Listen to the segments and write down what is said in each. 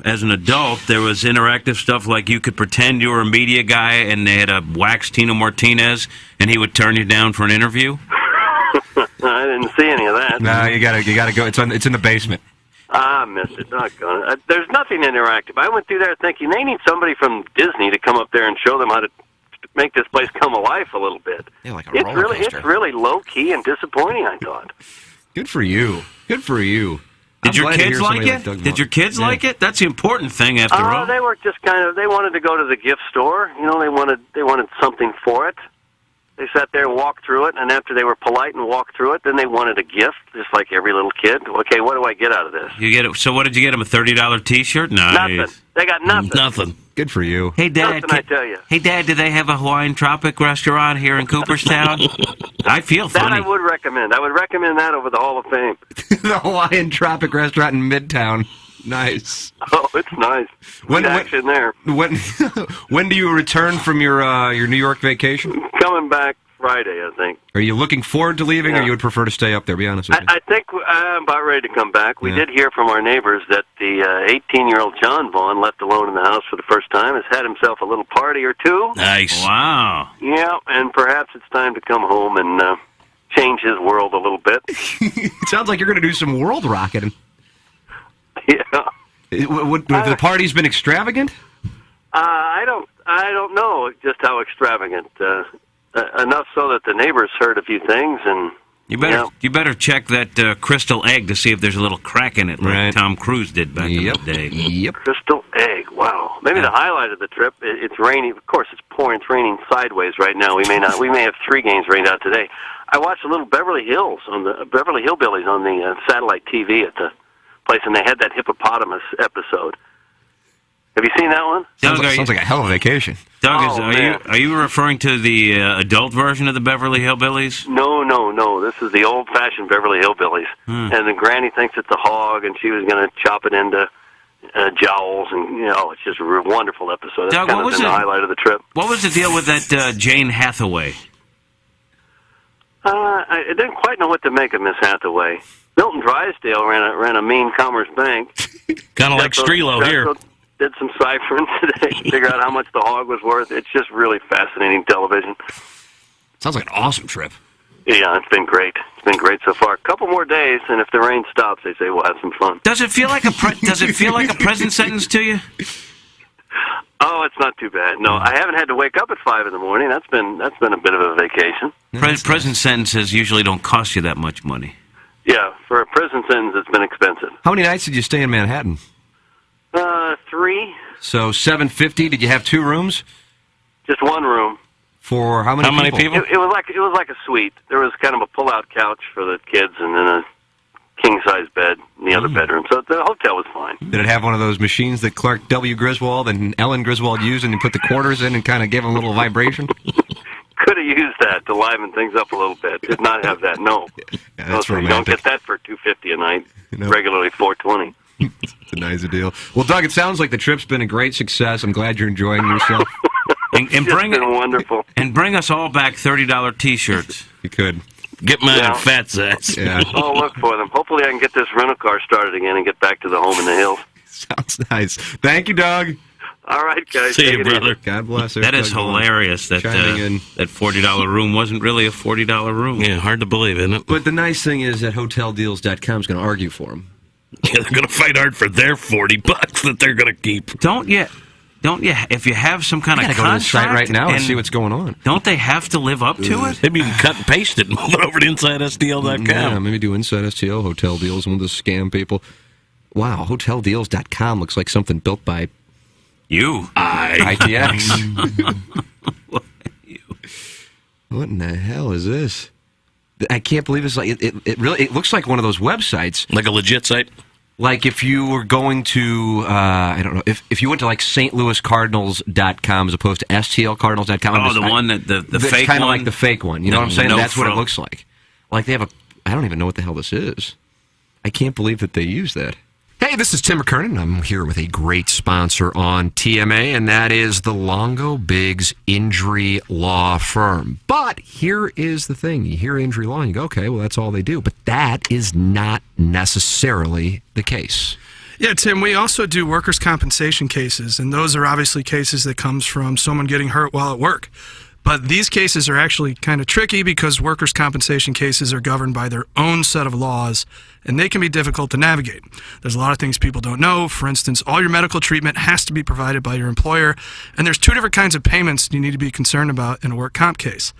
as an adult, there was interactive stuff like you could pretend you were a media guy and they had a wax Tino Martinez and he would turn you down for an interview? I didn't see any of that. No, you gotta go. It's in the basement. I missed it. Doggone it. There's nothing interactive. I went through there thinking they need somebody from Disney to come up there and show them how to make this place come alive a little bit. Yeah, like a roller coaster. It's really low key and disappointing, I thought. Good for you. Good for you. Did your kids like it? Did your kids like it? That's the important thing, after all. They were just they wanted to go to the gift store. You know, they wanted something for it. They sat there and walked through it, and after they were polite and walked through it, then they wanted a gift, just like every little kid. Okay, what do I get out of this? You get it. So what did you get them? A $30 T-shirt? Nice. Nothing. They got nothing. Nothing. Good for you. Hey, Dad. Nothing, I tell you. Hey, Dad. Do they have a Hawaiian Tropic restaurant here in Cooperstown? I feel funny. That I would recommend. I would recommend that over the Hall of Fame. The Hawaiian Tropic restaurant in Midtown. Nice. Oh, it's nice. When action there. When do you return from your New York vacation? Coming back Friday, I think. Are you looking forward to leaving, or you would prefer to stay up there? Be honest with me. I think I'm about ready to come back. We did hear from our neighbors that the 18-year-old John Vaughn, left alone in the house for the first time, has had himself a little party or two. Nice. Wow. Yeah, and perhaps it's time to come home and change his world a little bit. It sounds like you're going to do some world rocketing. Yeah. Would the party's been extravagant? I don't know just how extravagant. Enough so that the neighbors heard a few things, and you better check that crystal egg to see if there's a little crack in it, like Tom Cruise did back in the day. Yep. Crystal egg. Wow. Maybe the highlight of the trip. It's raining. Of course, it's pouring. It's raining sideways right now. We may have 3 games rained out today. I watched a little Beverly Hillbillies on the satellite TV at the place, and they had that hippopotamus episode. Have you seen that one? Sounds like a hell of a vacation. Doug, are you referring to the adult version of the Beverly Hillbillies? No. This is the old-fashioned Beverly Hillbillies. And the granny thinks it's a hog, and she was going to chop it into jowls, and it's just a wonderful episode. That's Doug, the highlight of the trip. What was the deal with that Jane Hathaway? I didn't quite know what to make of Miss Hathaway. Milton Drysdale ran a mean Commerce Bank. Kind of like Strelo here. Did some ciphering today, figure out how much the hog was worth. It's just really fascinating television. Sounds like an awesome trip. Yeah, it's been great. It's been great so far. A couple more days, and if the rain stops, they say we'll have some fun. Does it feel like a prison sentence to you? Oh, it's not too bad. No, I haven't had to wake up at 5 in the morning. That's been a bit of a vacation. Prison sentences usually don't cost you that much money. Yeah, for a prison sentence, it's been expensive. How many nights did you stay in Manhattan? 3. So $750. Did you have 2 rooms? Just 1 room. For how many people? It was like a suite. There was kind of a pull-out couch for the kids, and then a king-size bed in the other bedroom. So the hotel was fine. Did it have one of those machines that Clark W. Griswold and Ellen Griswold used, and you put the quarters in and kind of gave them a little vibration? Could have used that to liven things up a little bit. Did not have that. No. Yeah, that's romantic. You don't get that for $250 a night. Regularly $420. It's a nice deal. Well, Doug, it sounds like the trip's been a great success. I'm glad you're enjoying yourself. and bring been wonderful. And bring us all back $30 T-shirts. You could. Get mine in fat sacks. Yeah. I'll look for them. Hopefully I can get this rental car started again and get back to the home in the hills. Sounds nice. Thank you, Doug. All right, guys. See you, brother. God bless. That is hilarious. That $40 room wasn't really a $40 room. Yeah, hard to believe, isn't it? But the nice thing is that HotelDeals.com is going to argue for him. Yeah, they're going to fight hard for their $40 that they're going to keep. Don't you? If you have some kind of contract, go to the site right now and see what's going on. Don't they have to live up to it? Maybe you can cut and paste it and move it over to InsideSTL.com. Yeah, maybe do Inside STL, Hotel Deals, and we'll just scam people. Wow, HotelDeals.com looks like something built by you. ITX. What in the hell is this? I can't believe it's like it looks like one of those websites, like a legit site. Like if you were going to I don't know, if you went to like stlouiscardinals.com as opposed to stlcardinals.com. Oh, the one that the fake one, kind of like the fake one. You know what I'm saying? That's what it frill. looks like. Like they have I don't even know what the hell this is. I can't believe that they use that. Hey, this is Tim McKernan. I'm here with a great sponsor on TMA, and that is the Longo Biggs Injury Law Firm. But here is the thing. You hear injury law and you go, okay, well, that's all they do. But that is not necessarily the case. Yeah, Tim, we also do workers' compensation cases, and those are obviously cases that comes from someone getting hurt while at work. But these cases are actually kind of tricky because workers' compensation cases are governed by their own set of laws, and they can be difficult to navigate. There's a lot of things people don't know. For instance, all your medical treatment has to be provided by your employer, and there's two different kinds of payments you need to be concerned about in a work comp case.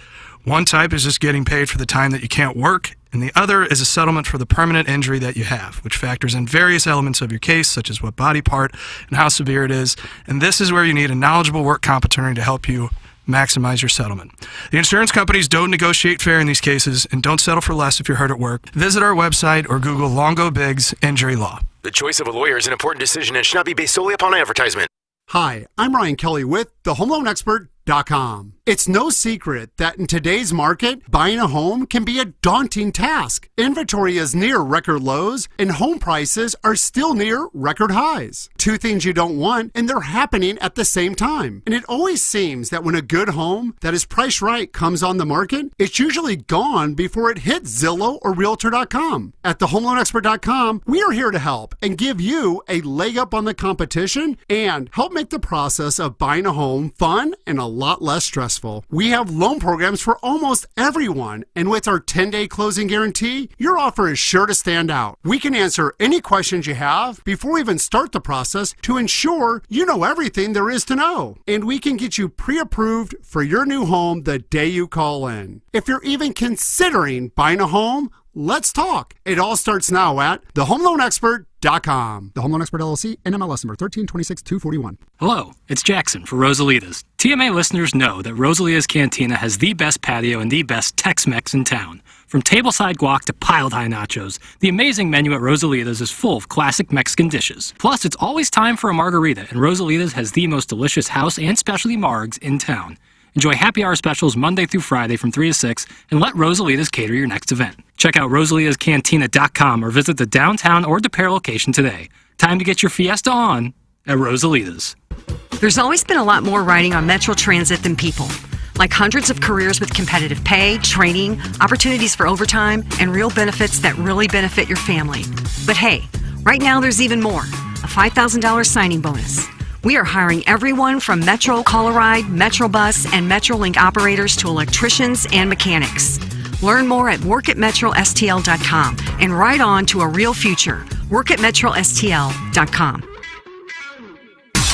One type is just getting paid for the time that you can't work, and the other is a settlement for the permanent injury that you have, which factors in various elements of your case, such as what body part and how severe it is. And this is where you need a knowledgeable work comp attorney to help you maximize your settlement. The insurance companies don't negotiate fair in these cases and don't settle for less if you're hurt at work. Visit our website or Google Longo Biggs Injury Law. The choice of a lawyer is an important decision and should not be based solely upon advertisement. Hi, I'm Ryan Kelly with thehomeloanexpert.com. It's no secret that in today's market, buying a home can be a daunting task. Inventory is near record lows and home prices are still near record highs. Two things you don't want, and they're happening at the same time. And it always seems that when a good home that is priced right comes on the market, it's usually gone before it hits Zillow or Realtor.com. At thehomeloanexpert.com, we are here to help and give you a leg up on the competition and help make the process of buying a home fun and a lot less stressful. We have loan programs for almost everyone, and with our 10-day closing guarantee, your offer is sure to stand out. We can answer any questions you have before we even start the process to ensure you know everything there is to know. And we can get you pre-approved for your new home the day you call in. If you're even considering buying a home, let's talk. It all starts now at thehomeloanexpert.com. The Home Loan Expert LLC, NMLS number 1326241. Hello, it's Jackson for Rosalita's. TMA listeners know that Rosalita's Cantina has the best patio and the best Tex-Mex in town. From tableside guac to piled high nachos, the amazing menu at Rosalita's is full of classic Mexican dishes. Plus, it's always time for a margarita, and Rosalita's has the most delicious house and specialty margs in town. Enjoy happy hour specials Monday through Friday from 3 to 6, and let Rosalita's cater your next event. Check out rosalitascantina.com or visit the downtown or DePere location today. Time to get your fiesta on at Rosalita's. There's always been a lot more riding on Metro Transit than people. Like hundreds of careers with competitive pay, training, opportunities for overtime, and real benefits that really benefit your family. But hey, right now there's even more, a $5,000 signing bonus. We are hiring everyone from Metro Coloride, Metrobus, and Metrolink operators to electricians and mechanics. Learn more at workatmetrostl.com and ride on to a real future. Workatmetrostl.com.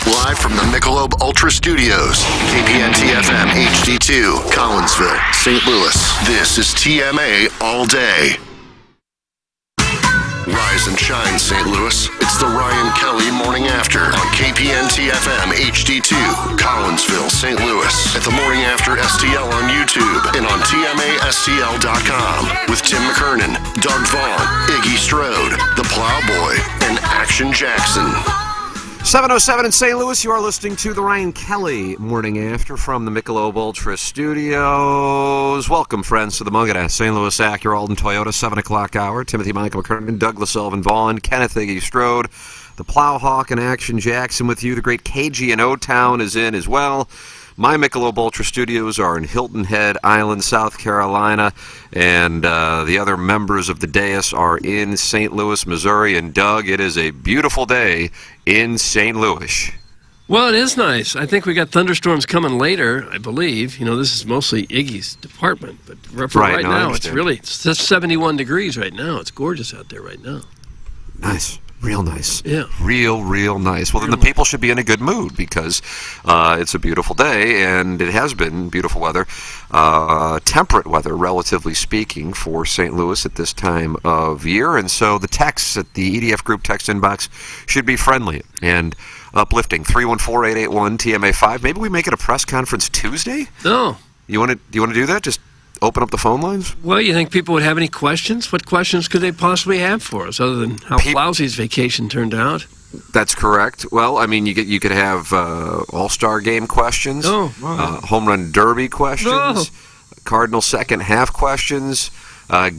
Live from the Michelob Ultra Studios, KPN-TFM HD2, Collinsville, St. Louis. This is TMA All Day. Rise and shine, St. Louis. It's the Ryan Kelly Morning After on KPN-TFM HD2, Collinsville, St. Louis. At the Morning After STL on YouTube and on TMASTL.com with Tim McKernan, Doug Vaughn, Iggy Strode, the Plowboy, and Action Jackson. 7:07 in St. Louis, you are listening to the Ryan Kelly Morning After from the Michelob Ultra Studios. Welcome, friends, to the Mungana St. Louis Acura Alden Toyota 7 o'clock hour. Timothy Michael McKernan, Douglas Sullivan Vaughn, Kenneth Iggy Strode, the Plowhawk and Action Jackson with you. The great KG in O-Town is in as well. My Michelob Ultra Studios are in Hilton Head Island, South Carolina, and the other members of the dais are in St. Louis, Missouri. And Doug, it is a beautiful day in St. Louis. Well, it is nice. I think we got thunderstorms coming later, I believe. You know, this is mostly Iggy's department, but right now it's just 71 degrees right now. It's gorgeous out there right now. Nice. Real nice. Yeah. Real nice. Well, then the people should be in a good mood because it's a beautiful day, and it has been beautiful weather, temperate weather, relatively speaking, for St. Louis at this time of year. And so the texts at the EDF Group text inbox should be friendly and uplifting. 314-881-TMA5. Maybe we make it a press conference Tuesday? No. You want to do that? Just open up the phone lines? Well, you think people would have any questions? What questions could they possibly have for us other than how Lousy's vacation turned out? That's correct. Well, I mean, you could have All-Star Game questions, Home Run Derby questions, Cardinal second half questions.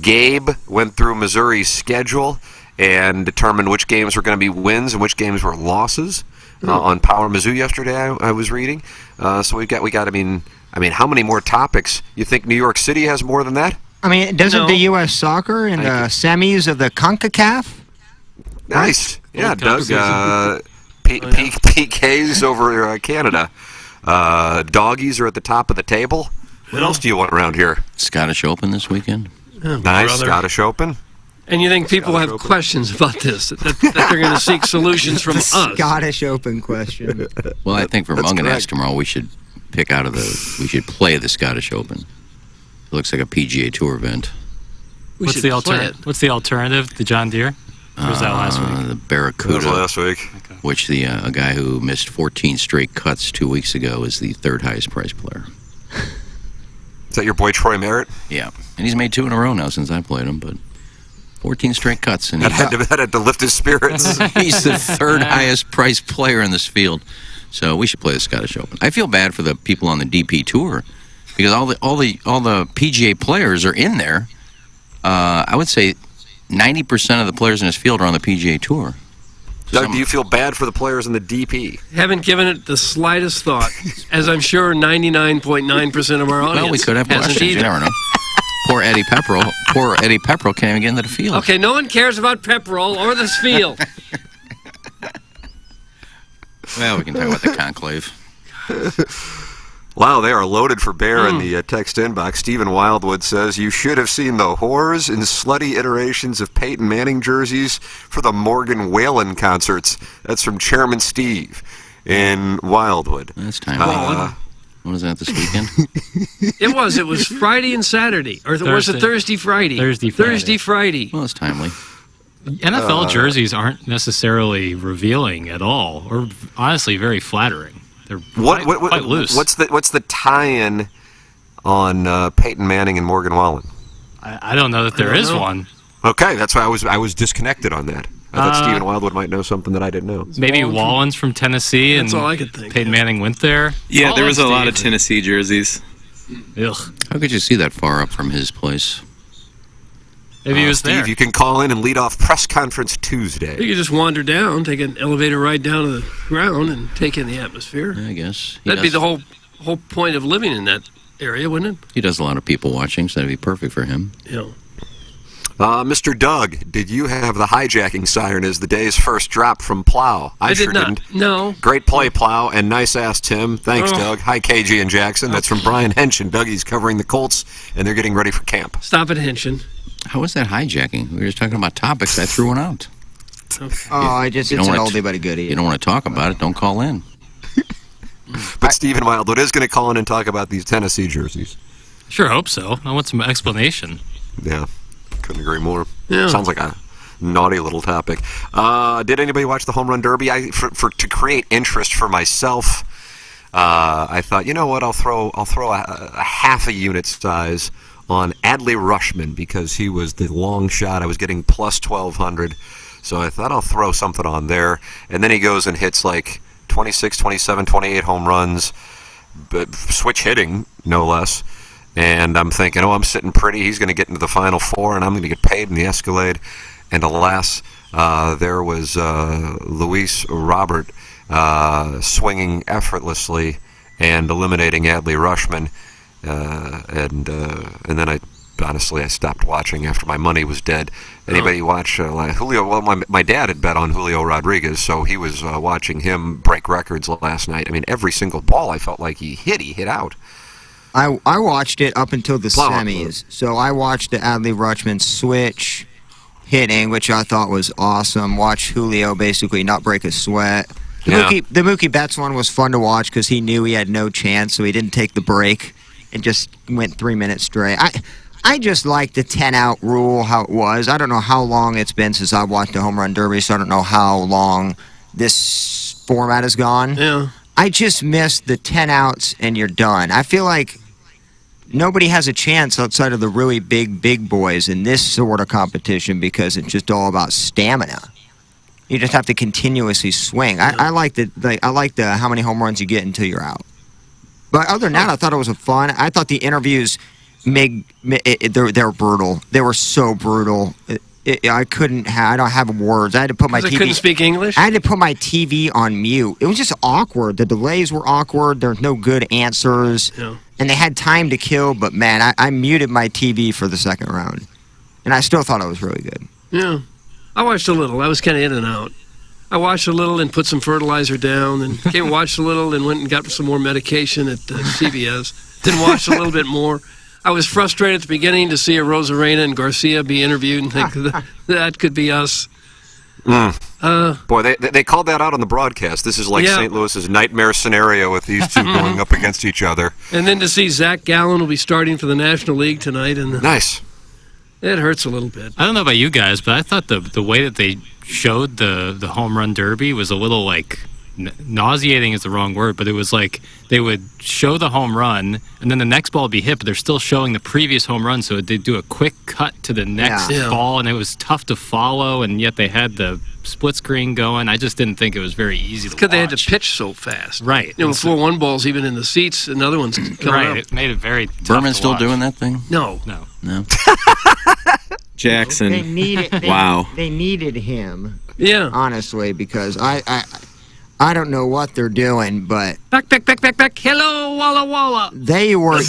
Gabe went through Missouri's schedule and determined which games were going to be wins and which games were losses on Power Mizzou yesterday. I was reading. So we got. I mean, how many more topics? You think New York City has more than that? I mean, doesn't the U.S. soccer in the semis of the CONCACAF? Nice. Yeah, Gold Doug. PKs over Canada. Doggies are at the top of the table. What else do you want around here? Scottish Open this weekend. Nice. Brother. Scottish Open. And you think people have questions about this, that they're going to seek solutions from us? Scottish Open question. Well, I think for Munganess tomorrow, we should play the Scottish Open. It looks like a PGA Tour event. What's the alternative? The John Deere? Or was that last week? The Barracuda. That was last week. Okay. Which a guy who missed 14 straight cuts 2 weeks ago is the third highest priced player. Is that your boy Troy Merritt? Yeah, and he's made 2 in a row now since I played him, but 14 straight cuts. And that had to lift his spirits. He's the third highest priced player in this field. So we should play the Scottish Open. I feel bad for the people on the DP Tour because all the PGA players are in there. I would say 90% of the players in this field are on the PGA Tour. Doug, do you feel bad for the players in the DP? Haven't given it the slightest thought, as I'm sure 99.9% of our audience Well, we could have hasn't questions. You either. never know. Poor Eddie Pepperell can't even get into the field. Okay, no one cares about Pepperell or this field. Well, we can talk about the conclave. Wow, they are loaded for bear in the text inbox. Stephen Wildwood says, you should have seen the whores and slutty iterations of Peyton Manning jerseys for the Morgan Whalen concerts. That's from Chairman Steve in Wildwood. That's time. What was that this weekend? It was Friday and Saturday. Or was it Thursday, Friday? Thursday, Friday. Well, it's timely. NFL jerseys aren't necessarily revealing at all, or honestly very flattering. They're quite loose. What's the tie-in on Peyton Manning and Morgan Wallen? I don't know that there is one. Okay, that's why I was disconnected on that. I thought Stephen Wildwood might know something that I didn't know. Maybe Wallen's from Tennessee, and that's all I could think. Peyton Manning went there. Yeah, there was a lot of Tennessee jerseys. Ugh. How could you see that far up from his place? Maybe he was Steve, there. you can call in and lead off press conference Tuesday. You could just wander down, take an elevator ride down to the ground, and take in the atmosphere. I guess. That'd be the whole point of living in that area, wouldn't it? He does a lot of people watching, so that'd be perfect for him. Yeah. Mr. Doug, did you have the hijacking siren as the day's first drop from Plow? I did sure not. didn't. No. Great play, Plow, and nice ass, Tim. Thanks, Doug. Hi, KG and Jackson. That's from Brian Henshin. Dougie's covering the Colts, and they're getting ready for camp. Stop it, Henshin. How was that hijacking? We were just talking about topics. I threw one out. Oh, it's an oldie but a goodie. You don't want to talk about it, don't call in. But Stephen Wildwood is going to call in and talk about these Tennessee jerseys. Sure hope so. I want some explanation. Yeah, couldn't agree more. Yeah. Sounds like a naughty little topic. Did anybody watch the Home Run Derby? To create interest for myself, I thought, you know what? I'll throw a half a unit size on Adley Rutschman because he was the long shot. I was getting plus 1,200, so I thought I'll throw something on there. And then he goes and hits like 26, 27, 28 home runs, switch hitting, no less. And I'm thinking, I'm sitting pretty. He's going to get into the Final Four, and I'm going to get paid in the Escalade. And alas, there was Luis Robert swinging effortlessly and eliminating Adley Rutschman. And then I stopped watching after my money was dead. Anybody watch Julio? Well, my dad had bet on Julio Rodriguez, so he was watching him break records last night. I mean, every single ball I felt like he hit out. I watched it up until the semis. So I watched the Adley Rutschman switch hitting, which I thought was awesome. Watch Julio basically not break a sweat. The Mookie Betts one was fun to watch because he knew he had no chance, so he didn't take the break and just went 3 minutes straight. I just like the 10-out rule, how it was. I don't know how long it's been since I watched the Home Run Derby, so I don't know how long this format has gone. Yeah. I just miss the 10 outs and you're done. I feel like nobody has a chance outside of the really big boys in this sort of competition because it's just all about stamina. You just have to continuously swing. I like the how many home runs you get until you're out. But other than that, I thought it was fun. I thought the interviews they're brutal. They were so brutal. I don't have words. I had to put my TV. Couldn't speak English. I had to put my TV on mute. It was just awkward. The delays were awkward. There was no good answers, and they had time to kill. But man, I muted my TV for the second round, and I still thought it was really good. Yeah. I watched a little. I was kind of in and out. I watched a little and put some fertilizer down, and came and watched a little and went and got some more medication at CVS. Then watched a little bit more. I was frustrated at the beginning to see a Rosarena and Garcia be interviewed and think that could be us. Boy, they called that out on the broadcast. This is like St. Louis's nightmare scenario with these two going up against each other. And then to see Zach Gallen will be starting for the National League tonight. And nice. It hurts a little bit. I don't know about you guys, but I thought the way that they showed the home run derby was a little like nauseating is the wrong word, but it was like they would show the home run and then the next ball would be hit, but they're still showing the previous home run, so they'd do a quick cut to the next ball, and it was tough to follow, and yet they had the split screen going. I just didn't think it was very easy to watch. Because they had to pitch so fast. Right. You know, before one ball's even in the seats, another one's coming up. It made it very tough Berman to still watch. doing that thing? No. Jackson. They needed. Wow. They needed him. Yeah. Honestly, because I don't know what they're doing, but back. Hello, Walla Walla. They were.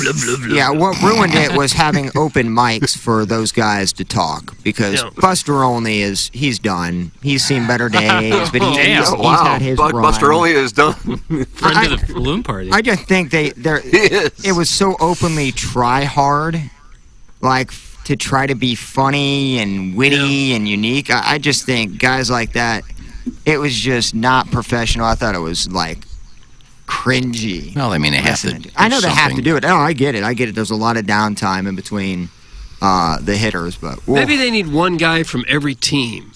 Yeah, what ruined it was having open mics for those guys to talk, because Buster Olney he's done. He's seen better days, but he's had his run. Buster Olney is done. Friend of the balloon party. I just think it was so openly try hard, like to try to be funny and witty and unique. I just think guys like that, it was just not professional. I thought it was like cringy. Well, I mean, they have to. I know they have to do it. Oh, I get it. There's a lot of downtime in between the hitters, but maybe they need one guy from every team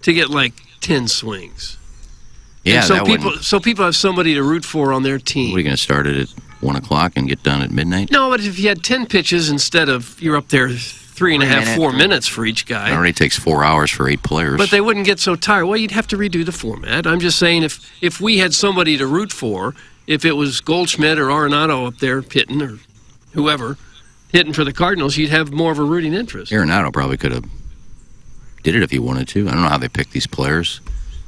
to get like 10 swings. Yeah, and so people have somebody to root for on their team. What, are you going to start it at 1 o'clock and get done at midnight? No, but if you had 10 pitches instead of you're up there 3.5, 4 minutes for each guy. It already takes 4 hours for 8 players. But they wouldn't get so tired. Well, you'd have to redo the format. I'm just saying if we had somebody to root for, if it was Goldschmidt or Arenado up there hitting or whoever hitting for the Cardinals, you'd have more of a rooting interest. Arenado probably could have did it if he wanted to. I don't know how they pick these players.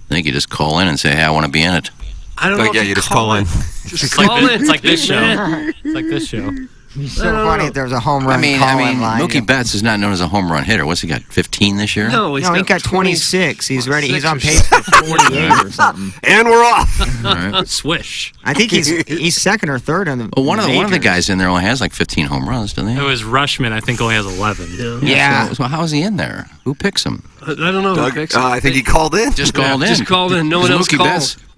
I think you just call in and say, hey, I want to be in it. I don't know. Yeah, you just call in. Just call in. It's like this show. It's like this show. It's so funny if there was a home run. I mean, line. Mookie Betts is not known as a home run hitter. What's he got? 15 this year? No, he got 26. He's ready. He's on pace for 48 or something. And we're off. All right. Swish. I think he's second or third on the. Well, one of the guys in there only has like 15 home runs, doesn't he? It was Rushman. I think only has 11. Yeah. So how is he in there? Who picks him? I don't know. Who picks him. I think he called in. Just called in. Just called in. No one else called.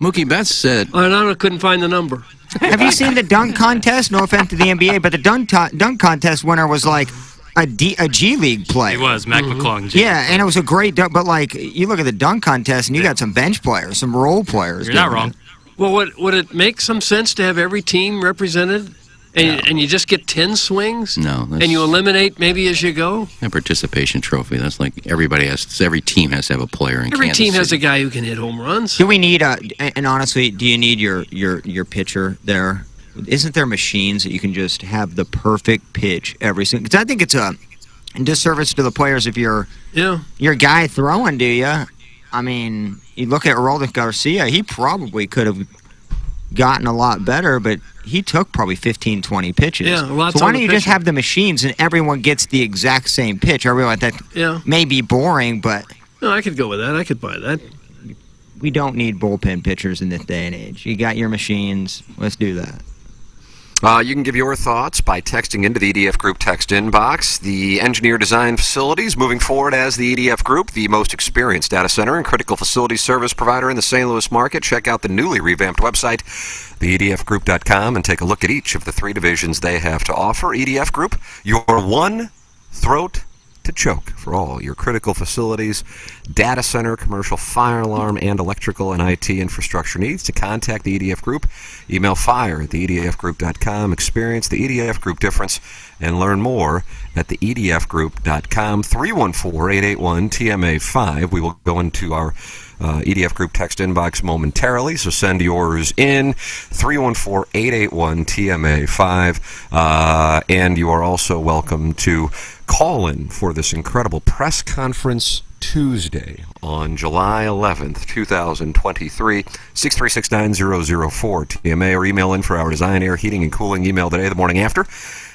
Mookie Betts said. Arenado couldn't find the number. Have you seen the dunk contest? No offense to the NBA, but the dunk contest winner was like a G League player. He was, Mac McClung. Yeah, and it was a great dunk, but like you look at the dunk contest and you got some bench players, some role players. You're not wrong. Well, would it make some sense to have every team represented? And you just get 10 swings? No. And you eliminate maybe as you go? A participation trophy. That's like every team has to have a player in Every Kansas team has City. a guy who can hit home runs. Do we need and honestly, do you need your pitcher there? Isn't there machines that you can just have the perfect pitch every single? Because I think it's a disservice to the players if you're your guy throwing. Do you? I mean, you look at Aroldis Garcia. He probably could have gotten a lot better, but he took probably 15, 20 pitches. Yeah, lots. So why don't you just have the machines and everyone gets the exact same pitch? I realize that may be boring, but no, I could go with that. I could buy that. We don't need bullpen pitchers in this day and age. You got your machines. Let's do that. You can give your thoughts by texting into the EDF Group text inbox. The Engineer Design Facilities moving forward as the EDF Group, the most experienced data center and critical facilities service provider in the St. Louis market. Check out the newly revamped website, theedfgroup.com, and take a look at each of the 3 divisions they have to offer. EDF Group, your one throat to choke for all your critical facilities, data center, commercial fire alarm, and electrical and IT infrastructure needs. To contact the EDF Group, email fire@theedfgroup.com. Experience the EDF Group difference and learn more at theedfgroup.com. 314-881-TMA5. We will go into our EDF Group text inbox momentarily, so send yours in. 314-881-TMA5. And you are also welcome to call in for this incredible press conference Tuesday on July 11th, 2023. 6369004 TMA, or email in for our Design Air Heating and Cooling email today, the morning after,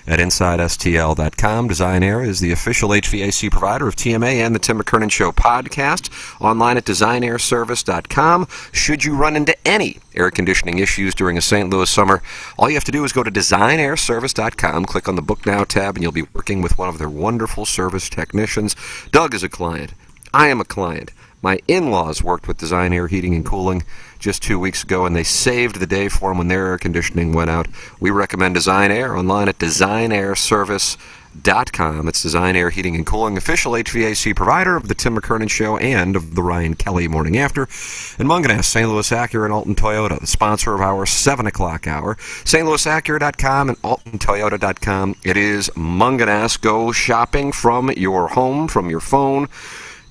at InsideSTL.com. Design Air is the official HVAC provider of TMA and the Tim McKernan Show podcast. Online at DesignAirService.com. Should you run into any air conditioning issues during a St. Louis summer, all you have to do is go to DesignAirService.com, click on the Book Now tab, and you'll be working with one of their wonderful service technicians. Doug is a client. I am a client. My in-laws worked with Design Air Heating and Cooling just 2 weeks ago, and they saved the day for them when their air conditioning went out. We recommend Design Air online at DesignAirService.com. It's Design Air Heating and Cooling, official HVAC provider of the Tim McKernan Show and of the Ryan Kelly Morning After. And Munganess, St. Louis Acura and Alton Toyota, the sponsor of our 7 o'clock hour. StLouisAcura.com and AltonToyota.com. It is Munganess. Go shopping from your home, from your phone,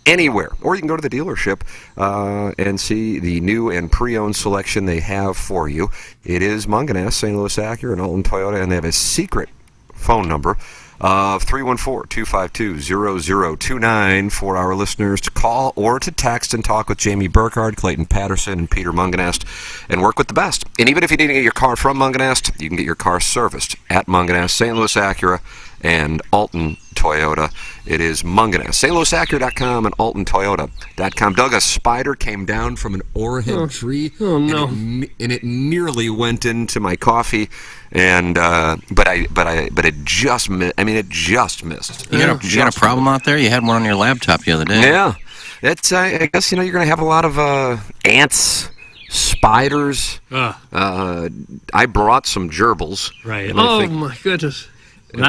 anywhere. Or you can go to the dealership and see the new and pre-owned selection they have for you. It is Munganess, St. Louis Acura and Alton Toyota, and they have a secret phone number of 314-252-0029 for our listeners to call or to text and talk with Jamie Burkhardt, Clayton Patterson, and Peter Munganest, and work with the best. And even if you didn't get your car from Munganest, you can get your car serviced at Munganest, St. Louis Acura, and Alton Toyota. It is Munganess. StLouisAcura.com and AltonToyota.com. Doug, a spider came down from an oarhead tree. Oh no! And it nearly went into my coffee, and but it just it just missed. You got a problem out there? You had one on your laptop the other day. Yeah, it's I guess you're going to have a lot of ants, spiders. I brought some gerbils. Right. Oh my goodness. So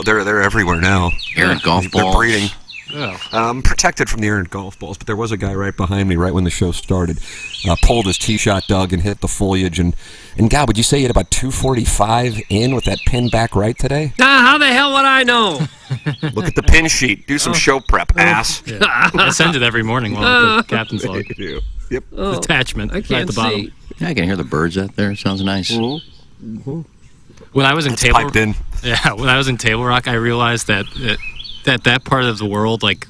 they're everywhere now. Errant golf They're balls. breeding. Oh. Protected from the errant golf balls, but there was a guy right behind me right when the show started. Pulled his tee shot, Doug, and hit the foliage. And God, would you say you had about 245 in with that pin back right today? How the hell would I know? Look at the pin sheet. Do some show prep, ass. Yeah. I send it every morning while the captain's log. Yep. Attachment I can't right at the bottom. see. Yeah, I can hear the birds out there. It sounds nice. Mm-hmm. When I was in piped in. Yeah, when I was in Table Rock, I realized that part of the world, like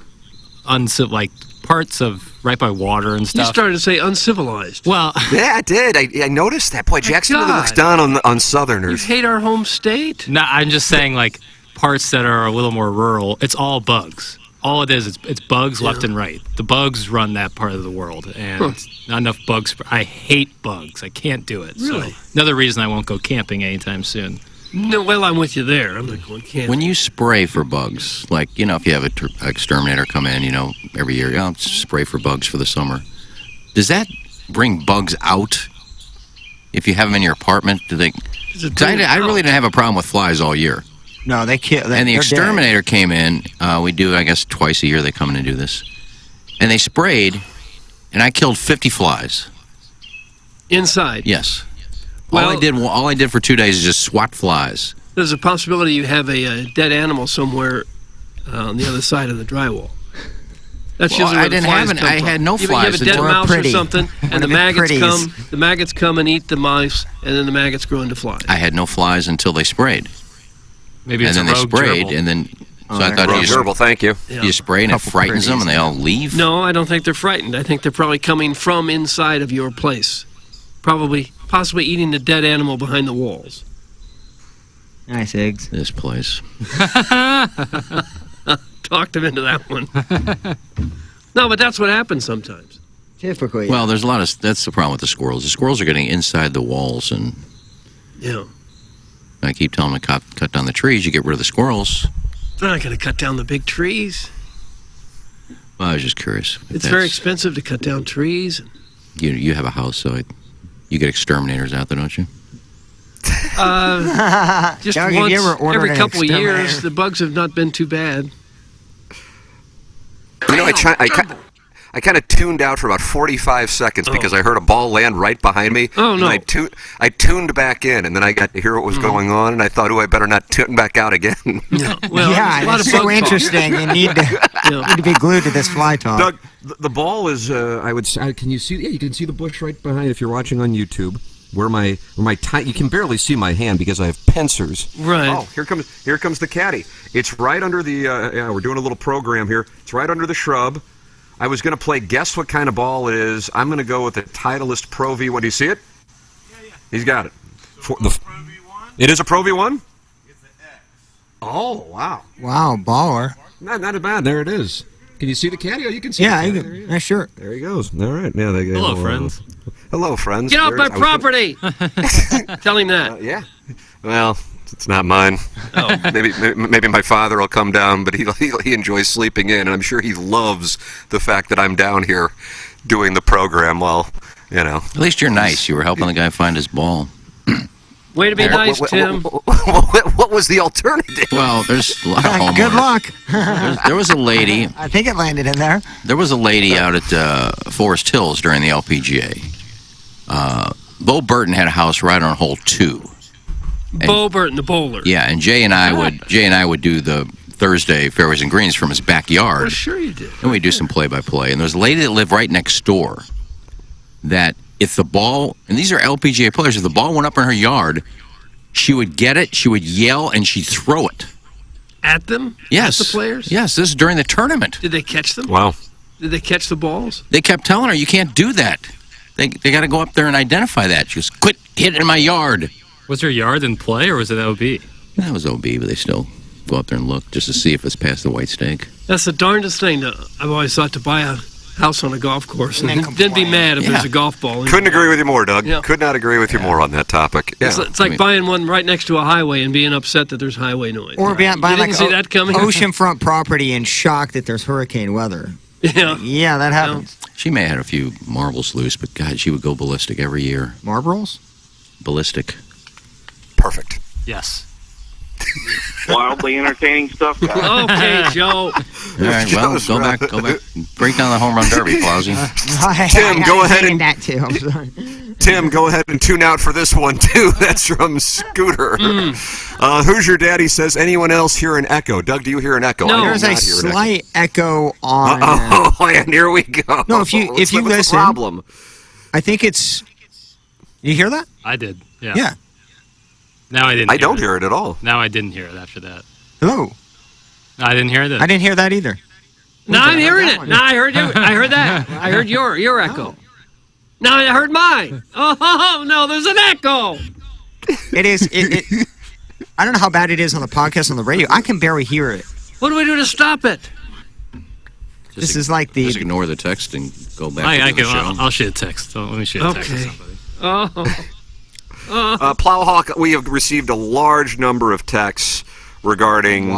parts of right by water and stuff. You started to say uncivilized. Well, yeah, I did. I noticed that. Boy, Jackson really looks down on Southerners. You hate our home state? No, I'm just saying like parts that are a little more rural. It's all bugs. All it is, it's bugs left and right. The bugs run that part of the world, and not enough bugs. I hate bugs. I can't do it. Really? So another reason I won't go camping anytime soon. No, well, I'm with you there. I'm not going camping. When you spray for bugs, like, if you have an exterminator come in, every year, spray for bugs for the summer. Does that bring bugs out? If you have them in your apartment, do they? I really didn't have a problem with flies all year. No, they kill. And the exterminator came in. We do, I guess, twice a year they come in and do this. And they sprayed, and I killed 50 flies. Inside? Yes. Well, all I did for 2 days is just swat flies. There's a possibility you have a dead animal somewhere on the other side of the drywall. That's usually where the flies come from. I had no You flies. have a dead mouse or something, and the maggots come and eat the mice, and then the maggots grow into flies. I had no flies until they sprayed. Maybe it's and then a they sprayed, gerbil. and then so I thought gerbil. Thank you. You spray and it frightens them, and they all leave. No, I don't think they're frightened. I think they're probably coming from inside of your place, possibly eating the dead animal behind the walls. Nice eggs. This place. Talked him into that one. No, but that's what happens sometimes. Typically. Well, there's a lot of. That's the problem with the squirrels. The squirrels are getting inside the walls, and I keep telling them to cut down the trees. You get rid of the squirrels. They're not going to cut down the big trees. Well, I was just curious. It's very expensive to cut down trees. You have a house, so you get exterminators out there, don't you? Just once every couple of years. The bugs have not been too bad. I kind of tuned out for about 45 seconds because I heard a ball land right behind me. Oh, no. And I tuned back in, and then I got to hear what was going on, and I thought, I better not tune back out again. Well, it's so interesting. You need to be glued to this fly talk. Doug, the ball is, I would say, can you see? Yeah, you can see the bush right behind if you're watching on YouTube. where my you can barely see my hand because I have pincers. Right. Oh, here comes the caddy. It's right under the we're doing a little program here. It's right under the shrub. I was going to play guess what kind of ball it is. I'm going to go with the Titleist Pro V1. Do you see it? Yeah. He's got it. It is a Pro V1? It's an X. Oh, wow. Wow, baller. Not bad. There it is. Can you see the caddy? Oh, you can see it. Yeah, sure. There he goes. All right. Yeah, hello, friends. Hello, friends. Get off my property! Tell him that. Yeah. Well, it's not mine. Oh. Maybe my father will come down, but he enjoys sleeping in, and I'm sure he loves the fact that I'm down here doing the program while, At least you're nice. You were helping the guy find his ball. Way to be nice, Tim. What was the alternative? Well, there's a lot of homeowners. Good luck. There was a lady. I think it landed in there. There was a lady out at Forest Hills during the LPGA. Bo Burton had a house right on hole 2. Bo Burton, the bowler. Yeah, and Jay and I would do the Thursday fairways and greens from his backyard. Well, sure you did. And we'd do some play-by-play. And there's a lady that lived right next door that if the ball, and these are LPGA players, if the ball went up in her yard, she would get it, she would yell, and she'd throw it. At them? Yes. At the players? Yes, this is during the tournament. Did they catch them? Wow. Did they catch the balls? They kept telling her, you can't do that. They got to go up there and identify that. She goes, quit hitting in my yard. Was her yard in play, or was it OB? That was OB, but they still go up there and look just to see if it's past the white stake. That's the darndest thing. I've always thought to buy a house on a golf course and then be mad if there's a golf ball. Couldn't agree with you more, Doug. Yeah. Could not agree with you more on that topic. Yeah. It's like buying one right next to a highway and being upset that there's highway noise. Or buying like see that coming? oceanfront property and shocked that there's hurricane weather. Yeah. Yeah, that happens. She may have had a few marbles loose, but God, she would go ballistic every year. Marbles? Ballistic. Perfect. Yes. Wildly entertaining stuff. Okay, Joe. All right, well, go back. Break down the home run derby, Plowsy. Tim, go ahead and that too. I'm sorry. Tim, go ahead and tune out for this one too. That's from Scooter. Who's your daddy says anyone else hear an echo? Doug, do you hear an echo? No. There's a slight echo on. Oh, and here we go. No, if you What's listen, the problem? I think it's. You hear that? I did. Yeah. Yeah. Now I didn't. I don't hear it at all. Now I didn't hear it after that. Hello. No, I didn't hear it. I didn't hear that either. No, I'm hearing it. No, I heard you. I heard that. I heard your echo. Now I heard mine. Oh no, there's an echo. It is. I don't know how bad it is on the podcast on the radio. I can barely hear it. What do we do to stop it? This is like the. Just ignore the text and go back I to the show. I'll shoot a text. So let me shoot a text to somebody. Plowhawk, we have received a large number of texts regarding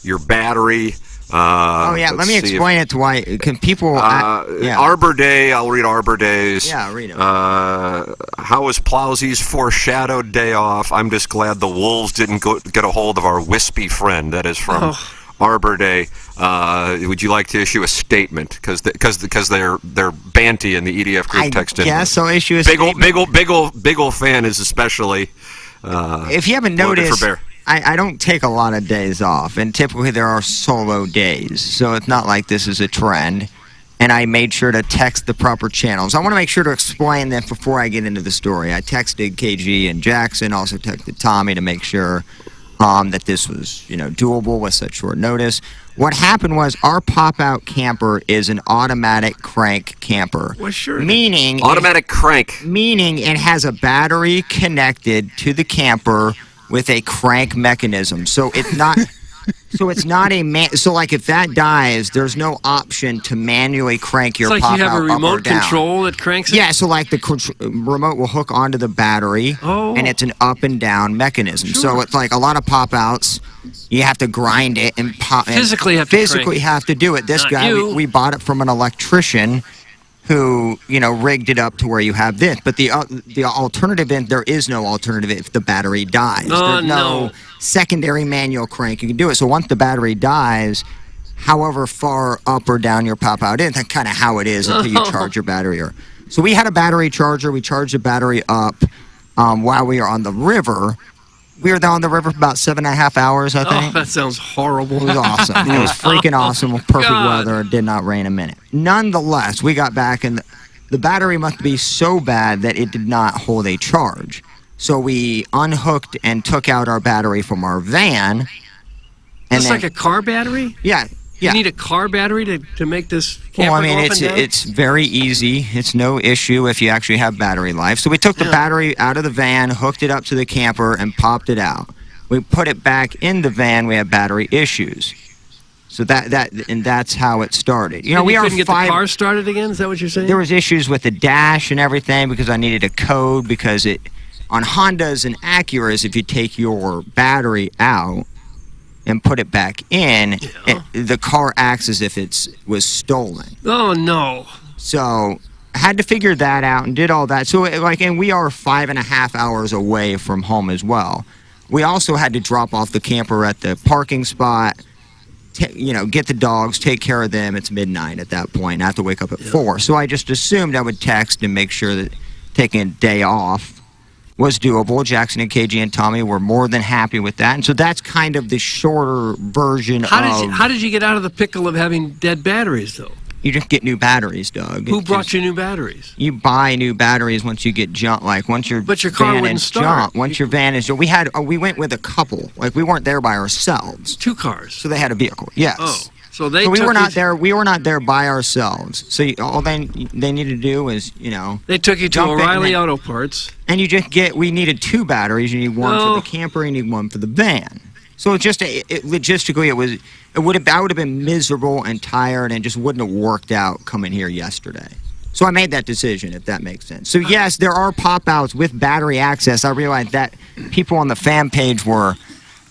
your battery. Let me explain it to why. Can people? Arbor Day. I'll read Arbor Days. Yeah, read it. How was Plowsy's foreshadowed day off? I'm just glad the Wolves didn't get a hold of our wispy friend. That is from Arbor Day. Would you like to issue a statement? Because they're Banty in the EDF group text in. Yes, I'll issue a statement. Big ol' fan is especially. If you haven't noticed, I don't take a lot of days off, and typically there are solo days, so it's not like this is a trend. And I made sure to text the proper channels. I want to make sure to explain that before I get into the story. I texted KG and Jackson, also texted Tommy to make sure that this was, doable with such short notice. What happened was our pop-out camper is an automatic crank camper. Well, sure. Meaning crank. Meaning it has a battery connected to the camper with a crank mechanism. So it's not. So it's not so like if that dies, there's no option to manually crank your pop-out up or down. It's like you have a remote control that cranks it? Yeah, so like the remote will hook onto the battery, and it's an up and down mechanism. Sure. So it's like a lot of pop-outs, you have to grind it and physically have to do it. This Not guy, you. we bought it from an electrician who, rigged it up to where you have this. But the alternative, there is no alternative if the battery dies. There's no secondary manual crank. You can do it. So once the battery dies, however far up or down your pop-out is, that's kind of how it is until you charge your battery. So we had a battery charger. We charged the battery up while we were on the river. We were down on the river for about 7.5 hours, I think. Oh, that sounds horrible. It was awesome. It was freaking awesome with perfect weather. It did not rain a minute. Nonetheless, we got back and the battery must be so bad that it did not hold a charge. So we unhooked and took out our battery from our van. And It's like a car battery? Yeah. You need a car battery to make this camper Well, I mean, go up and down? it's very easy. It's no issue if you actually have battery life. So we took the battery out of the van, hooked it up to the camper, and popped it out. We put it back in the van. We had battery issues. So that's how it started. You know, And we couldn't are get five. the car started again? Is that what you're saying? There was issues with the dash and everything because I needed a code because it on Hondas and Acuras, if you take your battery out and put it back in, the car acts as if it was stolen. Oh, no. So I had to figure that out and did all that. So, and we are 5.5 hours away from home as well. We also had to drop off the camper at the parking spot, get the dogs, take care of them. It's midnight at that point. I have to wake up at 4. So I just assumed I would text and make sure that taking a day off was doable. Jackson and KG and Tommy were more than happy with that. And so that's kind of the shorter version How did you get out of the pickle of having dead batteries, though? You just get new batteries, Doug. Who brought you new batteries? You buy new batteries once you get junk. Like once your But your car van wouldn't is start. junk. Once your van is junk. We went with a couple. Like we weren't there by ourselves. 2 cars. So they had a vehicle. Yes. Oh, so we were not there. We were not there by ourselves. So all they needed to do was They took you to jump in O'Reilly and- Auto Parts. And you just we needed 2 batteries. You need one for the camper. You need one for the van. So it's just logistically, I would have been miserable and tired, and just wouldn't have worked out coming here yesterday. So I made that decision, if that makes sense. So yes, there are pop-outs with battery access. I realized that people on the fan page were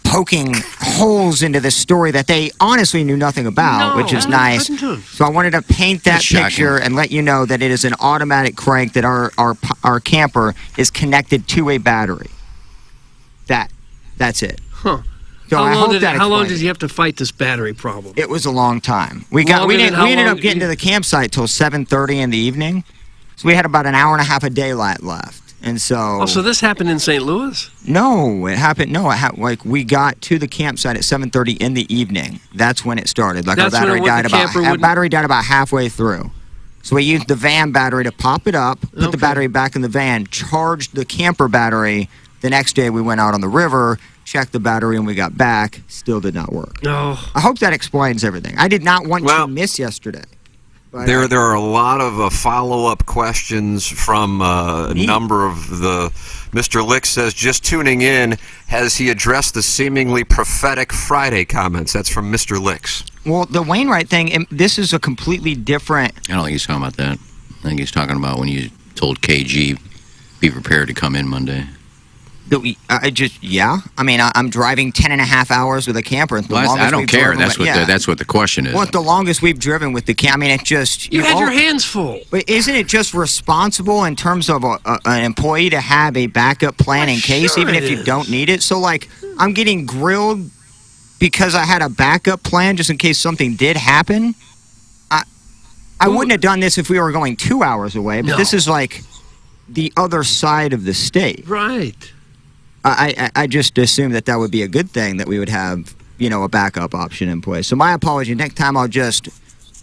poking holes into this story that they honestly knew nothing about, which is nice. So I wanted to paint that picture and let you know that it is an automatic crank, that our camper is connected to a battery. That's it. Huh. So How long did you have to fight this battery problem? It was a long time. We ended up getting to the campsite till 7:30 in the evening. So we had about an hour and a half of daylight left. And so So this happened in St. Louis? No, it happened we got to the campsite at 7:30 in the evening. That's when it started. Like our battery died about halfway through. So we used the van battery to pop it up, put the battery back in the van, charged the camper battery. The next day we went out on the river, checked the battery, and we got back. Still did not work. No. I hope that explains everything. I did not want to miss yesterday. But There are a lot of follow-up questions from a number of the... Mr. Lick says, just tuning in, has he addressed the seemingly prophetic Friday comments? That's from Mr. Licks. Well, the Wainwright thing, this is a completely different... I don't think he's talking about that. I think he's talking about when you told KG, be prepared to come in Monday. I mean, I'm driving 10.5 hours with a camper. I don't care. That's what the question is. Well, it's the longest we've driven with the camper. I mean, it just... You had your hands full. But isn't it just responsible in terms of an employee to have a backup plan in case, even if you don't need it? So, like, I'm getting grilled because I had a backup plan just in case something did happen. I wouldn't have done this if we were going 2 hours away, but this is like the other side of the state. Right. I just assumed that would be a good thing, that we would have, a backup option in place. So my apology. Next time I'll just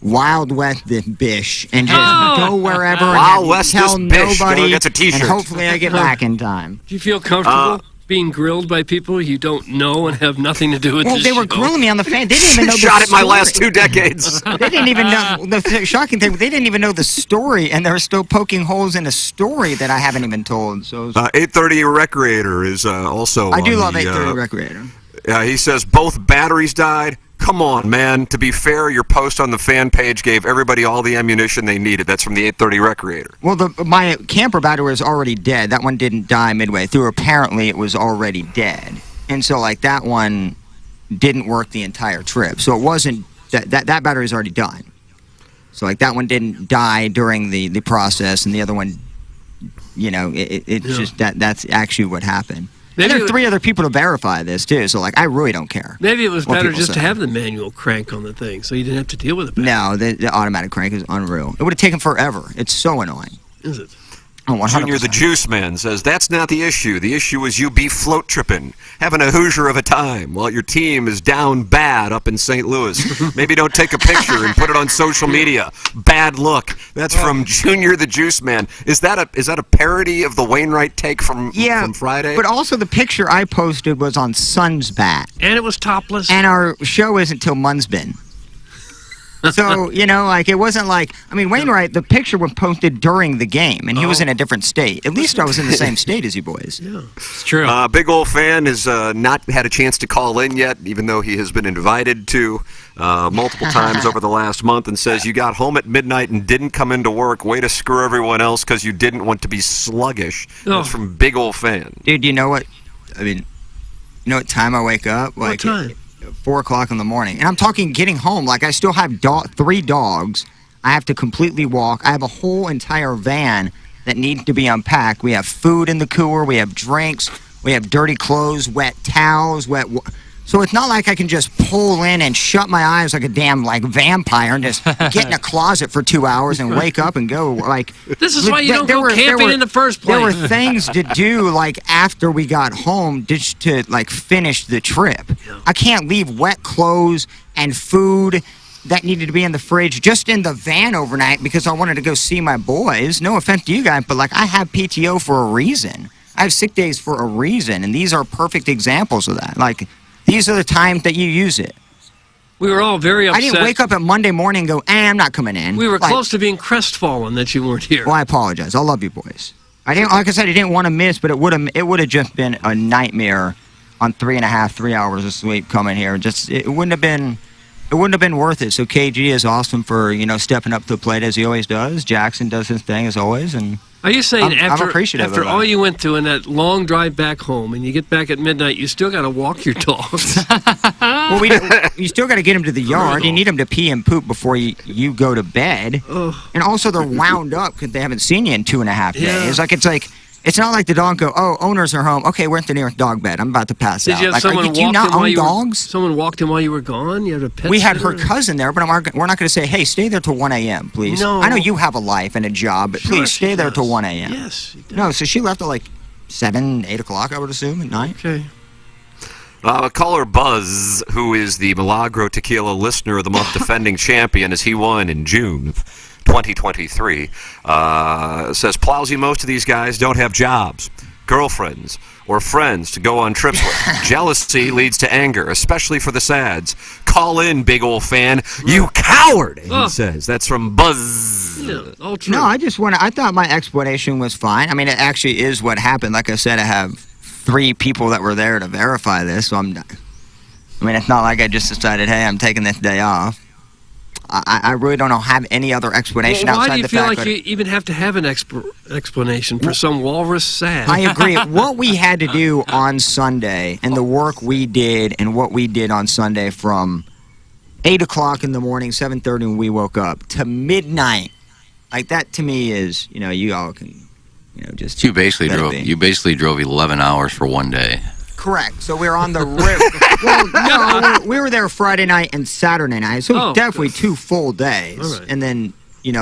Wild West this bish and just go wherever Wild and West tell this bish. nobody. That's a t-shirt. And hopefully I get back in time. Do you feel comfortable being grilled by people you don't know and have nothing to do with Well, this they were show? grilling me on the fan. They didn't even know the Shot at my story. last 2 decades. They didn't even know. The shocking thing, they didn't even know the story, and they're still poking holes in a story that I haven't even told. So 830 Recreator is also I do on love the, 830 Recreator. He says both batteries died. Come on, man. To be fair, your post on the fan page gave everybody all the ammunition they needed. That's from the 830 Recreator. Well, my camper battery was already dead. That one didn't die midway through. Apparently, it was already dead. And so, like, that one didn't work the entire trip. So it wasn't... That battery's already done. So, like, that one didn't die during the process, and the other one, it's just... That's actually what happened. And there are 3 other people to verify this, too. So, like, I really don't care. Maybe it was what better people just to say. have the manual crank on the thing so you didn't have to deal with it. No, the automatic crank is unreal. It would have taken forever. It's so annoying. Is it? Oh, 100%. Junior the Juice Man says, that's not the issue. The issue is you be float tripping, having a Hoosier of a time while your team is down bad up in St. Louis. Maybe don't take a picture and put it on social media. Bad look. That's from Junior the Juice Man. Is that a parody of the Wainwright take from Friday? But also the picture I posted was on Sun's bat. And it was topless. And our show isn't till Munsbin. So, it wasn't like, Wainwright, the picture was posted during the game, and he was in a different state. At least I was in the same state as you boys. Yeah. It's true. Big Old Fan has not had a chance to call in yet, even though he has been invited to multiple times over the last month, and says, you got home at midnight and didn't come into work. Way to screw everyone else because you didn't want to be sluggish. That's from Big Old Fan. Dude, you know what? You know what time I wake up? What time? 4 o'clock in the morning. And I'm talking getting home. Like, I still have 3 dogs. I have to completely walk. I have a whole entire van that needs to be unpacked. We have food in the cooler. We have drinks. We have dirty clothes, wet towels, So it's not like I can just pull in and shut my eyes like a damn vampire and just get in a closet for 2 hours and wake up and go. This is why you don't go camping in the first place. There were things to do after we got home just to finish the trip. Yeah. I can't leave wet clothes and food that needed to be in the fridge just in the van overnight because I wanted to go see my boys. No offense to you guys, but I have PTO for a reason. I have sick days for a reason, and these are perfect examples of that. These are the times that you use it. We were all very upset. I didn't wake up at Monday morning and go, I'm not coming in. We were close to being crestfallen that you weren't here. Well, I apologize. I love you boys. Like I said, I didn't want to miss, but it would have just been a nightmare on 3 hours of sleep coming here. It wouldn't have been worth it. So KG is awesome for stepping up to the plate as he always does. Jackson does his thing as always, and are you saying I'm appreciative after of all that. you went through in that long drive back home, and you get back at midnight, you still got to walk your dogs? Well, you still got to get them to the yard. You need them to pee and poop before you go to bed. And also, they're wound up because they haven't seen you in 2.5 days. It's not like the dog go, owners are home. Okay, we're at the nearest dog bed. I'm about to pass out. Did you have someone do you not own dogs? Someone walked in while you were gone? You had a pet We had sitter? her cousin there, but we're not going to say, hey, stay there till 1 a.m., please. No. I know you have a life and a job, but please stay there till 1 a.m. Yes. No, so she left at 7, 8 o'clock, I would assume, at night. Okay. Caller Buzz, who is the Milagro Tequila Listener of the Month defending champion as he won in June of 2023, says, Plowsy, most of these guys don't have jobs, girlfriends, or friends to go on trips with. Jealousy leads to anger, especially for the sads. Call in, Big Old Fan. You coward, he says. That's from Buzz. Yeah, all true. No, I thought my explanation was fine. It actually is what happened. Like I said, I have 3 people that were there to verify this, so it's not like I just decided, hey, I'm taking this day off. I really don't have any other explanation outside the fact that... Why do you feel like you even have to have an explanation for some walrus sad? I agree. What we had to do on Sunday and the work we did and what we did on Sunday from 8 o'clock in the morning, 7:30 when we woke up, to midnight, that to me is, you all can, just... You basically drove 11 hours for one day. Correct. So we were on the river. Well, no, we were there Friday night and Saturday night. So definitely 2 full days. All right. And then,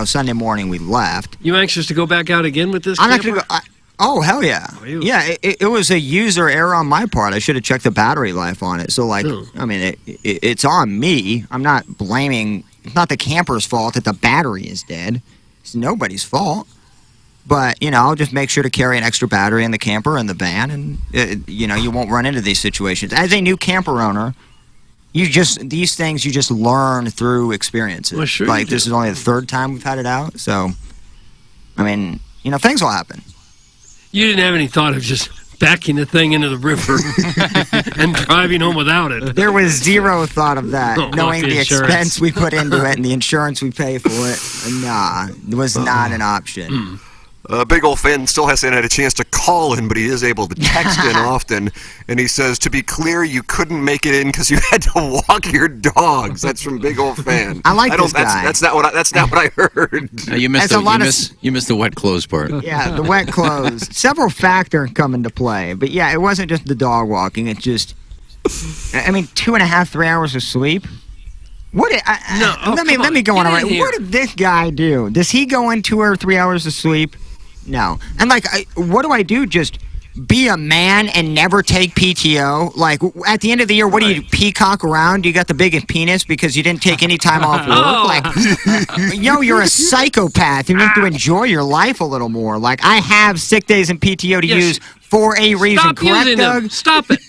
Sunday morning we left. You anxious to go back out again with this I'm not camper? going to go. Oh, hell yeah. Yeah, it was a user error on my part. I should have checked the battery life on it. So, it's on me. I'm not blaming. It's not the camper's fault that the battery is dead. It's nobody's fault. But, I'll just make sure to carry an extra battery in the camper and the van, and, you won't run into these situations. As a new camper owner, these things you just learn through experiences. Well, sure this is only the 3rd time we've had it out, so, things will happen. You didn't have any thought of just backing the thing into the river and driving home without it. There was zero thought of that, knowing the insurance. expense we put into it and the insurance we pay for it. Nah, it was not an option. Big Old Fan still hasn't had a chance to call in, but he is able to text in often. And he says, to be clear, you couldn't make it in because you had to walk your dogs. That's from Big Old Fan. I like this guy. That's not what I heard. You missed the wet clothes part. Yeah, the wet clothes. Several factors come into play. But yeah, it wasn't just the dog walking. It's just, 2.5, 3 hours of sleep. Let me go on. What did this guy do? Does he go in 2 or 3 hours of sleep No. And like, what do I do? Just be a man and never take PTO? Like, at the end of the year, what do you peacock around? You got the biggest penis because you didn't take any time off work? Like, you're a psychopath. You need to enjoy your life a little more. Like, I have sick days and PTO to use for a reason. Stop correct, using Doug? them. Stop it.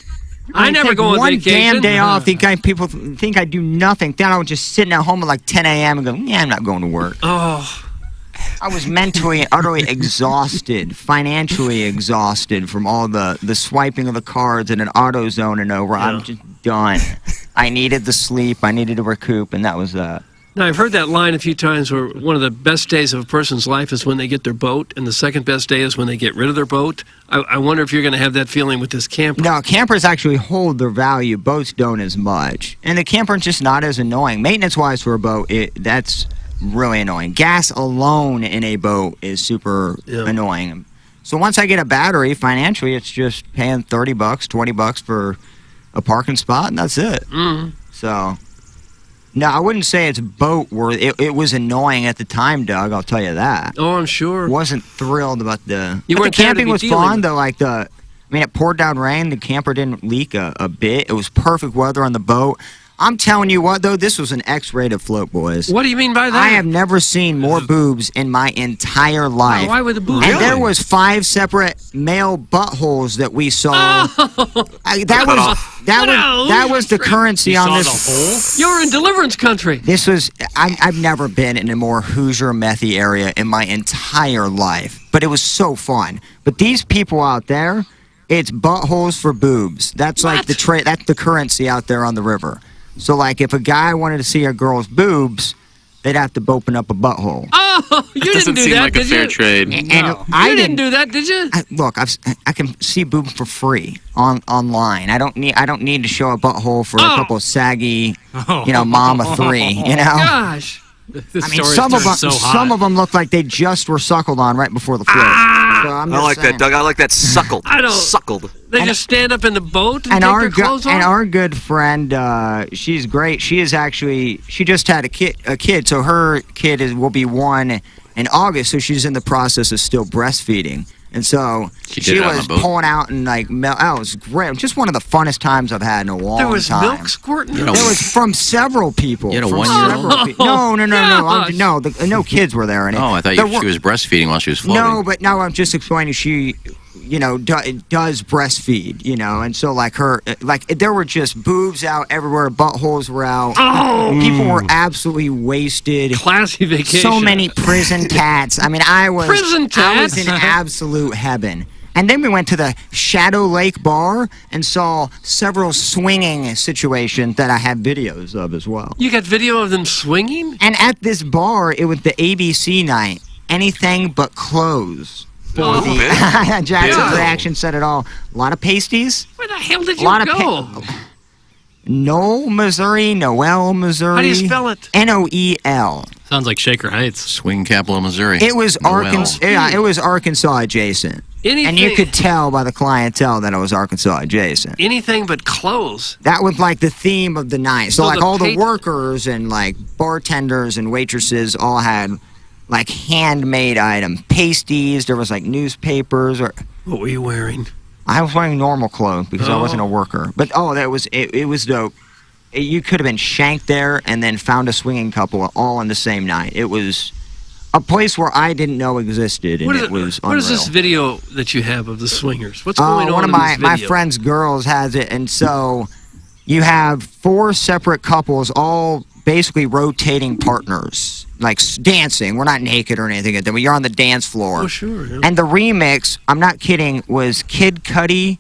I never take go on one vacation. damn day off. People think I do nothing. Then I was just sitting at home at like 10 a.m. and go, I'm not going to work. Oh. I was mentally and utterly exhausted, financially exhausted from all the swiping of the cards in an AutoZone and over. Yeah. I'm just done. I needed the sleep. I needed to recoup, and that was that. Now, I've heard that line a few times where one of the best days of a person's life is when they get their boat, and the second best day is when they get rid of their boat. I wonder if you're going to have that feeling with this camper. No, campers actually hold their value. Boats don't as much. And the camper's just not as annoying. Maintenance-wise for a boat, that's really annoying. Gas alone in a boat is super annoying. So once I get a battery, financially, it's just paying $30, $20 for a parking spot, and that's it. Mm-hmm. So... No, I wouldn't say it's boat worth. It was annoying at the time, Doug. I'll tell you that. Oh, I'm sure. Wasn't thrilled about the. You but weren't the camping there to be was fun dealing though. Like I mean, it poured down rain. The camper didn't leak a bit. It was perfect weather on the boat. I'm telling you what, though, this was an X-rated float, boys. What do you mean by that? I have never seen more boobs in my entire life. Why were the boobs? And there was 5 separate male buttholes that we saw. Oh. That was the currency on this. You're in deliverance country. This was. I've never been in a more Hoosier methy area in my entire life, but it was so fun. But these people out there, it's buttholes for boobs. That's like that's the currency out there on the river. So, like, if a guy wanted to see a girl's boobs, they'd have to open up a butthole. Oh, you didn't do that, did you? Fair trade. And No. You didn't do that, did you? Look, I can see boobs for free online. I don't need to show a butthole for a couple of saggy, mama 3. You know. Gosh. I mean, some of them look like they just were suckled on right before the float. So I like that, Doug. I like that suckled. I don't. Suckled. They just stand up in the boat and and take our their clothes off? and our good friend, she's great. She just had a kid, so her kid will be 1 in August. So she's in the process of still breastfeeding, and so she was pulling out and like milk. Oh, it was great. Just one of the funnest times I've had in a long time. There was milk squirting. There was from several people. You had a from 1-year-old? several people. No. No kids were there. Oh, I thought she was breastfeeding while she was floating. No, but now I'm just explaining she, does breastfeed, and so like there were just boobs out everywhere, buttholes were out. Oh! People were absolutely wasted. Classy vacation. So many prison cats. I mean, I was in absolute heaven. And then we went to the Shadow Lake Bar and saw several swinging situations that I have videos of as well. You got video of them swinging? And at this bar, it was the ABC night. Anything but clothes. Jackson's reaction said it all. A lot of pasties. Where the hell did you go? Noel, Missouri. Noel, Missouri. How do you spell it? Noel. Sounds like Shaker Heights. Swing capital of Missouri. It was Arkansas. Yeah, it was Arkansas adjacent. And you could tell by the clientele that it was Arkansas adjacent. Anything but clothes. That was like the theme of the night. So like all the workers and like bartenders and waitresses all had like handmade item pasties. There was like newspapers. Or what were you wearing? I was wearing normal clothes because I wasn't a worker. But it was dope. You could have been shanked there and then found a swinging couple all on the same night. It was a place where I didn't know existed, and it was unreal. What is this video that you have of the swingers? What's going on? One of in this my video? friend's girls has it, and so you have 4 separate couples, all basically rotating partners, like dancing. We're not naked or anything like that, but you're on the dance floor. Oh, sure. Yeah. And the remix, I'm not kidding, was Kid Cudi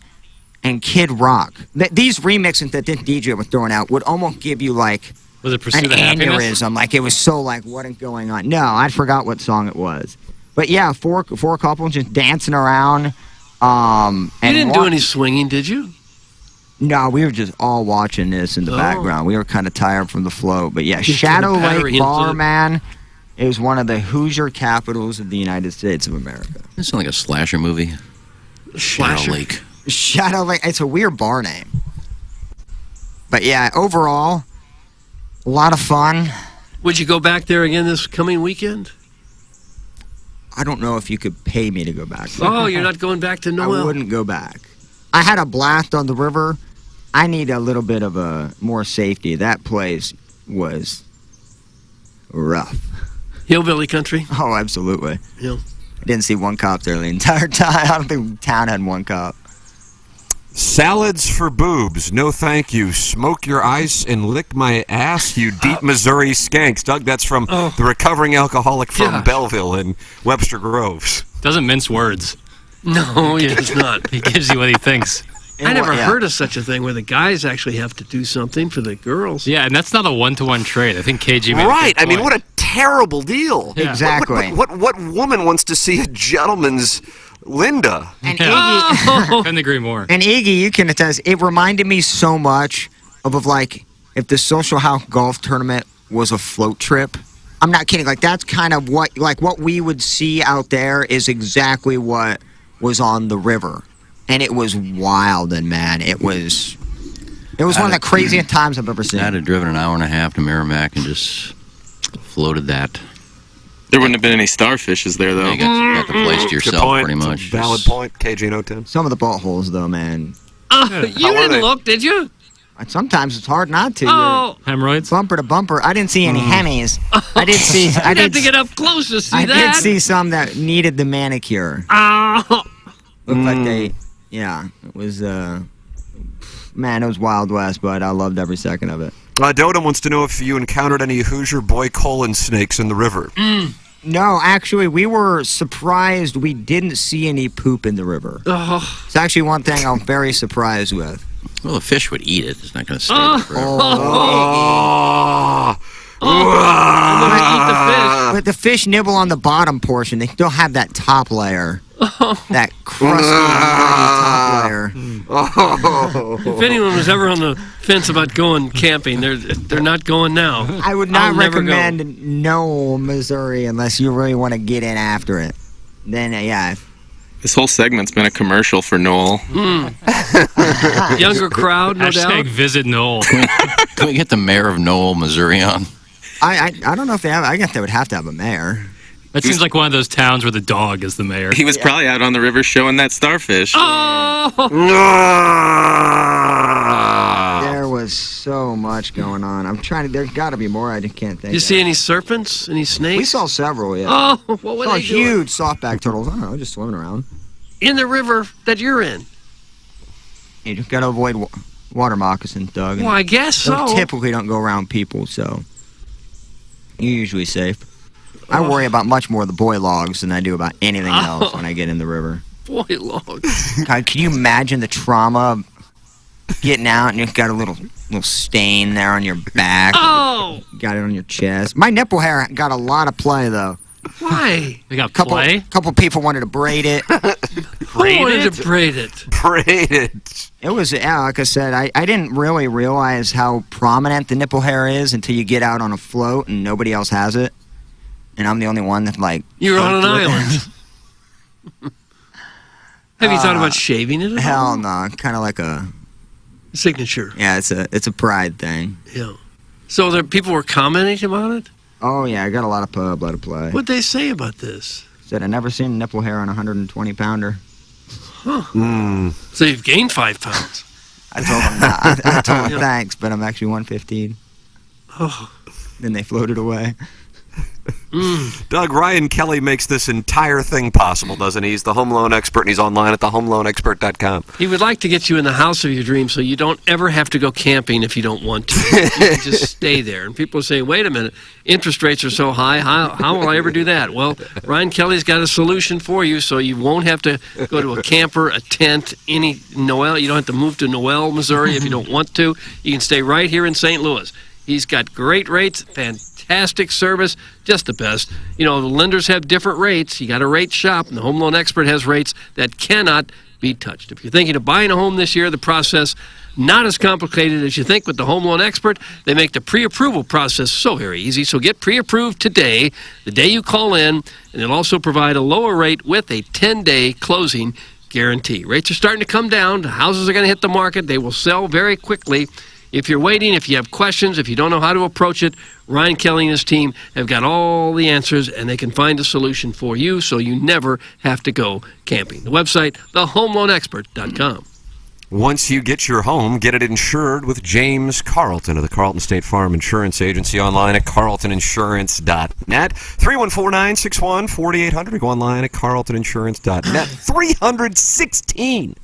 and Kid Rock. These remixes that this DJ was throwing out would almost give you like was it Pursuit an of Happiness? aneurysm. Like it was so like what is going on? No, I forgot what song it was. But yeah, four couples just dancing around. You didn't do any swinging, did you? No, we were just all watching this in the background. We were kind of tired from the float. But yeah, Shadow Lake Bar, man, it was one of the Hoosier capitals of the United States of America. It sounds like a slasher movie. Shadow Lake. Shadow Lake. It's a weird bar name. But yeah, overall, a lot of fun. Would you go back there again this coming weekend? I don't know if you could pay me to go back. Oh, you're not going back to Noel? I wouldn't go back. I had a blast on the river. I need a little bit of more safety. That place was rough. Hillbilly country? Oh, absolutely. Yeah. I didn't see one cop there the entire time. I don't think town had one cop. Salads for boobs. No thank you. Smoke your ice and lick my ass, you deep Missouri skanks. Doug, that's from the recovering alcoholic from Belleville in Webster Groves. Doesn't mince words. No, he does not. He gives you what he thinks. I never heard of such a thing where the guys actually have to do something for the girls. Yeah, and that's not a one-to-one trade. I think KG made Right. a good I mean, point. what a terrible deal. Yeah. Exactly. What woman wants to see a gentleman's Linda? And Iggy, couldn't agree more. And Iggy, you can attest, it reminded me so much of like if the Social House golf tournament was a float trip. I'm not kidding. Like that's kind of what we would see out there is exactly what was on the river. And it was wild, and man, it was one of the craziest times I've ever seen. I'd have driven an hour and a half to Merrimack and just floated that. There wouldn't have been any starfishes there, though. You got the place to Good yourself, point. pretty much. Valid point. KG and O10. Some of the boat holes, though, man. You didn't look, did you? Sometimes it's hard not to. Oh. Hemorrhoids? Bumper to bumper. I didn't see any hemis. I did see. You'd have to get up close to see I that. did see some that needed the manicure. Oh. Looked like they. Yeah, it was. Man, it was Wild West, but I loved every second of it. Dotem wants to know if you encountered any Hoosier boy colon snakes in the river. No, actually, we were surprised we didn't see any poop in the river. Oh. It's actually one thing I'm very surprised with. Well, the fish would eat it. It's not going to stay there forever. But the fish nibble on the bottom portion. They still have that top layer. That crusty, top layer. If anyone was ever on the fence about going camping, they're not going now. I would not I'll never go. recommend Noel, Missouri, unless you really want to get in after it. Then, yeah. This whole segment's been a commercial for Noel. Younger crowd, no doubt. Hashtag visit Noel. Can we get the mayor of Noel, Missouri on? I don't know if they have. I guess they would have to have a mayor. That seems like one of those towns where the dog is the mayor. He was probably out on the river showing that starfish. Oh! There was so much going on. I'm trying to. There's got to be more. I just can't think. You see any serpents? Any snakes? We saw several. Yeah. Oh, what were saw they doing? huge softback turtles. I don't know, just swimming around. In the river that you're in. You just got to avoid water moccasins, Doug. Well, I guess Those so. typically don't go around people, so you're usually safe. I worry about much more the boy logs than I do about anything else when I get in the river. Boy logs. God, can you imagine the trauma of getting out and you've got a little stain there on your back? Oh! Got it on your chest. My nipple hair got a lot of play, though. Why? They got play? Couple people wanted to braid it. Who wanted to braid it? Braid it. It was, like I said, I didn't really realize how prominent the nipple hair is until you get out on a float and nobody else has it. And I'm the only one that, like... You're on an island. Have you thought about shaving it at Hell all? no. Kind of like a... Signature. Yeah, it's a pride thing. Yeah. So people were commenting about it? Oh, yeah, I got a lot of blood to play. What'd they say about this? Said I never seen nipple hair on a 120-pounder. Huh. So you've gained 5 pounds. I told them I told them thanks, but I'm actually 115. Oh. Then they floated away. Doug, Ryan Kelly makes this entire thing possible, doesn't he? He's the home loan expert, and he's online at thehomeloanexpert.com. He would like to get you in the house of your dreams so you don't ever have to go camping if you don't want to. You can just stay there. And people say, wait a minute, interest rates are so high, how will I ever do that? Well, Ryan Kelly's got a solution for you so you won't have to go to a camper, a tent, Noel. You don't have to move to Noel, Missouri if you don't want to. You can stay right here in St. Louis. He's got great rates, fantastic service, just the best. You know, the lenders have different rates. You got to rate shop, and the Home Loan Expert has rates that cannot be touched. If you're thinking of buying a home this year, the process not as complicated as you think with the Home Loan Expert. They make the pre-approval process so very easy. So get pre-approved today, the day you call in, and they'll also provide a lower rate with a 10-day closing guarantee. Rates are starting to come down. The houses are going to hit the market. They will sell very quickly. If you're waiting, if you have questions, if you don't know how to approach it, Ryan Kelly and his team have got all the answers, and they can find a solution for you so you never have to go camping. The website, thehomeloanexpert.com. Once you get your home, get it insured with James Carlton of the Carlton State Farm Insurance Agency, online at carltoninsurance.net. 314-961-4800. Go online at carltoninsurance.net. 316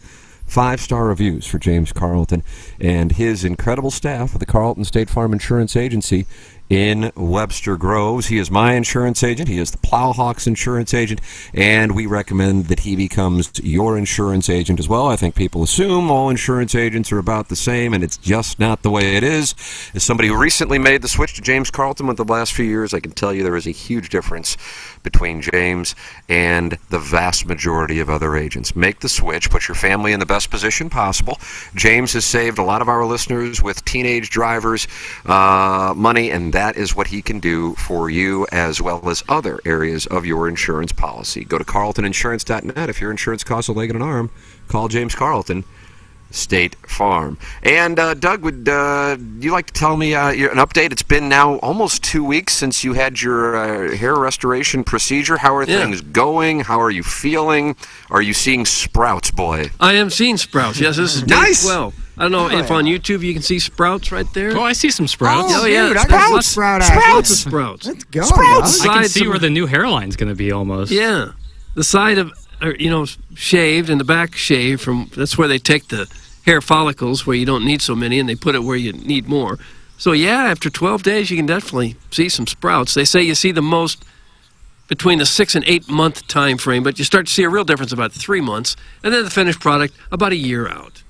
5-star reviews for James Carlton and his incredible staff of the Carlton State Farm Insurance Agency in Webster Groves. He is my insurance agent. He is the Plowhawks insurance agent, and we recommend that he becomes your insurance agent as well. I think people assume all insurance agents are about the same, and it's just not the way it is. As somebody who recently made the switch to James Carlton with the last few years, I can tell you there is a huge difference between James and the vast majority of other agents. Make the switch. Put your family in the best position possible. James has saved a lot of our listeners with teenage drivers money, and that is what he can do for you as well as other areas of your insurance policy. Go to carltoninsurance.net. If your insurance costs a leg and an arm, call James Carlton, State Farm. And Doug, would you like to tell me an update? It's been now almost 2 weeks since you had your hair restoration procedure. How are things going? How are you feeling? Are you seeing sprouts, boy? I am seeing sprouts. Yes, this is nice. Day 12. I don't know if on YouTube you can see sprouts right there. Oh, I see some sprouts. Oh, yeah. Dude, I got some sprout action. Lots of sprouts. Let's go, Sprouts. Doug. I can see where the new hairline's going to be almost. Yeah. The side of, shaved and the back shaved that's where they take the hair follicles where you don't need so many and they put it where you need more. So, yeah, after 12 days you can definitely see some sprouts. They say you see the most between the 6 and 8 month time frame, but you start to see a real difference about 3 months, and then the finished product about a year out.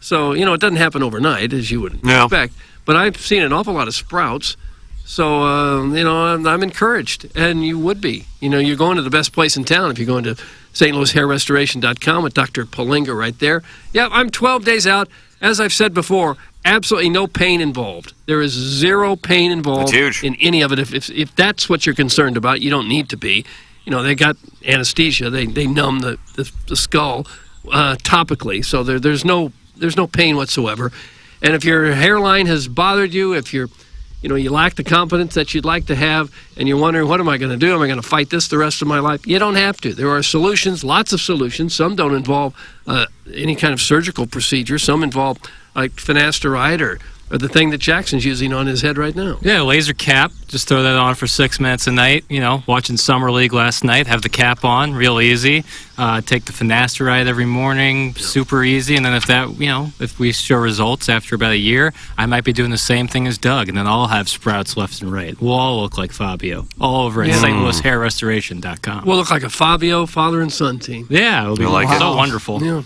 So, it doesn't happen overnight, as you would expect. But I've seen an awful lot of sprouts. So, I'm encouraged, and you would be. You're going to the best place in town if you're going to stlouishairrestoration.com with Dr. Polinga right there. Yeah, I'm 12 days out. As I've said before, absolutely no pain involved. There is zero pain involved in any of it. If that's what you're concerned about, you don't need to be. They got anesthesia. They numb the skull topically, so there's no pain whatsoever. And if your hairline has bothered you, if you lack the confidence that you'd like to have, and you're wondering, what am I going to do? Am I going to fight this the rest of my life? You don't have to. There are solutions, lots of solutions. Some don't involve any kind of surgical procedure. Some involve like finasteride or the thing that Jackson's using on his head right now. Yeah, laser cap. Just throw that on for 6 minutes a night. Watching Summer League last night, have the cap on, real easy. Take the finasteride every morning, super easy. And then if we show results after about a year, I might be doing the same thing as Doug, and then I'll have sprouts left and right. We'll all look like Fabio, all over at stlouishairrestoration.com. We'll look like a Fabio father and son team. Yeah, it'll be so wonderful. Yeah.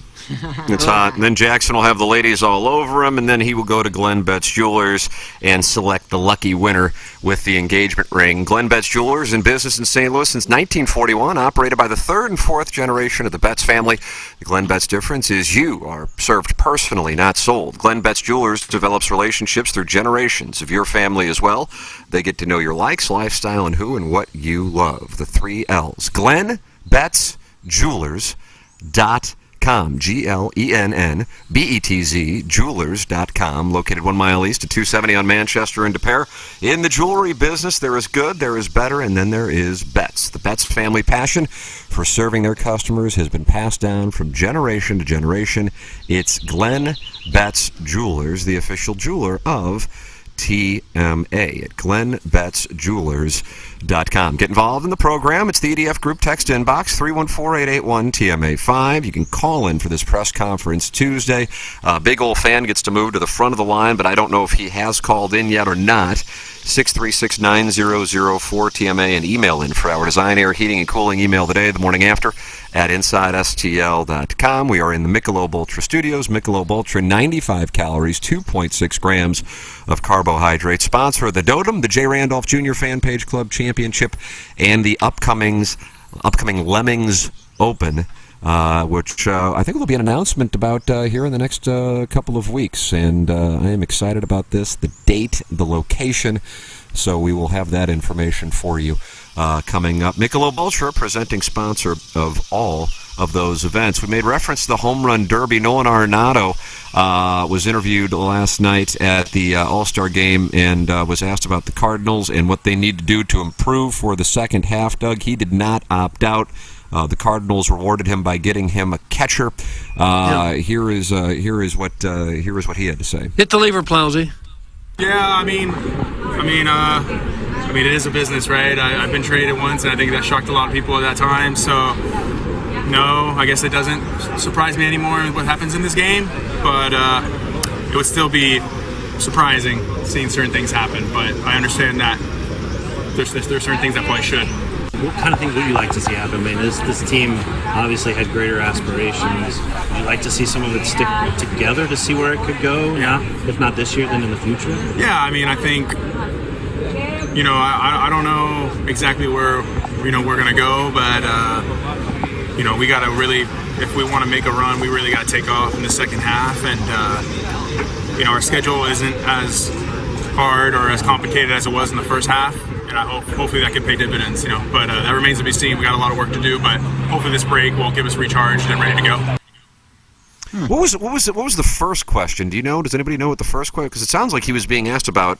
It's hot. And then Jackson will have the ladies all over him, and then he will go to Glenn Betts Jewelers and select the lucky winner with the engagement ring. Glenn Betts Jewelers, in business in St. Louis since 1941, operated by the third and fourth generation of the Betts family. The Glenn Betts difference is you are served personally, not sold. Glenn Betts Jewelers develops relationships through generations of your family as well. They get to know your likes, lifestyle, and who and what you love. The 3 L's. Glenn Betts Jewelers.com. GLENNBETZ Jewelers.com, located 1 mile east of 270 on Manchester and DePere. In the jewelry business, there is good, there is better, and then there is Betts. The Betts family passion for serving their customers has been passed down from generation to generation. It's Glenn Betts Jewelers, the official jeweler of TMA at GlennBettsJewelers.com. Get involved in the program. It's the EDF Group text inbox, 314-881-TMA5. You can call in for this press conference Tuesday. Big old fan gets to move to the front of the line, but I don't know if he has called in yet or not. 636-9004-TMA and email in for our design, air, heating, and cooling email today, the morning after, at InsideSTL.com. We are in the Michelob Ultra Studios. Michelob Ultra, 95 calories, 2.6 grams of carbohydrates. Sponsor of the Dotem, the J. Randolph Jr. Fan Page Club Championship, and the upcoming Lemmings Open, which I think will be an announcement about here in the next couple of weeks. And I am excited about this, the date, the location. So we will have that information for you coming up. Michelob Ultra, presenting sponsor of all of those events. We made reference to the Home Run Derby. Nolan Arenado was interviewed last night at the All-Star Game and was asked about the Cardinals and what they need to do to improve for the second half. Doug, he did not opt out. The Cardinals rewarded him by getting him a catcher. Here is what he had to say. Hit the lever, Plowsy. Yeah, I mean, it is a business, right? I've been traded once, and I think that shocked a lot of people at that time. So, no, I guess it doesn't surprise me anymore what happens in this game. But it would still be surprising seeing certain things happen. But I understand that there's certain things that probably should. What kind of things would you like to see happen? I mean, this team obviously had greater aspirations. Would you like to see some of it stick together to see where it could go? Yeah. If not this year, then in the future? Yeah, I mean, I think, I don't know exactly where, we're going to go, but, we got to really, if we want to make a run, we really got to take off in the second half. And, our schedule isn't as hard or as complicated as it was in the first half. And I hopefully that can pay dividends, But that remains to be seen. We got a lot of work to do, but hopefully this break will give us recharged and ready to go. What was the first question? Do you know? Does anybody know what the first question? Because it sounds like he was being asked about.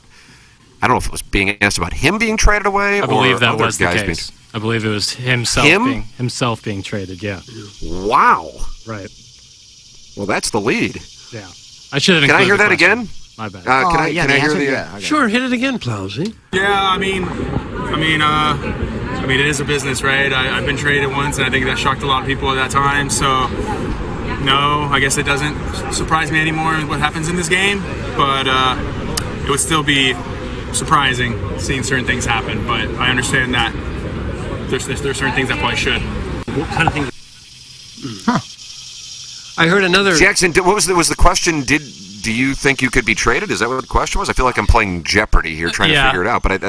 I don't know if it was being asked about him being traded away. I believe or that other was the guys case. I believe it was himself being traded. Yeah. Wow. Right. Well, that's the lead. Yeah. I should have. Can I hear that question. again? My bad. Can I hear the? Sure, hit it again, Plowsy. Yeah, I mean, it is a business, right? I've been traded once, and I think that shocked a lot of people at that time. So, no, I guess it doesn't surprise me anymore what happens in this game. But it would still be surprising seeing certain things happen. But I understand that there's certain things that probably should. What kind of things? I heard another. Jackson, what was the question? Do you think you could be traded? Is that what the question was? I feel like I'm playing Jeopardy here, trying to figure it out. But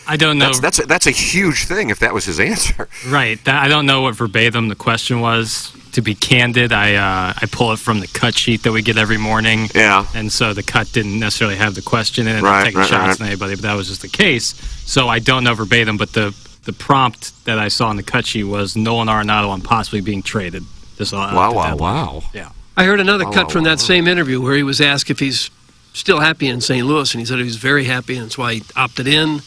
I don't know. That's a huge thing. If that was his answer, right? I don't know what verbatim the question was. To be candid, I pull it from the cut sheet that we get every morning. Yeah. And so the cut didn't necessarily have the question in it. Not taking shots on anybody, but that was just the case. So I don't know verbatim, but the prompt that I saw in the cut sheet was Nolan Arenado on possibly being traded. Wow. Yeah. I heard another cut from that same interview where he was asked if he's still happy in St. Louis, and he said he was very happy, and that's why he opted in.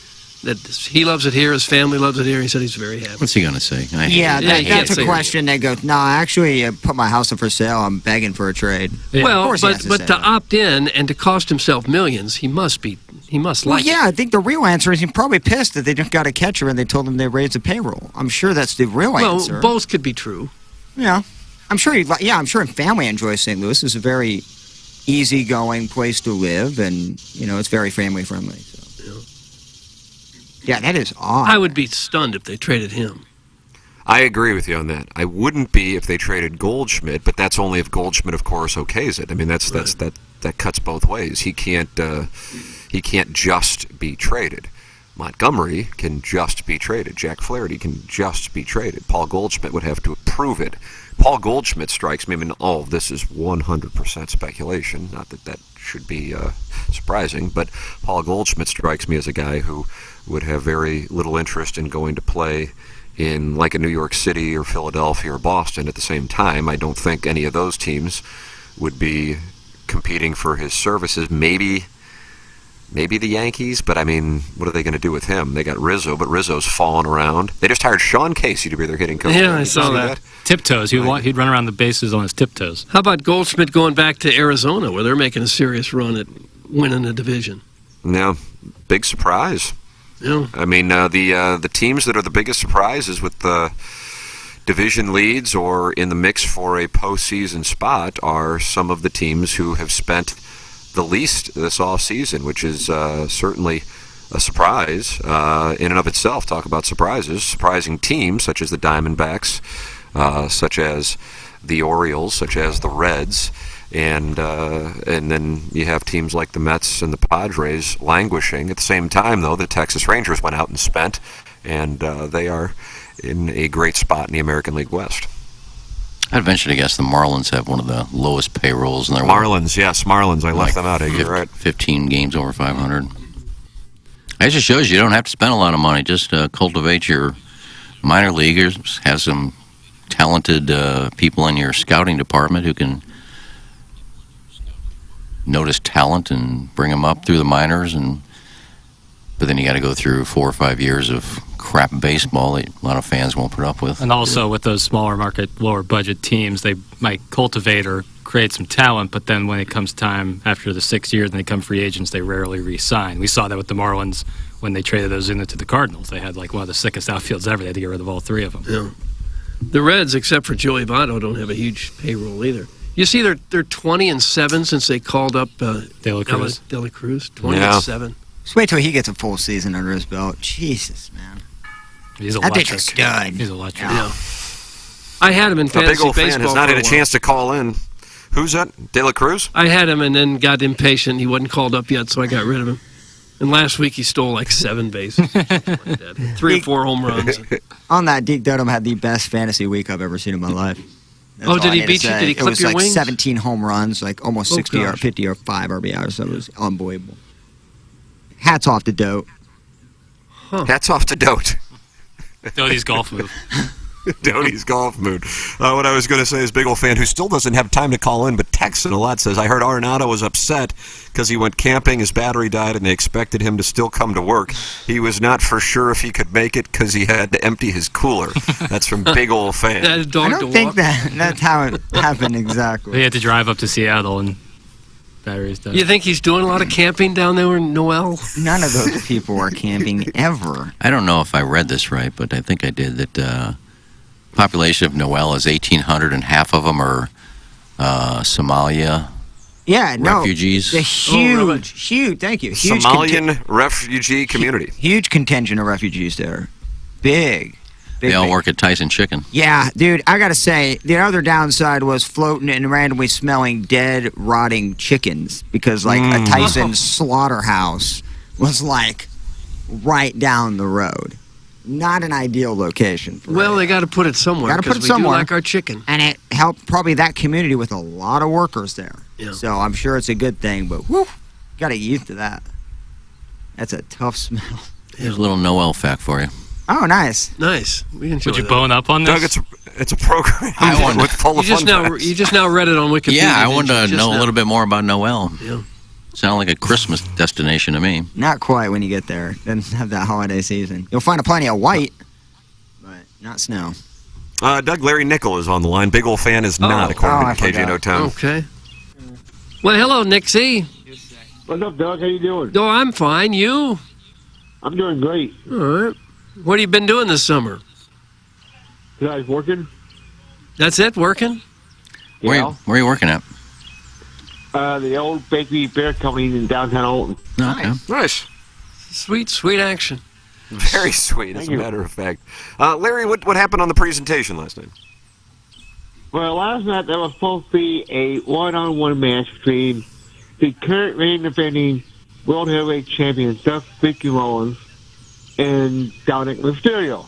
That he loves it here, his family loves it here. He said he's very happy. What's he going to say? That's a question. They go, no, actually, I put my house up for sale. I'm begging for a trade. Yeah. Well, but to opt in and to cost himself millions, he must like it. Yeah, I think the real answer is he's probably pissed that they just got a catcher and they told him they raised the payroll. I'm sure that's the real answer. Well, both could be true. Yeah. I'm sure his family enjoys St. Louis. It's a very easygoing place to live, and, it's very family-friendly. So. Yeah, that is odd. I would be stunned if they traded him. I agree with you on that. I wouldn't be if they traded Goldschmidt, but that's only if Goldschmidt, of course, okays it. I mean, that cuts both ways. He can't just be traded. Montgomery can just be traded. Jack Flaherty can just be traded. Paul Goldschmidt would have to approve it. Paul Goldschmidt strikes me. I mean, all of this is 100% speculation. Not that should be surprising, but Paul Goldschmidt strikes me as a guy who would have very little interest in going to play in like a New York City or Philadelphia or Boston at the same time. I don't think any of those teams would be competing for his services. Maybe the Yankees, but I mean, what are they going to do with him? They got Rizzo, but Rizzo's falling around. They just hired Sean Casey to be their hitting coach. Yeah, I saw that. Tiptoes. He'd run around the bases on his tiptoes. How about Goldschmidt going back to Arizona, where they're making a serious run at winning the division? Yeah, big surprise. Yeah. I mean, the teams that are the biggest surprises with the division leads or in the mix for a postseason spot are some of the teams who have spent the least this offseason, which is certainly a surprise in and of itself. Talk about surprises. Surprising teams such as the Diamondbacks, such as the Orioles, such as the Reds, and then you have teams like the Mets and the Padres languishing. At the same time, though, the Texas Rangers went out and spent, and they are in a great spot in the American League West. I'd venture to guess the Marlins have one of the lowest payrolls in their Marlins, yes, Marlins. I left them out. You're right. 15 games over 500. It just shows you don't have to spend a lot of money. Just cultivate your minor leaguers, have some talented people in your scouting department who can notice talent and bring them up through the minors, but then you got to go through 4 or 5 years of crap baseball that a lot of fans won't put up with. And also with those smaller market, lower budget teams, they might cultivate or create some talent, but then when it comes time after the 6 years and they become free agents, they rarely re-sign. We saw that with the Marlins when they traded Ozuna to the Cardinals. They had like one of the sickest outfields ever. They had to get rid of all 3 of them. Yeah. The Reds, except for Joey Votto, don't have a huge payroll either. You see, they're 20-7 since they called up De La Cruz. 20-7. Just wait till he gets a full season under his belt. Jesus, man. He's That electric. dude's a stud. He's electric. Yeah. I had him in A fantasy big old baseball fan has not for had a while. chance to call in. Who's that? De La Cruz? I had him and then got impatient. He wasn't called up yet, so I got rid of him. And last week he stole like 7 bases. Like that. 3 or 4 home runs. On that, Deke Dudum had the best fantasy week I've ever seen in my life. That's Oh, all did I he need to beat you? say. Did he It clip was your like wings? 17 home runs, like almost Oh, 60 or gosh. 50 or 5 RBIs. So it was unbelievable. Hats off to Dote. Hats off to Dote. Doty's golf move. Doty's golf mood. What I was going to say is big old fan who still doesn't have time to call in, but texting a lot, says, I heard Arenado was upset because he went camping, his battery died, and they expected him to still come to work. He was not for sure if he could make it because he had to empty his cooler. That's from big old fan. That dog I don't think that's how it happened exactly. He had to drive up to Seattle and batteries died. You think he's doing a lot of camping down there in Noel? None of those people are camping ever. I don't know if I read this right, but I think I did, that population of Noel is 1,800 and half of them are Somalia Yeah, no. refugees. The huge, thank you. Huge Somalian refugee community. Huge contingent of refugees there. Big. They all work at Tyson Chicken. Yeah, dude, I gotta say, the other downside was floating and randomly smelling dead, rotting chickens because, like, a Tyson slaughterhouse was, like, right down the road. Not an ideal location for Well, they got to put it somewhere. Got to put it 'cause we somewhere. do like our chicken. And it helped probably that community with a lot of workers there. Yeah. So I'm sure it's a good thing, but whew, got to get used to that. That's a tough smell. Here's a little Noel fact for you. Oh, nice. Nice. We enjoy Would you that. bone up on this? Doug, it's a program with full of fun facts. You just now read it on Wikipedia. Yeah, I didn't wanted you? to Just know a now. little bit more about Noel. Yeah. Sounded like a Christmas destination to me. Not quite when you get there. Doesn't have that holiday season. You'll find plenty of white, but not snow. Doug, Larry Nickel is on the line. Big old fan is not, according I to KJ forgot. No Town. Okay. Well, hello, Nixie. What's up, Doug? How you doing? No, I'm fine. You? I'm doing great. All right. What have you been doing this summer? You guys working? That's it, working? Where are you working at? The old bakery beer company in downtown Alton. Nice. Sweet, sweet action. Very sweet, as a matter of fact. Larry, what happened on the presentation last night? Well, last night there was supposed to be a one-on-one match between the current reigning defending World Heavyweight Champion, Seth Fitzgerald, and Dominic Mysterio.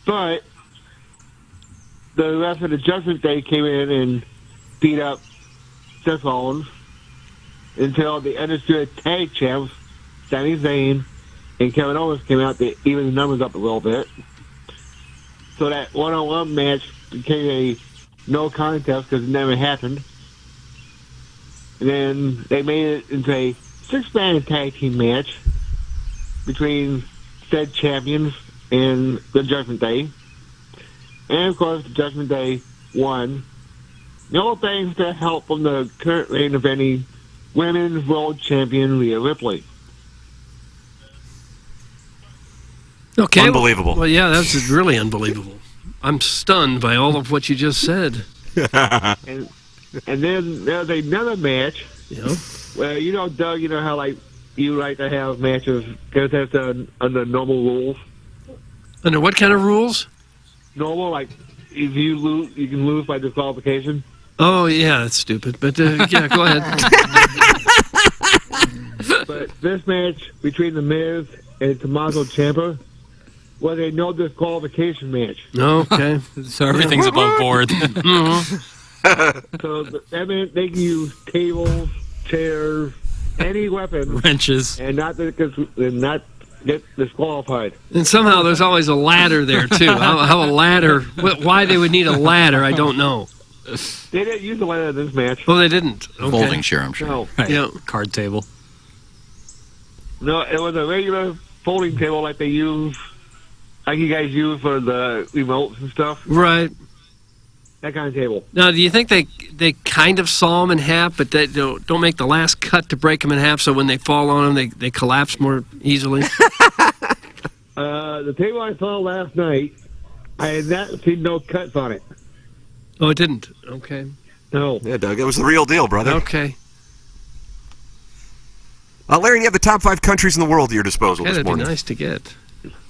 But the rest of the Judgment Day came in and beat up Seth Rollins until the Undisputed Tag Champs, Sami Zayn and Kevin Owens, came out to even the numbers up a little bit. So that one-on-one match became a no contest because it never happened. And then they made it into a 6-man tag team match between said champions and the Judgment Day. And of course, the Judgment Day won. No thanks to help from the current reigning defending Women's World Champion Rhea Ripley. Okay. Unbelievable. Well, yeah, that's really unbelievable. I'm stunned by all of what you just said. and then there's another match. Yeah. Well, you know, Doug, you know how like you like to have matches contest under normal rules. Under what kind of rules? Normal, like if you lose, you can lose by disqualification. Oh, yeah, that's stupid. But yeah, go ahead. But this match between The Miz and Tommaso Ciampa was a no disqualification match. Okay. So everything's above board. So that meant they can use tables, chairs, any weapon, Wrenches. and not get disqualified. And somehow there's always a ladder there, too. How a ladder, why they would need a ladder, I don't know. They didn't use the ladder in this match. Oh, they didn't? Okay. Folding chair, I'm sure. No. Right. Yeah. Card table. No, it was a regular folding table like they use, like you guys use for the remotes and stuff. Right. That kind of table. Now, do you think they kind of saw them in half, but they don't make the last cut to break them in half, so when they fall on them, they collapse more easily? The table I saw last night, I had not seen no cuts on it. Oh, it didn't? Okay. No. Yeah, Doug, it was the real deal, brother. Okay. Larry, you have the top 5 countries in the world at your disposal Yeah, this that'd be morning. nice to get.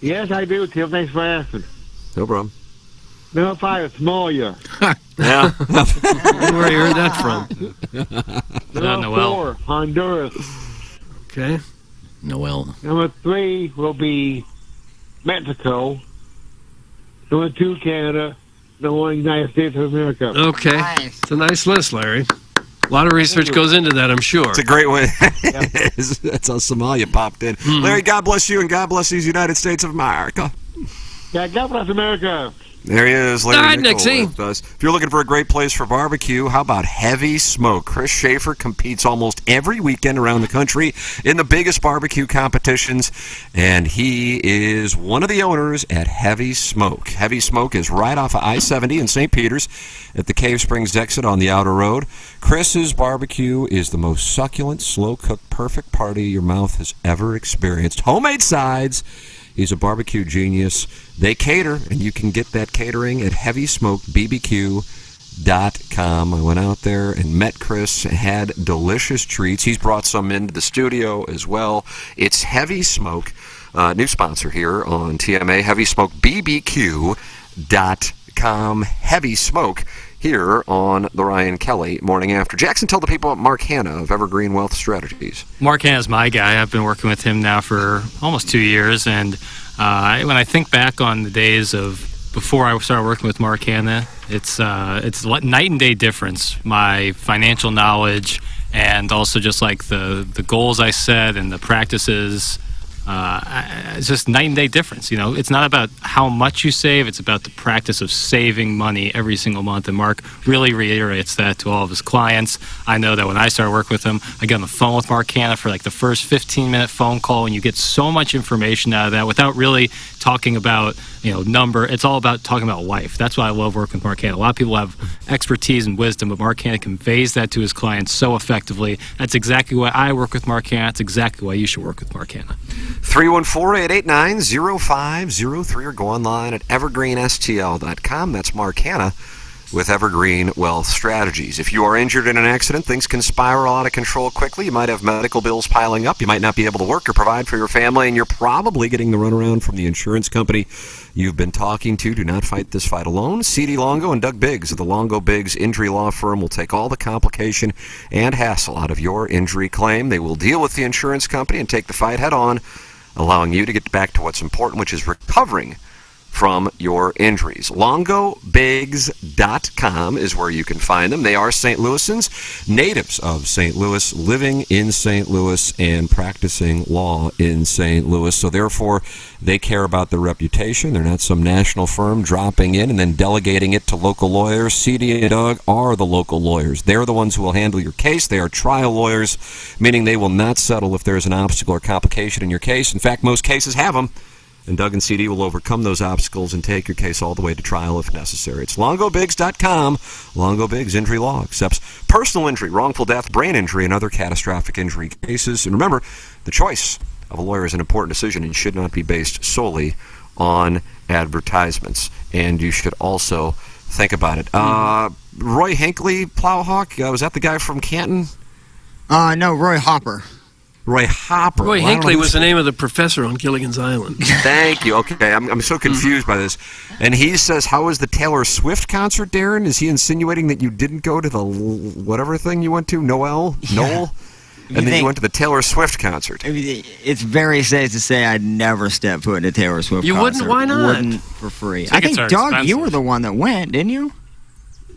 Yes, I do, Tim. Thanks for asking. No problem. Number 5 is Somalia. Yeah. Where you heard that from? Number Noel. 4, Honduras. Okay. Noel. Number 3 will be Mexico. Number 2, Canada. Number 1, United States of America. Okay. Nice. It's a nice list, Larry. A lot of research goes into that, I'm sure. It's a great one. That's how Somalia popped in. Larry, God bless you, and God bless these United States of America. Yeah, God bless America. There he is, Larry All right, Nickel Nixie. with us. If you're looking for a great place for barbecue, how about Heavy Smoke? Chris Schaefer competes almost every weekend around the country in the biggest barbecue competitions, and he is one of the owners at Heavy Smoke. Heavy Smoke is right off of I-70 in St. Peters at the Cave Springs exit on the outer road. Chris's barbecue is the most succulent, slow-cooked, perfect party your mouth has ever experienced. Homemade sides. He's a barbecue genius. They cater, and you can get that catering at HeavySmokeBBQ.com. I went out there and met Chris, had delicious treats. He's brought some into the studio as well. It's Heavy Smoke, new sponsor here on TMA, HeavySmokeBBQ.com. Heavy Smoke here on the Ryan Kelly Morning After. Jackson, tell the people about Mark Hanna of Evergreen Wealth Strategies. Mark Hanna's my guy. I've been working with him now for almost 2 years, and when I think back on the days of before I started working with Mark Hanna, it's night and day difference. My financial knowledge, and also just like the goals I set and the practices. It's just night and day difference. You know, it's not about how much you save; it's about the practice of saving money every single month. And Mark really reiterates that to all of his clients. I know that when I started working with him, I get on the phone with Mark Hanna for like the first 15-minute phone call, and you get so much information out of that without really talking about number. It's all about talking about life. That's why I love working with Mark Hanna. A lot of people have expertise and wisdom, but Mark Hanna conveys that to his clients so effectively. That's exactly why I work with Mark Hanna. That's exactly why you should work with Mark Hanna. 314-889-0503 or go online at evergreenstl.com. That's Mark Hanna with Evergreen Wealth Strategies. If you are injured in an accident, things can spiral out of control quickly. You might have medical bills piling up. You might not be able to work or provide for your family, and you're probably getting the runaround from the insurance company you've been talking to. Do not fight this fight alone. C.D. Longo and Doug Biggs of the Longo Biggs Injury Law Firm will take all the complication and hassle out of your injury claim. They will deal with the insurance company and take the fight head on, allowing you to get back to what's important, which is recovering from your injuries. LongoBiggs.com is where you can find them. They are St. Louisans, natives of St. Louis, living in St. Louis and practicing law in St. Louis. So therefore, they care about their reputation. They're not some national firm dropping in and then delegating it to local lawyers. CD and Doug are the local lawyers. They're the ones who will handle your case. They are trial lawyers, meaning they will not settle if there's an obstacle or complication in your case. In fact, most cases have them. And Doug and CD will overcome those obstacles and take your case all the way to trial if necessary. It's LongoBiggs.com. Longo Biggs Injury Law accepts personal injury, wrongful death, brain injury, and other catastrophic injury cases. And remember, the choice of a lawyer is an important decision and should not be based solely on advertisements. And you should also think about it. Roy Hinckley, Plowhawk, was that the guy from Canton? No, Roy Hopper. Roy Hopper. Roy Hinckley was the name of the professor on Gilligan's Island. Thank you. Okay, I'm so confused by this. And he says, how was the Taylor Swift concert, Darren? Is he insinuating that you didn't go to the whatever thing you went to, Noel? And then you went to the Taylor Swift concert. It's very safe to say I'd never step foot in a Taylor Swift concert. You wouldn't? Why not? Wouldn't for free. I think, Doug, you were the one that went, didn't you?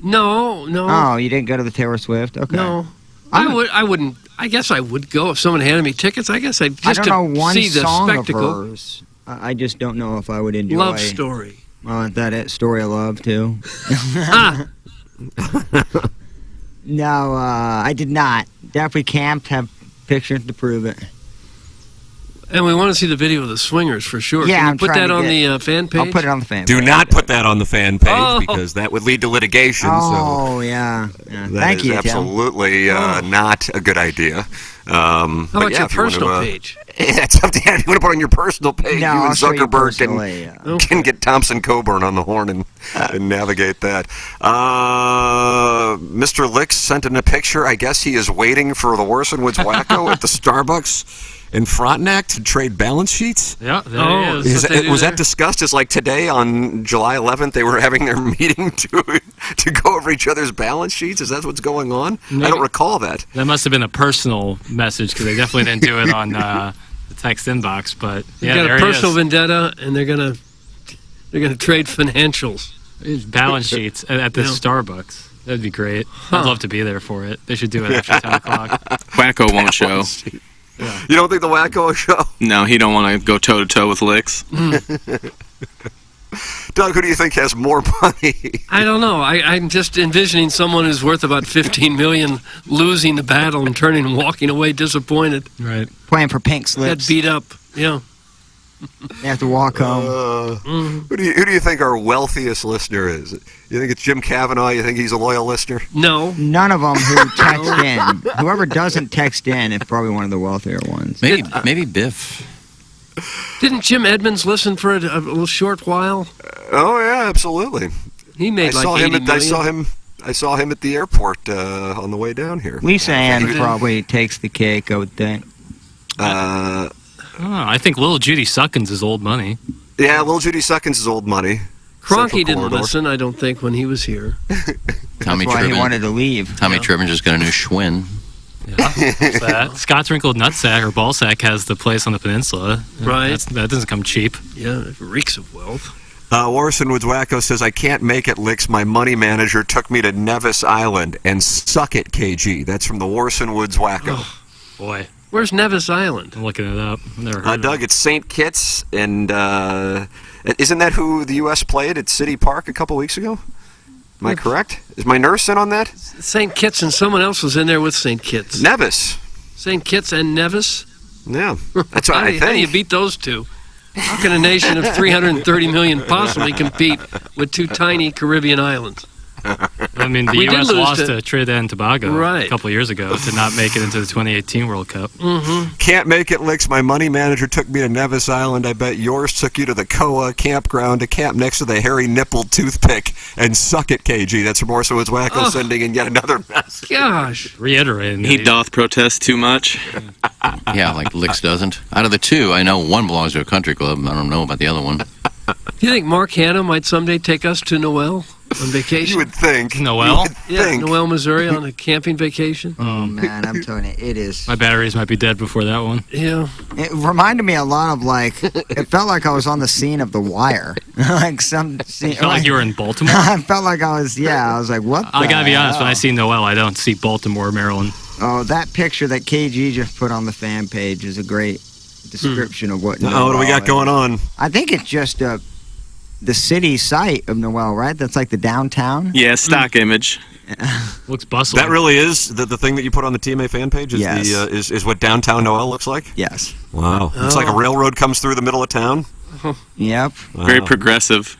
No. Oh, you didn't go to the Taylor Swift? Okay. No. I wouldn't. I guess I would go if someone handed me tickets. I guess I'd just I don't know one see the song spectacle. of hers. I just don't know if I would enjoy. Love Story. That story of love too. No, I did not. Definitely camped. Have pictures to prove it. And we want to see the video of the swingers for sure. Yeah, Can you I'm put trying that to on get- the fan page? I'll put it on the fan Do page. not put that on the fan page Oh. because that would lead to litigation. Oh, yeah. That Thank is you, Tim. absolutely not a good idea. How about your personal page? It's up to you. If you want to put it on your personal page, No, you I'll and show you Zuckerberg personally, can get Thompson Coburn on the horn and navigate that. Mr. Licks sent in a picture. I guess he is waiting for the Warson Woods Wacko at the Starbucks in Frontenac to trade balance sheets. Yeah, there he is. Was that discussed as like today on July 11th they were having their meeting to go over each other's balance sheets? Is that what's going on? Maybe. I don't recall that. That must have been a personal message because they definitely didn't do it on the text inbox. But They've yeah, got there a he personal is. vendetta, and they're gonna trade financials. Balance sheets at the Starbucks. That'd be great. I'd love to be there for it. They should do it after 10 o'clock. Wacko won't show. You don't think the Wacko will show? No, he don't want to go toe to toe with Licks. Doug, who do you think has more money? I don't know. I'm just envisioning someone who's worth about $15 million losing the battle and turning and walking away disappointed. Right. Playing for pink slips. Got beat up. Yeah. They have to walk home. Who do you think our wealthiest listener is? You think it's Jim Kavanaugh? You think he's a loyal listener? No. None of them who text in. Whoever doesn't text in is probably one of the wealthier ones. Maybe Biff. Didn't Jim Edmonds listen for a little short while? Oh yeah, absolutely. He made like $80 million. I saw him at the airport on the way down here. Lisa Ann probably takes the cake, I would think. I think little Judy Suckins is old money. Yeah, little Judy Suckins is old money. Cronky didn't listen, I don't think, when he was here. Tommy That's why he Tribbin. wanted to leave. Tommy Tribbin just got a new Schwinn. Yeah. Scott's Wrinkled Nutsack or Ballsack has the place on the peninsula. Right. That doesn't come cheap. Yeah, it reeks of wealth. Warson Woods Wacko says, I can't make it, Licks. My money manager took me to Nevis Island and suck it, KG. That's from the Warson Woods Wacko. Oh, boy. Where's Nevis Island? I'm looking it up. I've never heard Doug, it's St. Kitts, and isn't that who the U.S. played at City Park a couple weeks ago? Am I correct? Is my nurse in on that? St. Kitts and someone else was in there with St. Kitts. Nevis. St. Kitts and Nevis? Yeah, that's what I think. How do you beat those two? How can a nation of 330 million possibly compete with two tiny Caribbean islands? I mean, the We did U.S. lose lost to- to Trinidad and Tobago Right. a couple of years ago to not make it into the 2018 World Cup. Mm-hmm. Can't make it, Licks. My money manager took me to Nevis Island. I bet yours took you to the Koa campground to camp next to the hairy nippled toothpick and suck it, KG. That's from Warson Woods Wacko Oh. sending in yet another message. Gosh. Reiterating. He doth protest too much. Yeah, like Licks doesn't. Out of the two, I know one belongs to a country club. I don't know about the other one. Do you think Mark Hanna might someday take us to Noel on vacation? You would think. Noel? Yeah, Noel, Missouri on a camping vacation. Oh, man, I'm telling you, it is. My batteries might be dead before that one. Yeah. It reminded me a lot of, like, it felt like I was on the scene of The Wire. Like some scene. I felt like you were in Baltimore. I felt like I was like, what the I gotta be honest, when I hell? see Noel, I don't see Baltimore, Maryland. Oh, that picture that KG just put on the fan page is a great description of what What do we got going on? I think it's just the city site of Noel, right? That's like the downtown. Yeah, stock image. Looks bustling. That really is the thing that you put on the TMA fan page? Is Yes. is what downtown Noel looks like? Yes. Wow. It's like a railroad comes through the middle of town? Yep. Very progressive.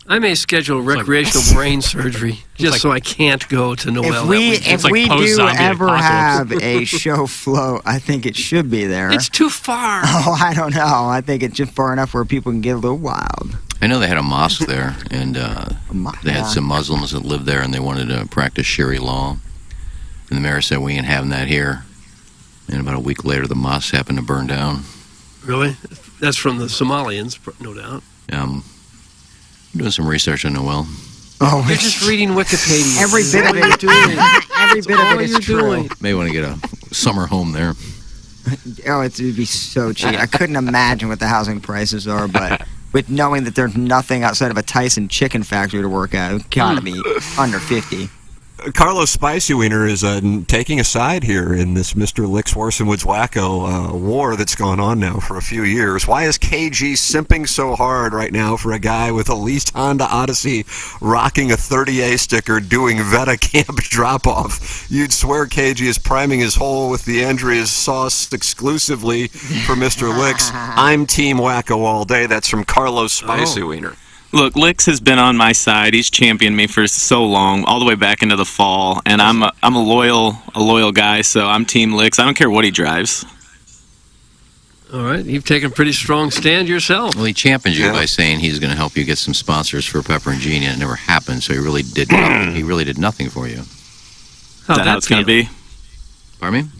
I may schedule recreational brain surgery just so I can't go to Noel. If we that weekend. do ever have a show float, I think it should be there. It's too far. Oh, I don't know. I think it's just far enough where people can get a little wild. I know they had a mosque there, and they had some Muslims that lived there, and they wanted to practice Sharia law. And the mayor said, we ain't having that here. And about a week later, the mosque happened to burn down. Really? That's from the Somalians, no doubt. I'm doing some research on Noel. Oh, You're just reading Wikipedia. Every bit of it. Every bit of it is true. May want to get a summer home there. Oh, it would be so cheap. I couldn't imagine what the housing prices are, but with knowing that there's nothing outside of a Tyson chicken factory to work at, it's got to be under 50. Carlos Spicy Wiener is taking a side here in this Mr. Licks Horse Woods Wacko war that's gone on now for a few years. Why is KG simping so hard right now for a guy with a leased Honda Odyssey rocking a 30A sticker doing Veta Camp drop-off? You'd swear KG is priming his hole with the Andrea's sauce exclusively for Mr. Licks. I'm Team Wacko all day. That's from Carlos Spicy Wiener. Look, Licks has been on my side. He's championed me for so long, all the way back into the fall, and I'm a loyal guy. So I'm Team Licks. I don't care what he drives. All right, you've taken a pretty strong stand yourself. Well, he championed you by saying he's going to help you get some sponsors for Peparone Genie, and it never happened. So he really did. He really did nothing for you. Is that how it's going to be? Pardon me?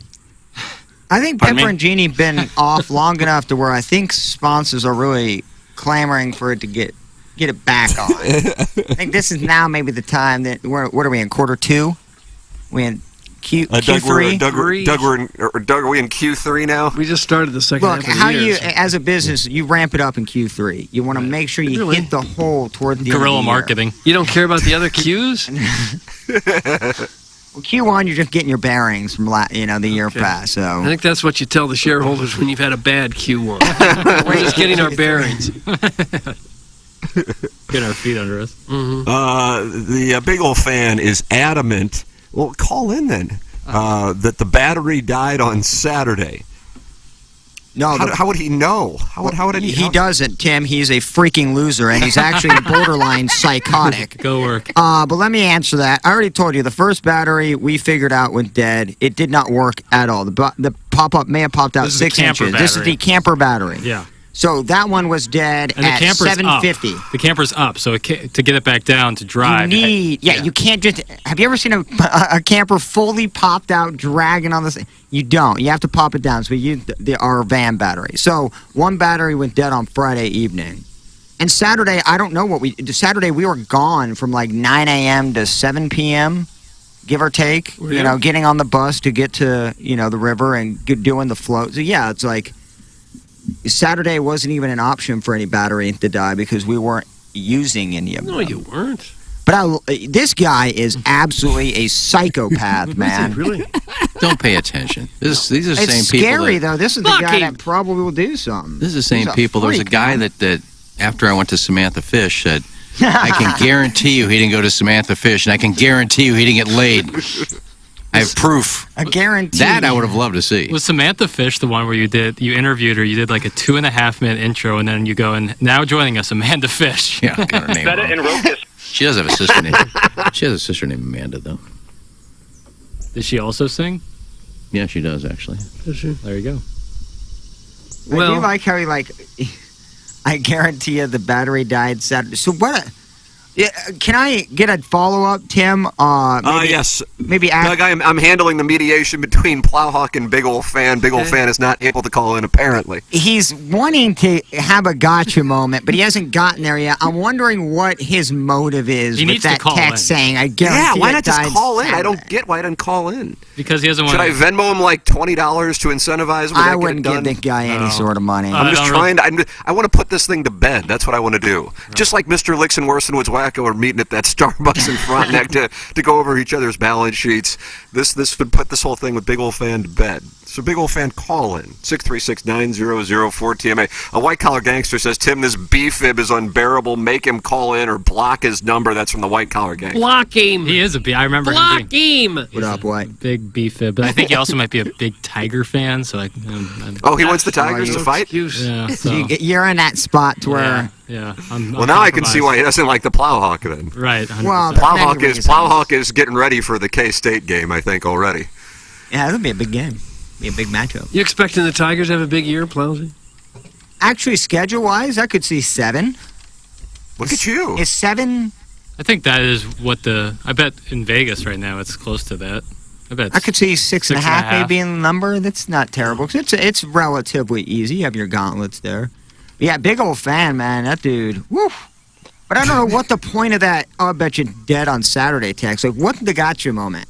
I think Peparone Genie been off long enough to where I think sponsors are really clamoring for it to get it back on. I think this is now maybe the time that what are we in Q2? We in Q3? Doug, are we in Q3 now? We just started the second half of the year. How you, as a business, you ramp it up in Q3. You want to make sure you hit the hole toward the guerrilla end of the marketing. You don't care about the other Qs? Well, Q1, you're just getting your bearings from the year past. So I think that's what you tell the shareholders when you've had a bad Q1. We're just getting our bearings. Get our feet under us. The big old fan is adamant. Well, call in then. That the battery died on Saturday. No, how would he know? How would he doesn't, Tim. He's a freaking loser, and he's actually borderline psychotic. Go work. But let me answer that. I already told you the first battery we figured out went dead. It did not work at all. The pop-up may have popped out 6 inches. This is the camper battery. Yeah. So that one was dead and the at camper's 750. Up. The camper's up, so to get it back down to drive. You can't just. Have you ever seen a camper fully popped out dragging on this? You don't. You have to pop it down. So we use our van battery. So one battery went dead on Friday evening, and Saturday I don't know what we. Saturday we were gone from like 9 a.m. to 7 p.m. give or take. Yeah. Getting on the bus to get to the river and doing the float. So yeah, it's like. Saturday wasn't even an option for any battery to die because we weren't using any of them. No, you weren't. But this guy is absolutely a psychopath, man. Really? Don't pay attention. These are the same people. It's scary, though. This is the guy that probably will do something. This is the same people. There was a guy that after I went to Samantha Fish said, I can guarantee you he didn't go to Samantha Fish, and I can guarantee you he didn't get laid. I have proof. I guarantee. That I would have loved to see. Was Samantha Fish the one where you interviewed her, you did like a 2.5-minute intro, and then you go, and now joining us, Amanda Fish. Yeah, I got her name wrong. She does have a sister named. She has a sister named Amanda, though. Does she also sing? Yeah, she does actually. Does she? There you go. I do like how he I guarantee you the battery died Saturday. So what? Can I get a follow-up, Tim? Yes. Maybe Doug, I'm handling the mediation between Plowhawk and Big Ol' Fan. Big Ol' Fan is not able to call in, apparently. He's wanting to have a gotcha moment, but he hasn't gotten there yet. I'm wondering what his motive is with that text saying, I guarantee why not just call in? Saturday. I don't get why he didn't call in. Because he doesn't want Should I Venmo him like $20 to incentivize him? I wouldn't give the guy any sort of money. I'm just trying to. I want to put this thing to bed. That's what I want to do. Just like Mr. Licks and Worsonwood's Wacko are meeting at that Starbucks in Frontenac to go over each other's balance sheets. This would put this whole thing with Big Ol' Fan to bed. So Big Ol' Fan, call in 636-9004-TMA. A white collar gangster says, Tim, this B-fib is unbearable. Make him call in or block his number. That's from the white collar gang. Block him. He is a B. I remember Block him. What up, White? Big B-fib. But I think he also might be a big Tiger fan. So he wants the Tigers to fight? Yeah, so. You're in that spot to where... Yeah. Well, now I can see why he doesn't like the Plowhawk then. Right. 100%. Well, Plowhawk is getting ready for the K-State game, I think, already. Yeah, that'll be a big game. Be a big matchup. You expecting the Tigers to have a big year, Plowsy? Actually, schedule-wise, I could see 7. Look at you. Is 7... I think that is what I bet in Vegas right now it's close to that. I could see 6.5 maybe in the number. That's not terrible. 'Cause it's relatively easy. You have your gauntlets there. But yeah, Big Ol' Fan, man. That dude. Woo. But I don't know what the point of that, I bet you dead on Saturday text. Like, what's the gotcha moment?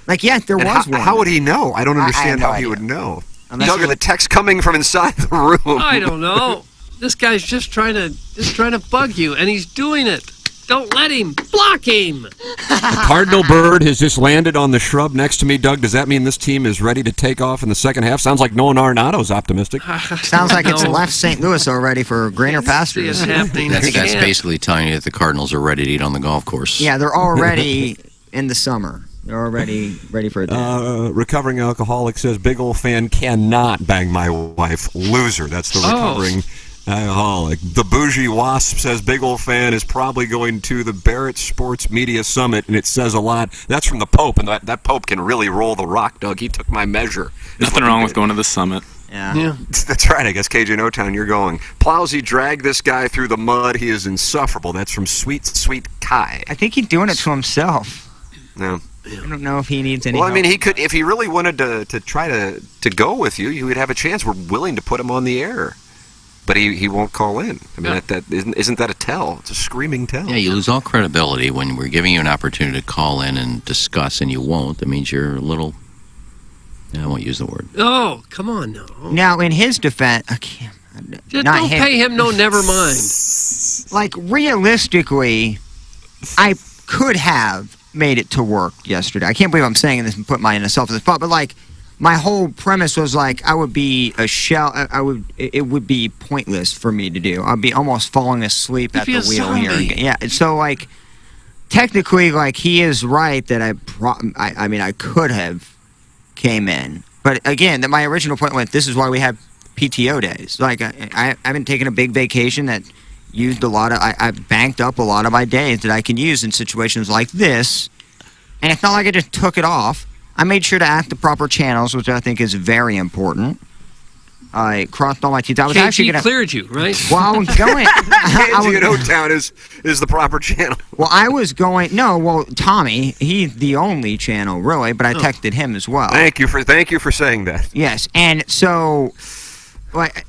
Like, yeah, there was one. How would he know? I don't understand how he would know. Doug, are the texts coming from inside the room? I don't know. This guy's just trying to bug you, and he's doing it. Don't let him. Block him. A cardinal bird has just landed on the shrub next to me. Doug, does that mean this team is ready to take off in the second half? Sounds like Nolan Arenado's optimistic. Sounds like it's left St. Louis already for greener pastures. That's basically telling you that the Cardinals are ready to eat on the golf course. Yeah, they're already in the summer. They're already ready for it. Recovering alcoholic says, big old fan cannot bang my wife. Loser. That's the recovering alcoholic. The Bougie Wasp says, big old fan is probably going to the Barrett Sports Media Summit, and it says a lot. That's from the Pope, and that Pope can really roll the rock, Doug. He took my measure. Nothing wrong with going to the summit. Yeah. That's right. I guess KJ No-Town, you're going. Plowsy dragged this guy through the mud. He is insufferable. That's from Sweet Kai. I think he's doing it to himself. No. I don't know if he needs any Well, I mean, help. he could, if he really wanted to try to go with you, would have a chance. We're willing to put him on the air. But he won't call in. I mean, that isn't that a tell? It's a screaming tell. Yeah, you lose all credibility when we're giving you an opportunity to call in and discuss, and you won't. That means you're a little... I won't use the word. Oh, come on, no. Now, in his defense, I can't. Just don't pay him no never mind. Like, realistically, I could have made it to work yesterday. I can't believe I'm saying this and put myself in the spot, but like, my whole premise was like, I would be a shell. It would be pointless for me to do. I'd be almost falling asleep at the wheel here. Yeah. So like, technically, like, he is right that I mean, I could have came in, but again, that my original point was, this is why we have PTO days. Like, I've been taking a big vacation that used a lot of. I banked up a lot of my days that I can use in situations like this, and it's not like I just took it off. I made sure to act the proper channels, which I think is very important. I crossed all my teeth. I was actually going to cleared you, right? Well, I was going. KG O-Town is the proper channel. Well, I was going. No, well, Tommy, he's the only channel really, but I texted him as well. Thank you for saying that. Yes, and so, like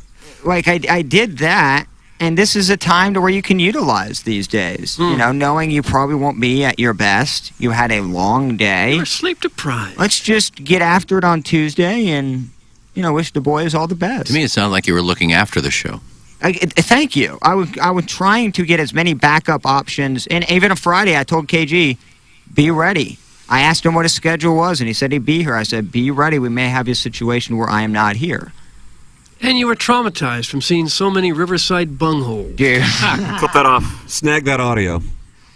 I did that. And this is a time to where you can utilize these days. You know, knowing you probably won't be at your best. You had a long day. You're sleep deprived. Let's just get after it on Tuesday and, wish the boys all the best. To me, it sounded like you were looking after the show. Thank you. I was trying to get as many backup options. And even on Friday, I told KG, be ready. I asked him what his schedule was, and he said he'd be here. I said, be ready. We may have a situation where I am not here. And you were traumatized from seeing so many Riverside bungholes. Dude. Clip that off. Snag that audio.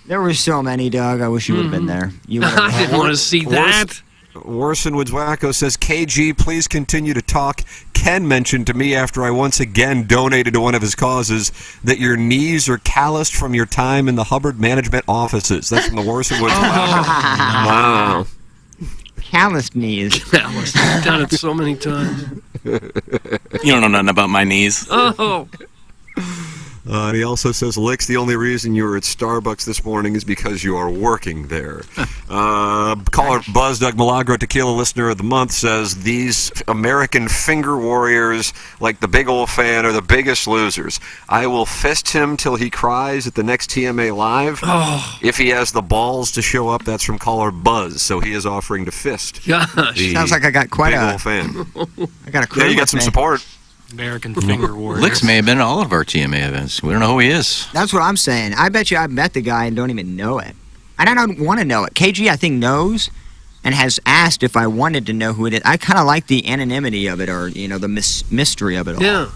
There were so many, Doug. I wish you would have been there. I didn't want to see that. Warson Woods Wacko says, KG, please continue to talk. Ken mentioned to me after I once again donated to one of his causes that your knees are calloused from your time in the Hubbard management offices. That's from the Warson Woods Wacko. Wow. Calloused knees. I've done it so many times. You don't know nothing about my knees. Oh. And he also says, Licks, the only reason you were at Starbucks this morning is because you are working there. Caller Buzz Doug Milagro, Tequila Listener of the Month, says, these American finger warriors like the big old fan are the biggest losers. I will fist him till he cries at the next TMA Live. Oh. If he has the balls to show up, that's from caller Buzz. So he is offering to fist. Gosh. Sounds like I got quite big a old fan. I got a crew. Yeah, you got some support. American Finger Warriors. Licks may have been at all of our TMA events. We don't know who he is. That's what I'm saying. I bet you I met the guy and don't even know it. And I don't want to know it. KG, I think, knows and has asked if I wanted to know who it is. I kind of like the anonymity of it, or, the mystery of it all. Yeah.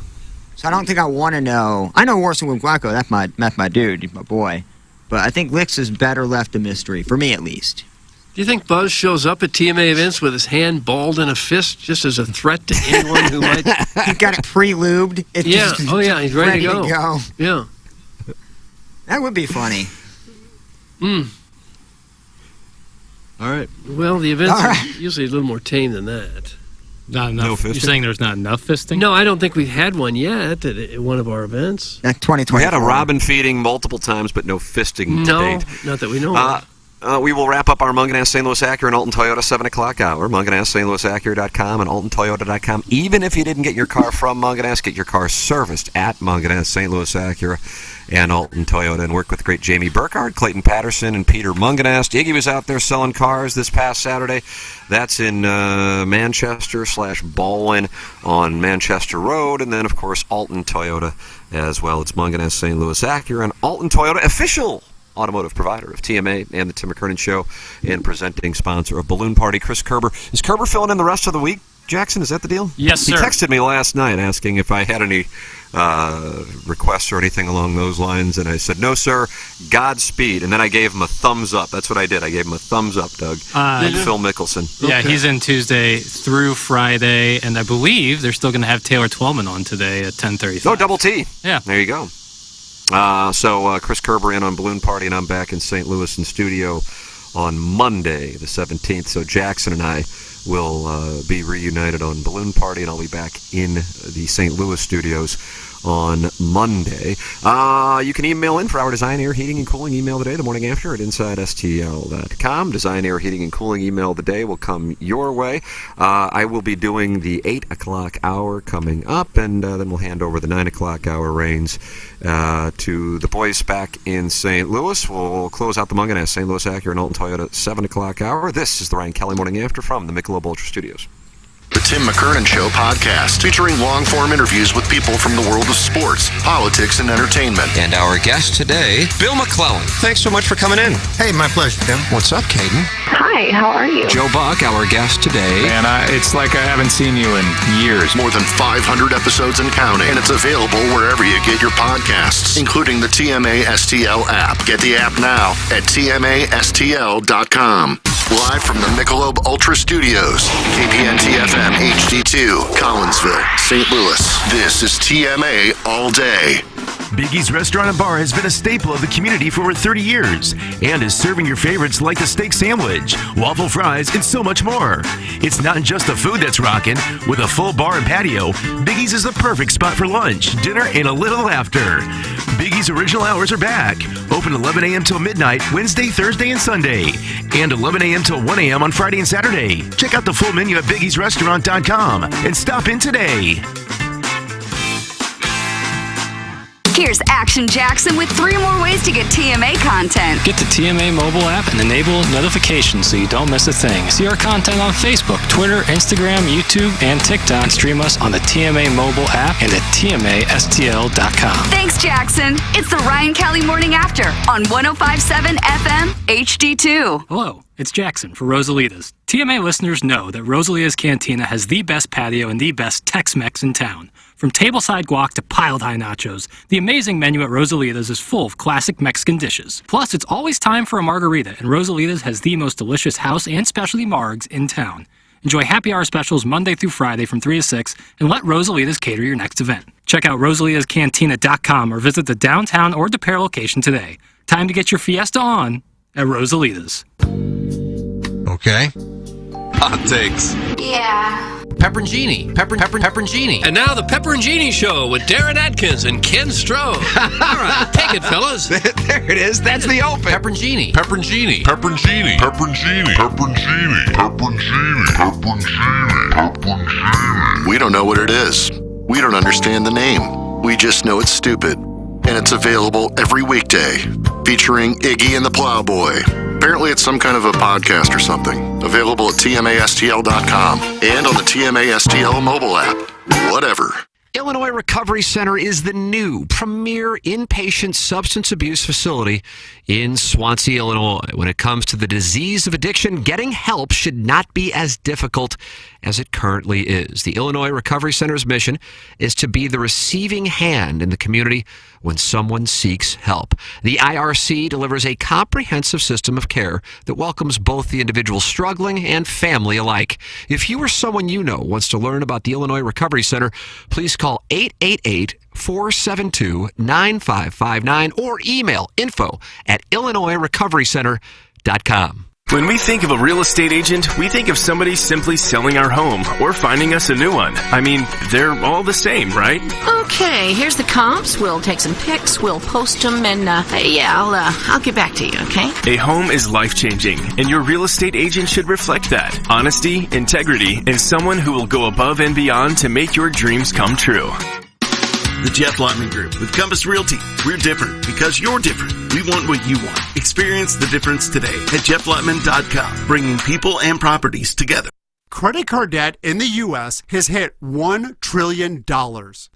So I don't think I want to know. I know Warson with Guaco. That's my dude. He's my boy. But I think Licks is better left a mystery, for me at least. Do you think Buzz shows up at TMA events with his hand balled in a fist just as a threat to anyone who might... He's got it pre-lubed. Yeah. Oh, yeah. He's ready to go. Yeah. That would be funny. All right. Well, the events are usually a little more tame than that. Not enough. No fisting? You're saying there's not enough fisting? No, I don't think we've had one yet at one of our events. 2024. We had a robin feeding multiple times, but no fisting to date. Not that we know of. We will wrap up our Munganess St. Louis Acura and Alton Toyota 7 o'clock hour. MunganessStLouisAcura.com and AltonToyota.com. Even if you didn't get your car from Munganess, get your car serviced at Munganess St. Louis Acura and Alton Toyota, and work with great Jamie Burkhardt, Clayton Patterson, and Peter Munganess. Iggy was out there selling cars this past Saturday. That's in Manchester/Baldwin on Manchester Road, and then, of course, Alton Toyota as well. It's Munganess St. Louis Acura and Alton Toyota, official automotive provider of TMA and the Tim McKernan Show, and presenting sponsor of Balloon Party, Chris Kerber. Is Kerber filling in the rest of the week, Jackson? Is that the deal? Yes, sir. He texted me last night asking if I had any requests or anything along those lines, and I said, no, sir, Godspeed. And then I gave him a thumbs up. That's what I did. I gave him a thumbs up, Doug. Phil Mickelson. Yeah, he's in Tuesday through Friday, and I believe they're still going to have Taylor Twellman on today at 10:35. Oh, double T. Yeah. There you go. So Chris Kerber in on Balloon Party, and I'm back in St. Louis in studio on Monday, the 17th. So Jackson and I will be reunited on Balloon Party, and I'll be back in the St. Louis studios on Monday. You can email in for our Design, Air, Heating, and Cooling email today, the morning after, at InsideSTL.com. Design, Air, Heating, and Cooling email of the day will come your way. I will be doing the 8 o'clock hour coming up, and then we'll hand over the 9 o'clock hour reins to the boys back in St. Louis. We'll close out the Munganess St. Louis Acura and Alton Toyota 7 o'clock hour. This is the Ryan Kelly Morning After from the Michelob Ultra Studios. The Tim McKernan Show podcast, featuring long-form interviews with people from the world of sports, politics, and entertainment. And our guest today, Bill McClellan. Thanks so much for coming in. Hey, my pleasure, Tim. What's up, Caden? Hi, how are you? Joe Buck, our guest today. Man, it's like I haven't seen you in years. More than 500 episodes and counting, and it's available wherever you get your podcasts, including the TMA STL app. Get the app now at TMASTL.com. Live from the Michelob Ultra Studios, KPN-TFM HD2, Collinsville, St. Louis. This is TMA All Day. Biggie's Restaurant and Bar has been a staple of the community for over 30 years and is serving your favorites like the steak sandwich, waffle fries, and so much more. It's not just the food that's rocking. With a full bar and patio, Biggie's is the perfect spot for lunch, dinner, and a little laughter. Biggie's original hours are back. Open 11 a.m. till midnight, Wednesday, Thursday, and Sunday. And 11 a.m. till 1 a.m. on Friday and Saturday. Check out the full menu at biggiesrestaurant.com and stop in today. Here's Action Jackson with 3 more ways to get TMA content. Get the TMA mobile app and enable notifications so you don't miss a thing. See our content on Facebook, Twitter, Instagram, YouTube, and TikTok. And stream us on the TMA mobile app and at TMASTL.com. Thanks, Jackson. It's the Ryan Kelly Morning After on 105.7 FM HD2. Hello, it's Jackson for Rosalita's. TMA listeners know that Rosalita's Cantina has the best patio and the best Tex-Mex in town. From tableside guac to piled high nachos, the amazing menu at Rosalita's is full of classic Mexican dishes. Plus, it's always time for a margarita, and Rosalita's has the most delicious house and specialty margs in town. Enjoy happy hour specials Monday through Friday from 3 to 6, and let Rosalita's cater your next event. Check out rosalitascantina.com or visit the downtown or DePere location today. Time to get your fiesta on at Rosalita's. Okay. Hot takes. Yeah. Peparone Genie. Peparone Genie. And now the Peparone Genie Show with Darren Atkins and Ken Stroh. All right, take it, fellas. There it is. That's the open. Peparone Genie. Peparone Genie. Peparone Genie. Peparone Genie. Peparone Genie. Peparone Genie. Peparone Genie. Peparone Genie. We don't know what it is. We don't understand the name. We just know it's stupid. And it's available every weekday, featuring Iggy and the Plowboy. Apparently it's some kind of a podcast or something. Available at TMASTL.com and on the TMASTL mobile app. Whatever. Illinois Recovery Center is the new premier inpatient substance abuse facility in Swansea, Illinois. When it comes to the disease of addiction, getting help should not be as difficult as it currently is. The Illinois Recovery Center's mission is to be the receiving hand in the community when someone seeks help. The IRC delivers a comprehensive system of care that welcomes both the individual struggling and family alike. If you or someone you know wants to learn about the Illinois Recovery Center, please call 888-472-9559 or email info@illinoisrecoverycenter.com. When we think of a real estate agent, we think of somebody simply selling our home or finding us a new one. I mean, they're all the same, right? Okay, here's the comps. We'll take some pics, we'll post them, and I'll get back to you, okay? A home is life-changing, and your real estate agent should reflect that. Honesty, integrity, and someone who will go above and beyond to make your dreams come true. The Jeff Lotman Group with Compass Realty. We're different because you're different. We want what you want. Experience the difference today at jefflotman.com, bringing people and properties together. credit card debt in the U.S. has hit $1 trillion.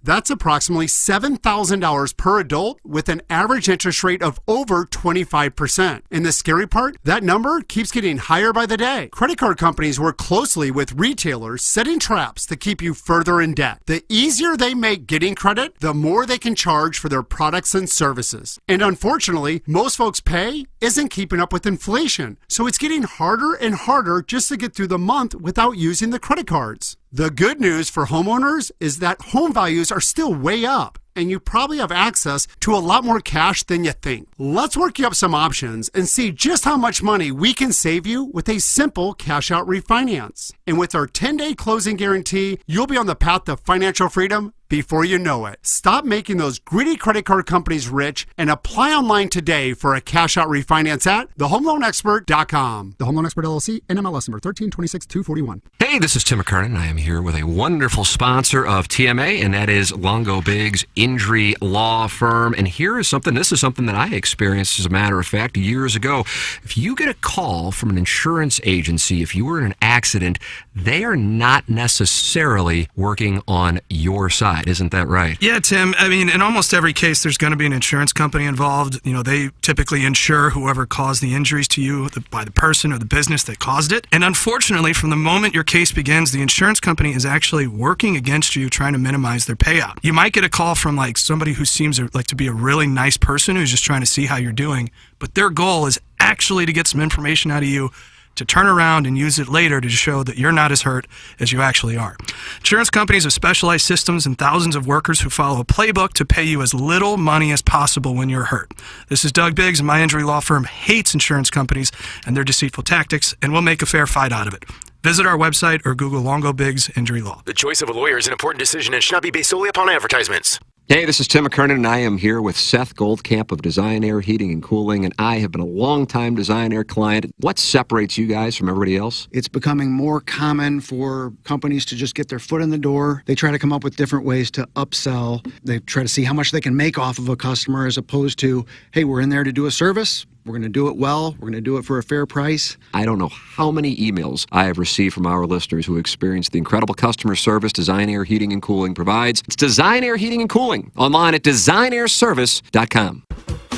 That's approximately $7,000 per adult with an average interest rate of over 25%. And the scary part, that number keeps getting higher by the day. Credit card companies work closely with retailers, setting traps to keep you further in debt. The easier they make getting credit, the more they can charge for their products and services. And unfortunately, most folks' pay isn't keeping up with inflation, so it's getting harder and harder just to get through the month without using the credit cards. The good news for homeowners is that home values are still way up, and you probably have access to a lot more cash than you think. Let's work you up some options and see just how much money we can save you with a simple cash out refinance. And with our 10-day closing guarantee, you'll be on the path to financial freedom before you know it. Stop making those greedy credit card companies rich and apply online today for a cash out refinance at thehomeloanexpert.com. The Home Loan Expert LLC, NMLS number 1326241. Hey, this is Tim McKernan. I am here with a wonderful sponsor of TMA, and that is Longo Biggs Injury Law Firm. And this is something that I experienced, as a matter of fact, years ago. If you get a call from an insurance agency, if you were in an accident, they are not necessarily working on your side. Isn't that right? Yeah, Tim. I mean, in almost every case, there's going to be an insurance company involved. You know, they typically insure whoever caused the injuries to you by the person or the business that caused it. And unfortunately, from the moment your case begins, the insurance company is actually working against you, trying to minimize their payout. You might get a call from like somebody who seems like to be a really nice person who's just trying to see how you're doing, but their goal is actually to get some information out of you to turn around and use it later to show that you're not as hurt as you actually are. Insurance companies have specialized systems and thousands of workers who follow a playbook to pay you as little money as possible when you're hurt. This is Doug Biggs, and my injury law firm hates insurance companies and their deceitful tactics, and we'll make a fair fight out of it. Visit our website or Google Longo Biggs Injury Law. The choice of a lawyer is an important decision and should not be based solely upon advertisements. Hey, this is Tim McKernan, and I am here with Seth Goldcamp of Design Air Heating and Cooling, and I have been a long-time Design Air client. What separates you guys from everybody else? It's becoming more common for companies to just get their foot in the door. They try to come up with different ways to upsell. They try to see how much they can make off of a customer, as opposed to, hey, we're in there to do a service. We're going to do it well. We're going to do it for a fair price. I don't know how many emails I have received from our listeners who experience the incredible customer service Design Air Heating and Cooling provides. It's Design Air Heating and Cooling, online at designairservice.com.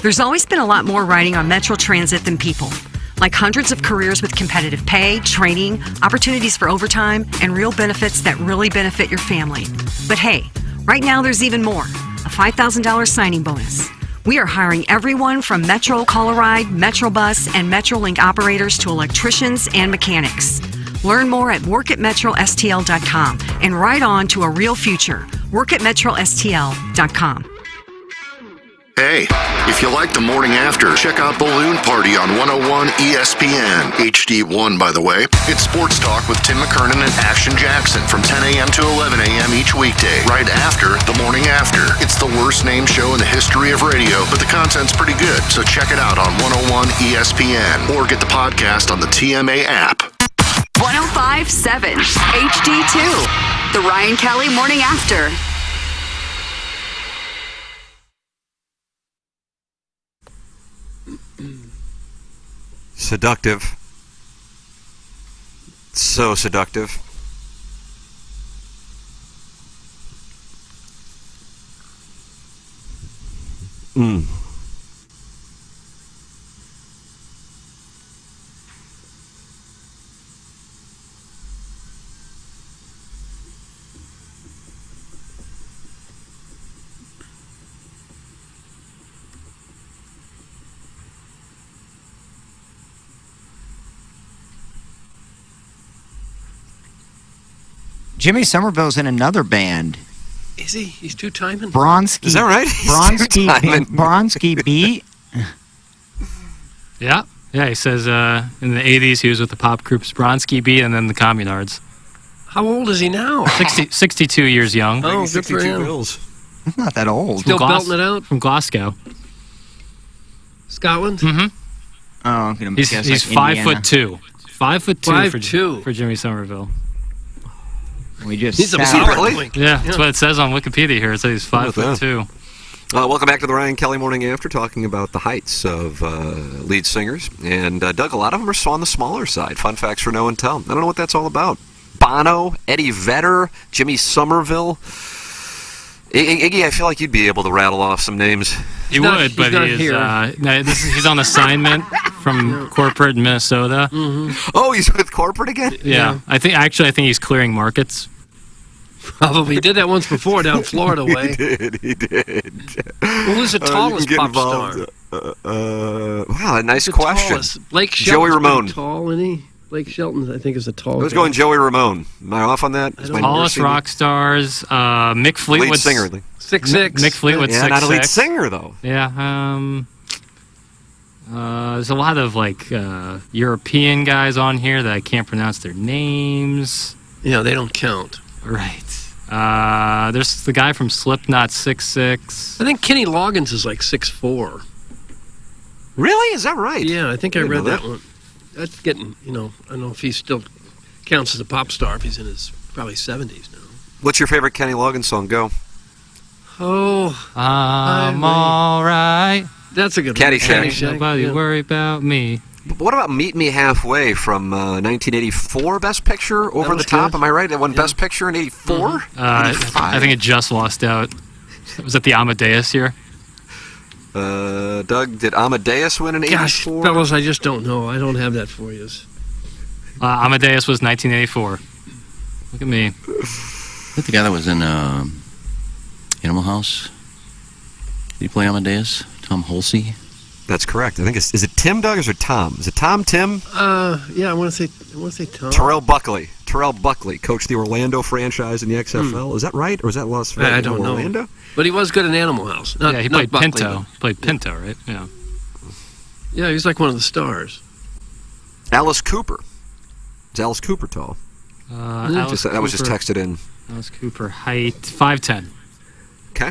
There's always been a lot more riding on Metro Transit than people. Like hundreds of careers with competitive pay, training, opportunities for overtime, and real benefits that really benefit your family. But hey, right now there's even more, a $5,000 signing bonus. We are hiring everyone from Metro Coloride, Metrobus, and Metrolink operators to electricians and mechanics. Learn more at workatmetrostl.com and ride on to a real future. Workatmetrostl.com. Hey, if you like the morning after, check out Balloon Party on 101 ESPN. HD1, by the way. It's sports talk with Tim McKernan and Action Jackson from 10 a.m. to 11 a.m. each weekday, right after the morning after. It's the worst named show in the history of radio, but the content's pretty good, so check it out on 101 ESPN or get the podcast on the TMA app. 105.7 HD2, the Ryan Kelly Morning After. Seductive. So seductive. Jimmy Somerville's in another band. Is he? He's two-timing? Bronski. Is that right? Bronski Beat. Yeah. Yeah, he says in the 80s he was with the pop group Bronski Beat and then the Communards. How old is he now? 62 years young. Oh, good for him. He's not that old. Still belting it out? From Glasgow. Scotland? Mm-hmm. Oh, I'm going to guess He's like 5'2". 5'2" 5'2" for Jimmy Somerville. We just he's really? Yeah, that's what it says on Wikipedia here. It says he's 5'2". Welcome back to the Ryan Kelly Morning After, talking about the heights of lead singers. And Doug, a lot of them are on the smaller side. Fun facts for no and tell. I don't know what that's all about. Bono, Eddie Vedder, Jimmy Somerville. Iggy, I feel like you'd be able to rattle off some names. He would, but he's on assignment from corporate in Minnesota. Mm-hmm. Oh, he's with corporate again? Yeah. I think he's clearing markets. Probably. He did that once before down Florida way. He did. Well, who's the tallest pop star? Wow, a nice question. Tallest? Blake Shelton's Joey Ramone. pretty tall, isn't he? Blake Shelton, I think, is the tallest. I was going Joey Ramone. Am I off on that? Tallest rock stars, Mick Fleetwood. Lead singer. 6'6". Mick Fleetwood, 6'6". Not a lead singer, though. Yeah. There's a lot of European guys on here that I can't pronounce their names. Yeah, they don't count. Right. There's the guy from Slipknot, 6'6". I think Kenny Loggins is like 6'4". Really? Is that right? Yeah, I think I read that one. That's getting, I don't know if he still counts as a pop star if he's in his probably 70s now. What's your favorite Kenny Loggins song? Go. Oh, I'm all right. That's a good Caddyshack. one. Nobody worry about me. But what about Meet Me Halfway from 1984 Best Picture? Over the Top, good. am I right? It won Best Picture in 84? I think it just lost out. Was it the Amadeus year? Doug, did Amadeus win in 84? Gosh, fellas, I just don't know. I don't have that for you. Amadeus was 1984. Look at me. Is that the guy that was in Animal House? Did he play Amadeus? Tom Hulsey? That's correct. I think is it Tim, Doug, or is it Tom? Is it Tom, Tim? Yeah, I want to say Tom. Terrell Buckley coached the Orlando franchise in the XFL. Is that right, or is that Las Vegas? I don't know. Orlando? But he was good in Animal House. Yeah, he played Buckley, Pinto. Played Pinto, right? Yeah. Yeah, he's like one of the stars. Alice Cooper. Is Alice Cooper tall? That was just texted in. Alice Cooper, height 5'10". Okay.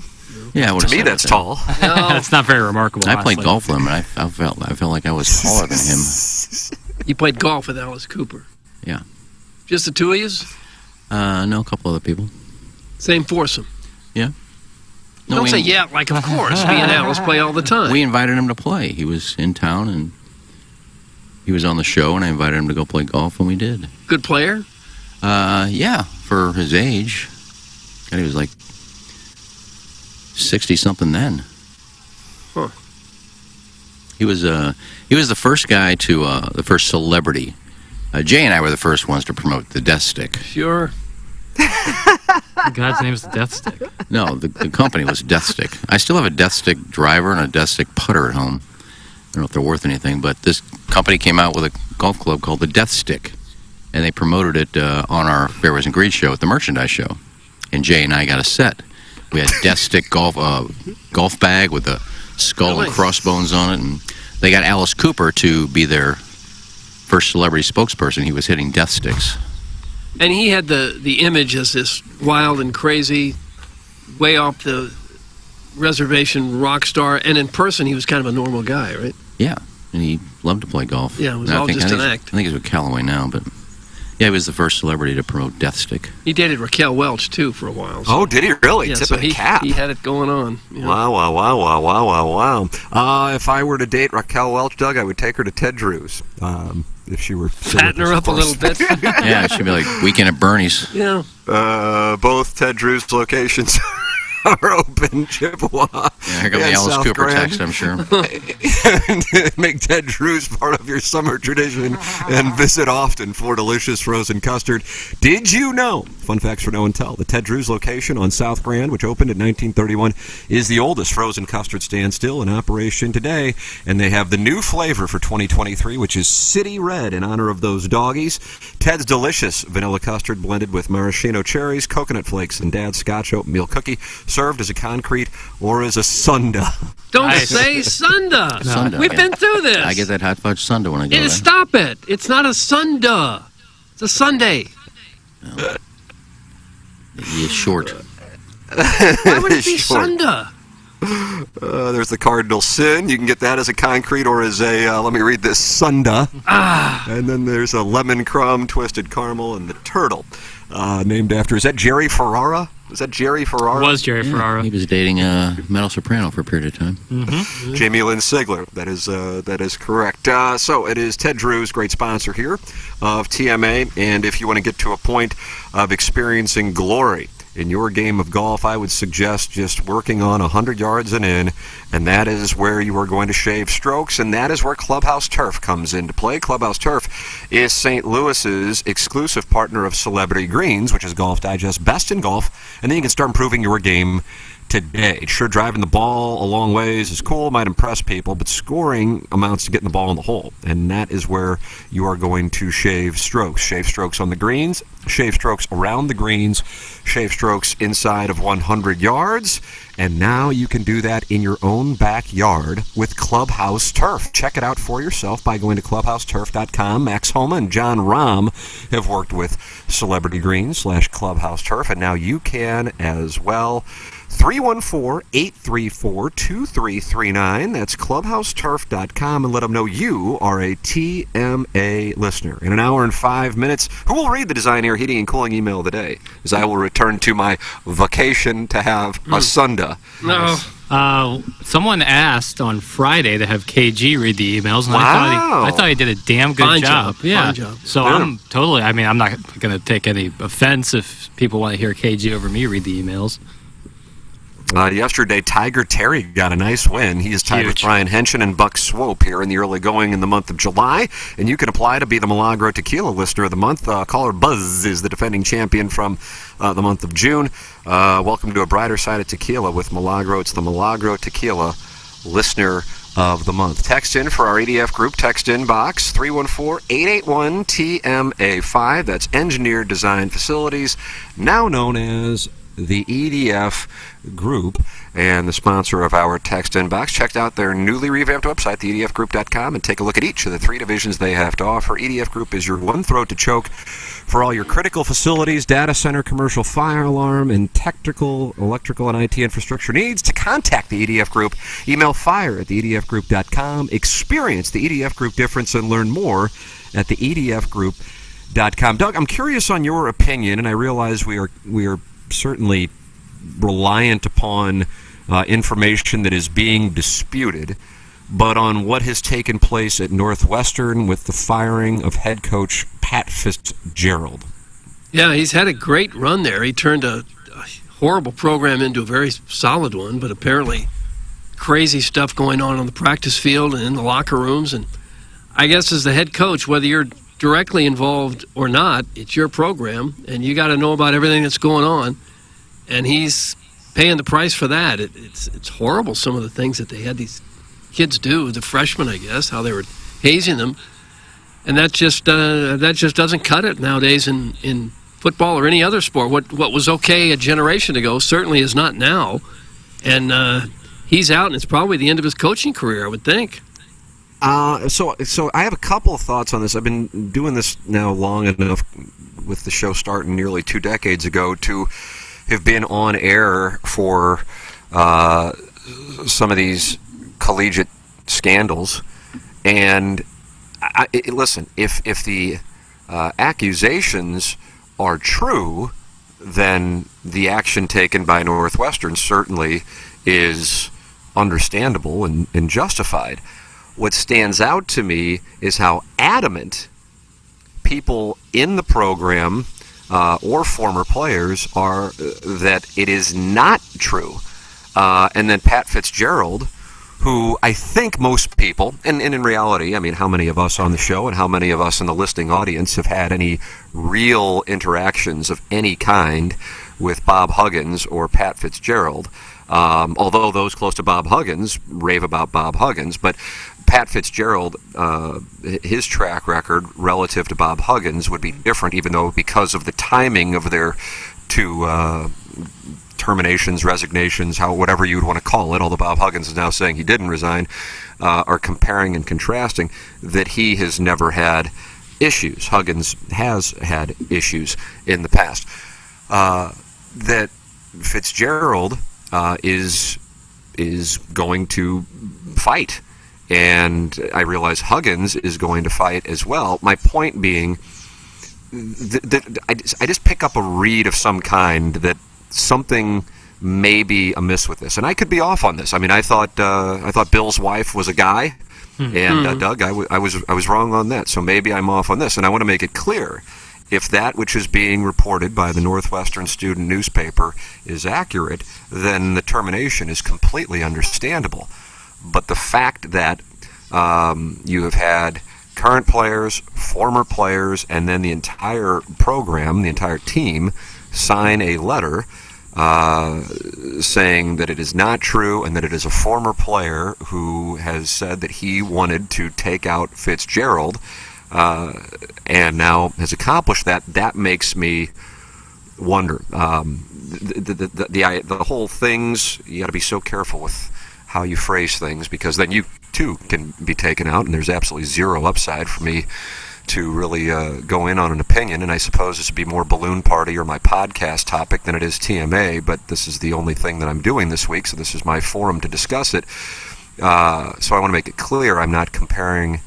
Yeah, to me that's tall. That's not very remarkable. I played golf with him, and I felt like I was taller than him. You played golf with Alice Cooper? Yeah. Just the two of you? No, a couple other people. Same foursome? Yeah. No, Don't say yeah, like of course. Me and Alice play all the time. We invited him to play. He was in town, and he was on the show, and I invited him to go play golf, and we did. Good player? Yeah, for his age. God, he was like 60-something then. Huh. He was the first guy to the first celebrity. Jay and I were the first ones to promote the Death Stick. Sure. God's name is the Death Stick. No, the company was Death Stick. I still have a Death Stick driver and a Death Stick putter at home. I don't know if they're worth anything, but this company came out with a golf club called the Death Stick, and they promoted it on our Fairways and Greens show at the merchandise show. And Jay and I got a set. We had Death Stick golf bag with a skull and crossbones on it, and they got Alice Cooper to be their first celebrity spokesperson. He was hitting Death Sticks. And he had the image as this wild and crazy, way off the reservation rock star, and in person he was kind of a normal guy, right? Yeah, and he loved to play golf. Yeah, it was all just an act. I think he's with Callaway now, but yeah, he was the first celebrity to promote Death Stick. He dated Raquel Welch, too, for a while. So. Oh, did he really? Yeah, Tipping so a cap. He had it going on. You know. Wow. If I were to date Raquel Welch, Doug, I would take her to Ted Drew's. If she were... Fatten her up a little bit. Yeah, she'd be like Weekend at Bernie's. Yeah. Both Ted Drew's locations are open, Chippewa. Yeah, here comes the Alice South Cooper Grand. text, I'm sure. Make Ted Drew's part of your summer tradition and visit often for delicious frozen custard. Did you know, fun facts for no and tell, the Ted Drew's location on South Grand, which opened in 1931, is the oldest frozen custard stand still in operation today, and they have the new flavor for 2023, which is City Red in honor of those doggies. Ted's delicious vanilla custard blended with maraschino cherries, coconut flakes, and Dad's Scotch oatmeal cookie, served as a concrete or as a sundae. Don't say sundae. Sundae, We've been through this. I get that hot fudge sundae when I go there. Stop it. It's not a sundae. It's a Sunday. You're short. Why would it be sundae? There's the cardinal sin. You can get that as a concrete or as a, let me read this, sunda. And then there's a lemon crumb, twisted caramel, and the turtle. Named after, is that Jerry Ferrara? Is that Jerry Ferrara? Was Jerry Ferrara. He was dating a metal soprano for a period of time. Mm-hmm. Jamie Lynn Sigler. That is correct. So it is Ted Drew's great sponsor here of TMA. And if you want to get to a point of experiencing glory in your game of golf, I would suggest just working on 100 yards and in, and that is where you are going to shave strokes, and that is where Clubhouse Turf comes into play. Clubhouse Turf is St. Louis's exclusive partner of Celebrity Greens, which is Golf Digest best in golf, and then you can start improving your game today. Sure, driving the ball a long ways is cool, might impress people, but scoring amounts to getting the ball in the hole, and that is where you are going to shave strokes. Shave strokes on the greens, shave strokes around the greens, shave strokes inside of 100 yards, and now you can do that in your own backyard with Clubhouse Turf. Check it out for yourself by going to clubhouseturf.com. Max Homa and John Rahm have worked with Celebrity Greens / Clubhouse Turf, and now you can as well. 314-834-2339. That's clubhouseturf.com, and let them know you are a TMA listener. In an hour and 5 minutes, who will read the Design Air Heating and Cooling email of the day? As I will return to my vacation to have a Sunda. No. Someone asked on Friday to have KG read the emails, and Wow. I thought he did a damn good Fine job. job. Yeah. Fine job. So Yeah. I'm not going to take any offense if people want to hear KG over me read the emails. Yesterday, Tiger Terry got a nice win. He is tied with Brian Henshin and Buck Swope here in the early going in the month of July. And you can apply to be the Milagro Tequila Listener of the Month. Caller Buzz is the defending champion from the month of June. Welcome to a brighter side of tequila with Milagro. It's the Milagro Tequila Listener of the Month. Text in for our EDF group. Text in box 314-881-TMA5. That's Engineered Design Facilities, now known as the EDF Group, and the sponsor of our text inbox. Check out their newly revamped website, theedfgroup.com, and take a look at each of the 3 divisions they have to offer. EDF Group is your one throat to choke for all your critical facilities, data center, commercial fire alarm, and technical, electrical, and IT infrastructure needs. To contact the EDF Group, email fire@theedfgroup.com. Experience the EDF Group difference and learn more at theedfgroup.com. Doug, I'm curious on your opinion, and I realize we are certainly reliant upon information that is being disputed, but on what has taken place at Northwestern with the firing of head coach Pat Fitzgerald. Yeah, he's had a great run there. He turned a horrible program into a very solid one, but apparently crazy stuff going on the practice field and in the locker rooms. And I guess as the head coach, whether you're directly involved or not, it's your program, and you got to know about everything that's going on. And he's paying the price for that. It's horrible, some of the things that they had these kids do, the freshmen, I guess, how they were hazing them. And that just doesn't cut it nowadays in football or any other sport. What was okay a generation ago certainly is not now. And he's out, and it's probably the end of his coaching career, I would think. So I have a couple of thoughts on this. I've been doing this now long enough, with the show starting nearly 2 decades ago, to have been on air for some of these collegiate scandals. And listen, if the accusations are true, then the action taken by Northwestern certainly is understandable and justified. What stands out to me is how adamant people in the program or former players are that it is not true. And then Pat Fitzgerald, who I think most people, and in reality, I mean, how many of us on the show and how many of us in the listening audience have had any real interactions of any kind with Bob Huggins or Pat Fitzgerald? Although those close to Bob Huggins rave about Bob Huggins, but Pat Fitzgerald, his track record relative to Bob Huggins would be different, even though because of the timing of their 2 terminations, resignations, whatever you'd want to call it, although Bob Huggins is now saying he didn't resign, are comparing and contrasting that he has never had issues. Huggins has had issues in the past. That Fitzgerald is is going to fight. And I realize Huggins is going to fight as well. My point being, I just pick up a read of some kind that something may be amiss with this, and I could be off on this. I mean, I thought Bill's wife was a guy, and Doug, I was wrong on that. So maybe I'm off on this, and I want to make it clear: if that which is being reported by the Northwestern Student newspaper is accurate, then the termination is completely understandable. But the fact that you have had current players, former players, and then the entire program, the entire team, sign a letter saying that it is not true and that it is a former player who has said that he wanted to take out Fitzgerald and now has accomplished that, that makes me wonder. The whole things, you got to be so careful with how you phrase things, because then you too can be taken out, and there's absolutely zero upside for me to really go in on an opinion. And I suppose this would be more Balloon Party or my podcast topic than it is TMA, but this is the only thing that I'm doing this week, so this is my forum to discuss it. So I want to make it clear I'm not comparing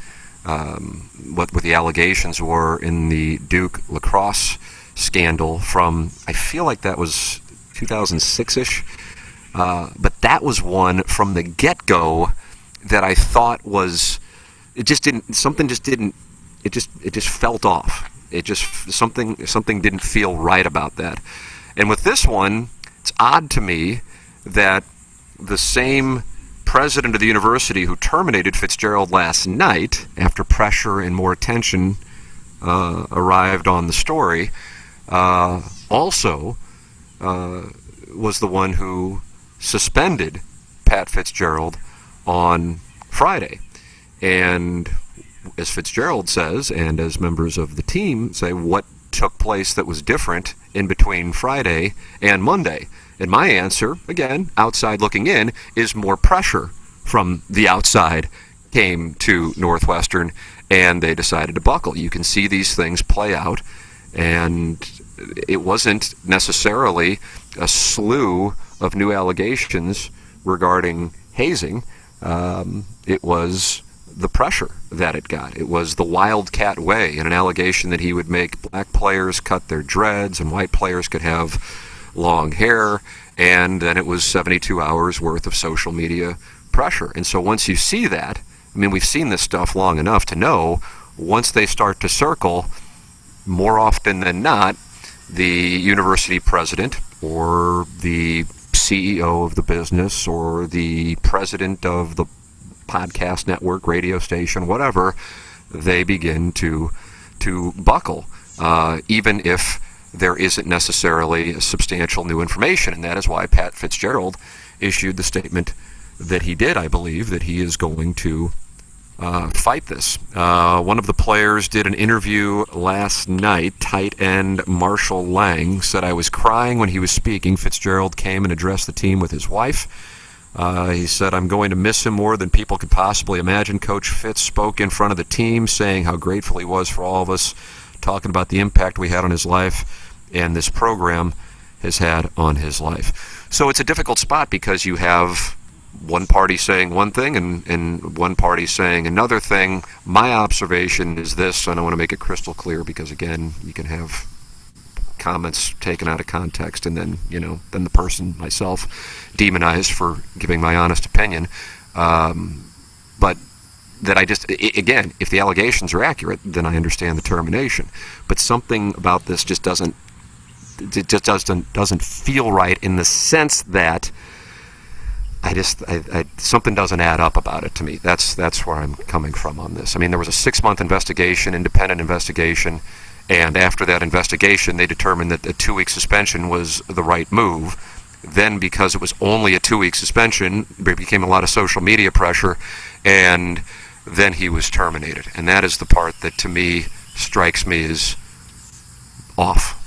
what the allegations were in the Duke lacrosse scandal from, I feel like that was 2006-ish. But that was one from the get-go that I thought was, it just felt off. It just, something didn't feel right about that. And with this one, it's odd to me that the same president of the university who terminated Fitzgerald last night, after pressure and more attention arrived on the story, also was the one who suspended Pat Fitzgerald on Friday. And as Fitzgerald says, and as members of the team say, what took place that was different in between Friday and Monday? And my answer, again, outside looking in, is more pressure from the outside came to Northwestern, and they decided to buckle. You can see these things play out, and it wasn't necessarily a slew of new allegations regarding hazing. It was the pressure that it got. It was the Wildcat way, and an allegation that he would make black players cut their dreads and white players could have long hair, and then it was 72 hours worth of social media pressure. And so once you see that, I mean, we've seen this stuff long enough to know, once they start to circle, more often than not, the university president or the CEO of the business or the president of the podcast network, radio station, whatever, they begin to buckle, even if there isn't necessarily substantial new information. And that is why Pat Fitzgerald issued the statement that he did. I believe that he is going to fight this. One of the players did an interview last night. Tight end Marshall Lang said, "I was crying when he was speaking. Fitzgerald came and addressed the team with his wife. He said, I'm going to miss him more than people could possibly imagine. Coach Fitz spoke in front of the team saying how grateful he was for all of us, talking about the impact we had on his life and this program has had on his life." So it's a difficult spot because you have one party saying one thing and one party saying another thing. My observation is this, and I want to make it crystal clear because, again, you can have comments taken out of context and then, then the person, myself, demonized for giving my honest opinion. But that I just, again, if the allegations are accurate, then I understand the termination. But something about this just doesn't feel right in the sense that something doesn't add up about it to me. That's where I'm coming from on this. I mean, there was a 6-month investigation, independent investigation, and after that investigation, they determined that a 2-week suspension was the right move. Then, because it was only a 2-week suspension, there became a lot of social media pressure, and then he was terminated. And that is the part that, to me, strikes me as off.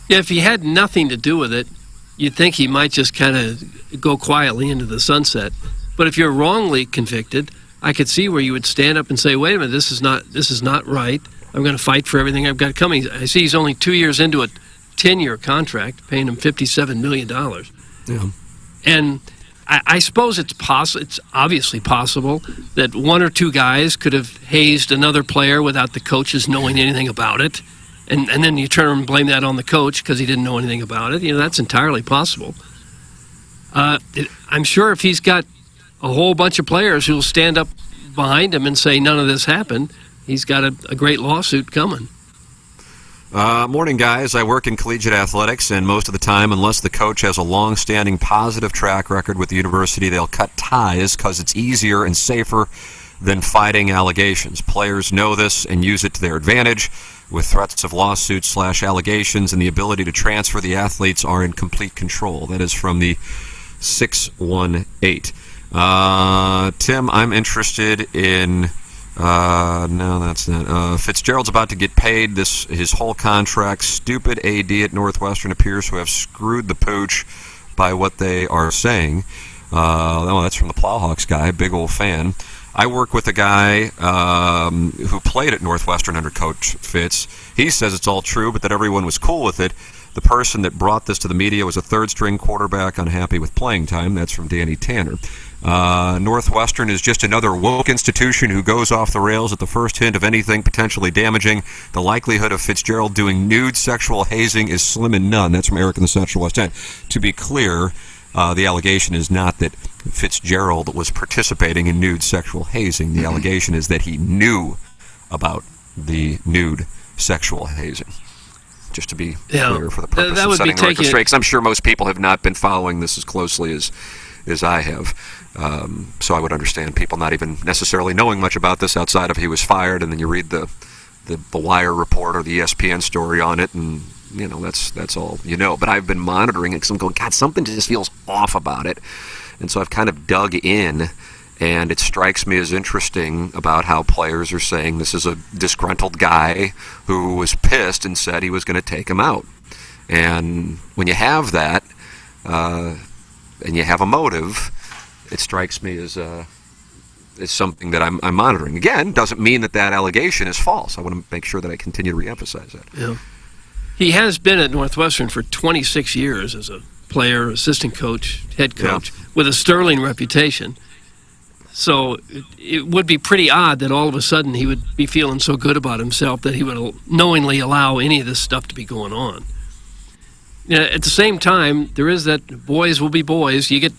Yeah, if he had nothing to do with it, you'd think he might just kind of go quietly into the sunset. But if you're wrongly convicted, I could see where you would stand up and say, wait a minute, this is not right. I'm going to fight for everything I've got coming. I see he's only 2 years into a 10-year contract, paying him $57 million. Yeah. And I suppose it's possible. It's obviously possible that one or two guys could have hazed another player without the coaches knowing anything about it, and then you turn and blame that on the coach because he didn't know anything about it. That's entirely possible. I'm sure if he's got a whole bunch of players who will stand up behind him and say none of this happened, he's got a great lawsuit coming. Morning, guys. I work in collegiate athletics, and most of the time, unless the coach has a long-standing positive track record with the university, they'll cut ties because it's easier and safer than fighting allegations. Players know this and use it to their advantage. With threats of lawsuits / allegations and the ability to transfer, the athletes are in complete control. That is from the 618. Tim, I'm interested in... no, that's not. Fitzgerald's about to get paid his whole contract. Stupid AD at Northwestern appears to have screwed the pooch by what they are saying. That's from the Plowhawks guy, big old fan. I work with a guy who played at Northwestern under Coach Fitz. He says it's all true, but that everyone was cool with it. The person that brought this to the media was a third-string quarterback unhappy with playing time. That's from Danny Tanner. Northwestern is just another woke institution who goes off the rails at the first hint of anything potentially damaging. The likelihood of Fitzgerald doing nude sexual hazing is slim and none. That's from Eric in the Central West End. To be clear, the allegation is not that Fitzgerald was participating in nude sexual hazing. The allegation is that he knew about the nude sexual hazing. Just to be clear for the purpose of setting the record straight, because I'm sure most people have not been following this as closely as I have. So I would understand people not even necessarily knowing much about this outside of he was fired, and then you read the Wire report or the ESPN story on it, and that's all you know. But I've been monitoring it because I'm going, God, something just feels off about it, and so I've kind of dug in, and it strikes me as interesting about how players are saying this is a disgruntled guy who was pissed and said he was going to take him out. And when you have that, and you have a motive, it strikes me as something that I'm monitoring. Again, doesn't mean that allegation is false. I want to make sure that I continue to reemphasize that. Yeah. He has been at Northwestern for 26 years as a player, assistant coach, head coach, with a sterling reputation. So it would be pretty odd that all of a sudden he would be feeling so good about himself that he would knowingly allow any of this stuff to be going on. At the same time, there is that boys will be boys. You get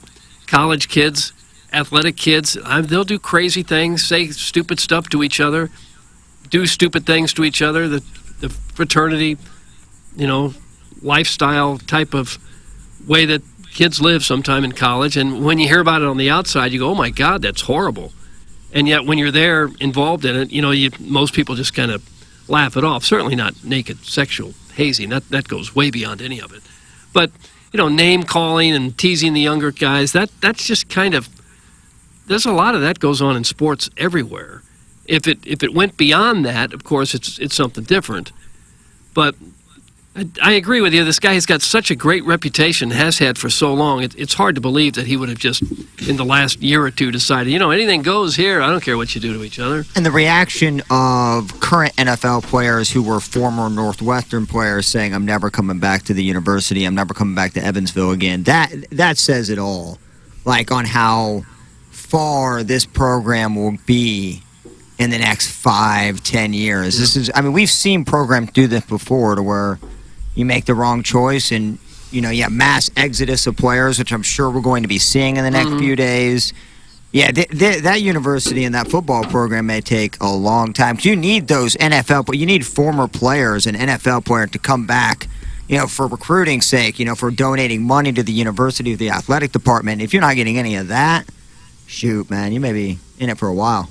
college kids, athletic kids, they'll do crazy things, say stupid stuff to each other, do stupid things to each other. The fraternity, lifestyle type of way that kids live sometime in college. And when you hear about it on the outside, you go, oh my God, that's horrible. And yet when you're there involved in it, most people just kind of laugh it off. Certainly not naked sexual hazing. That goes way beyond any of it. But, name calling and teasing the younger guys, that's just kind of, there's a lot of that goes on in sports everywhere. If it went beyond that, of course, it's something different. But I agree with you. This guy has got such a great reputation, has had for so long. It's hard to believe that he would have just, in the last year or two, decided, anything goes here. I don't care what you do to each other. And the reaction of current NFL players who were former Northwestern players saying, I'm never coming back to the university, I'm never coming back to Evansville again, that says it all. Like, on how far this program will be in the next 5-10 years. We've seen programs do this before, to where you make the wrong choice and you have mass exodus of players, which I'm sure we're going to be seeing in the next few days. Yeah, that university and that football program may take a long time. You need those NFL, but you need former players and NFL players to come back, for recruiting sake, for donating money to the university, the athletic department. If you're not getting any of that, shoot, man, you may be in it for a while.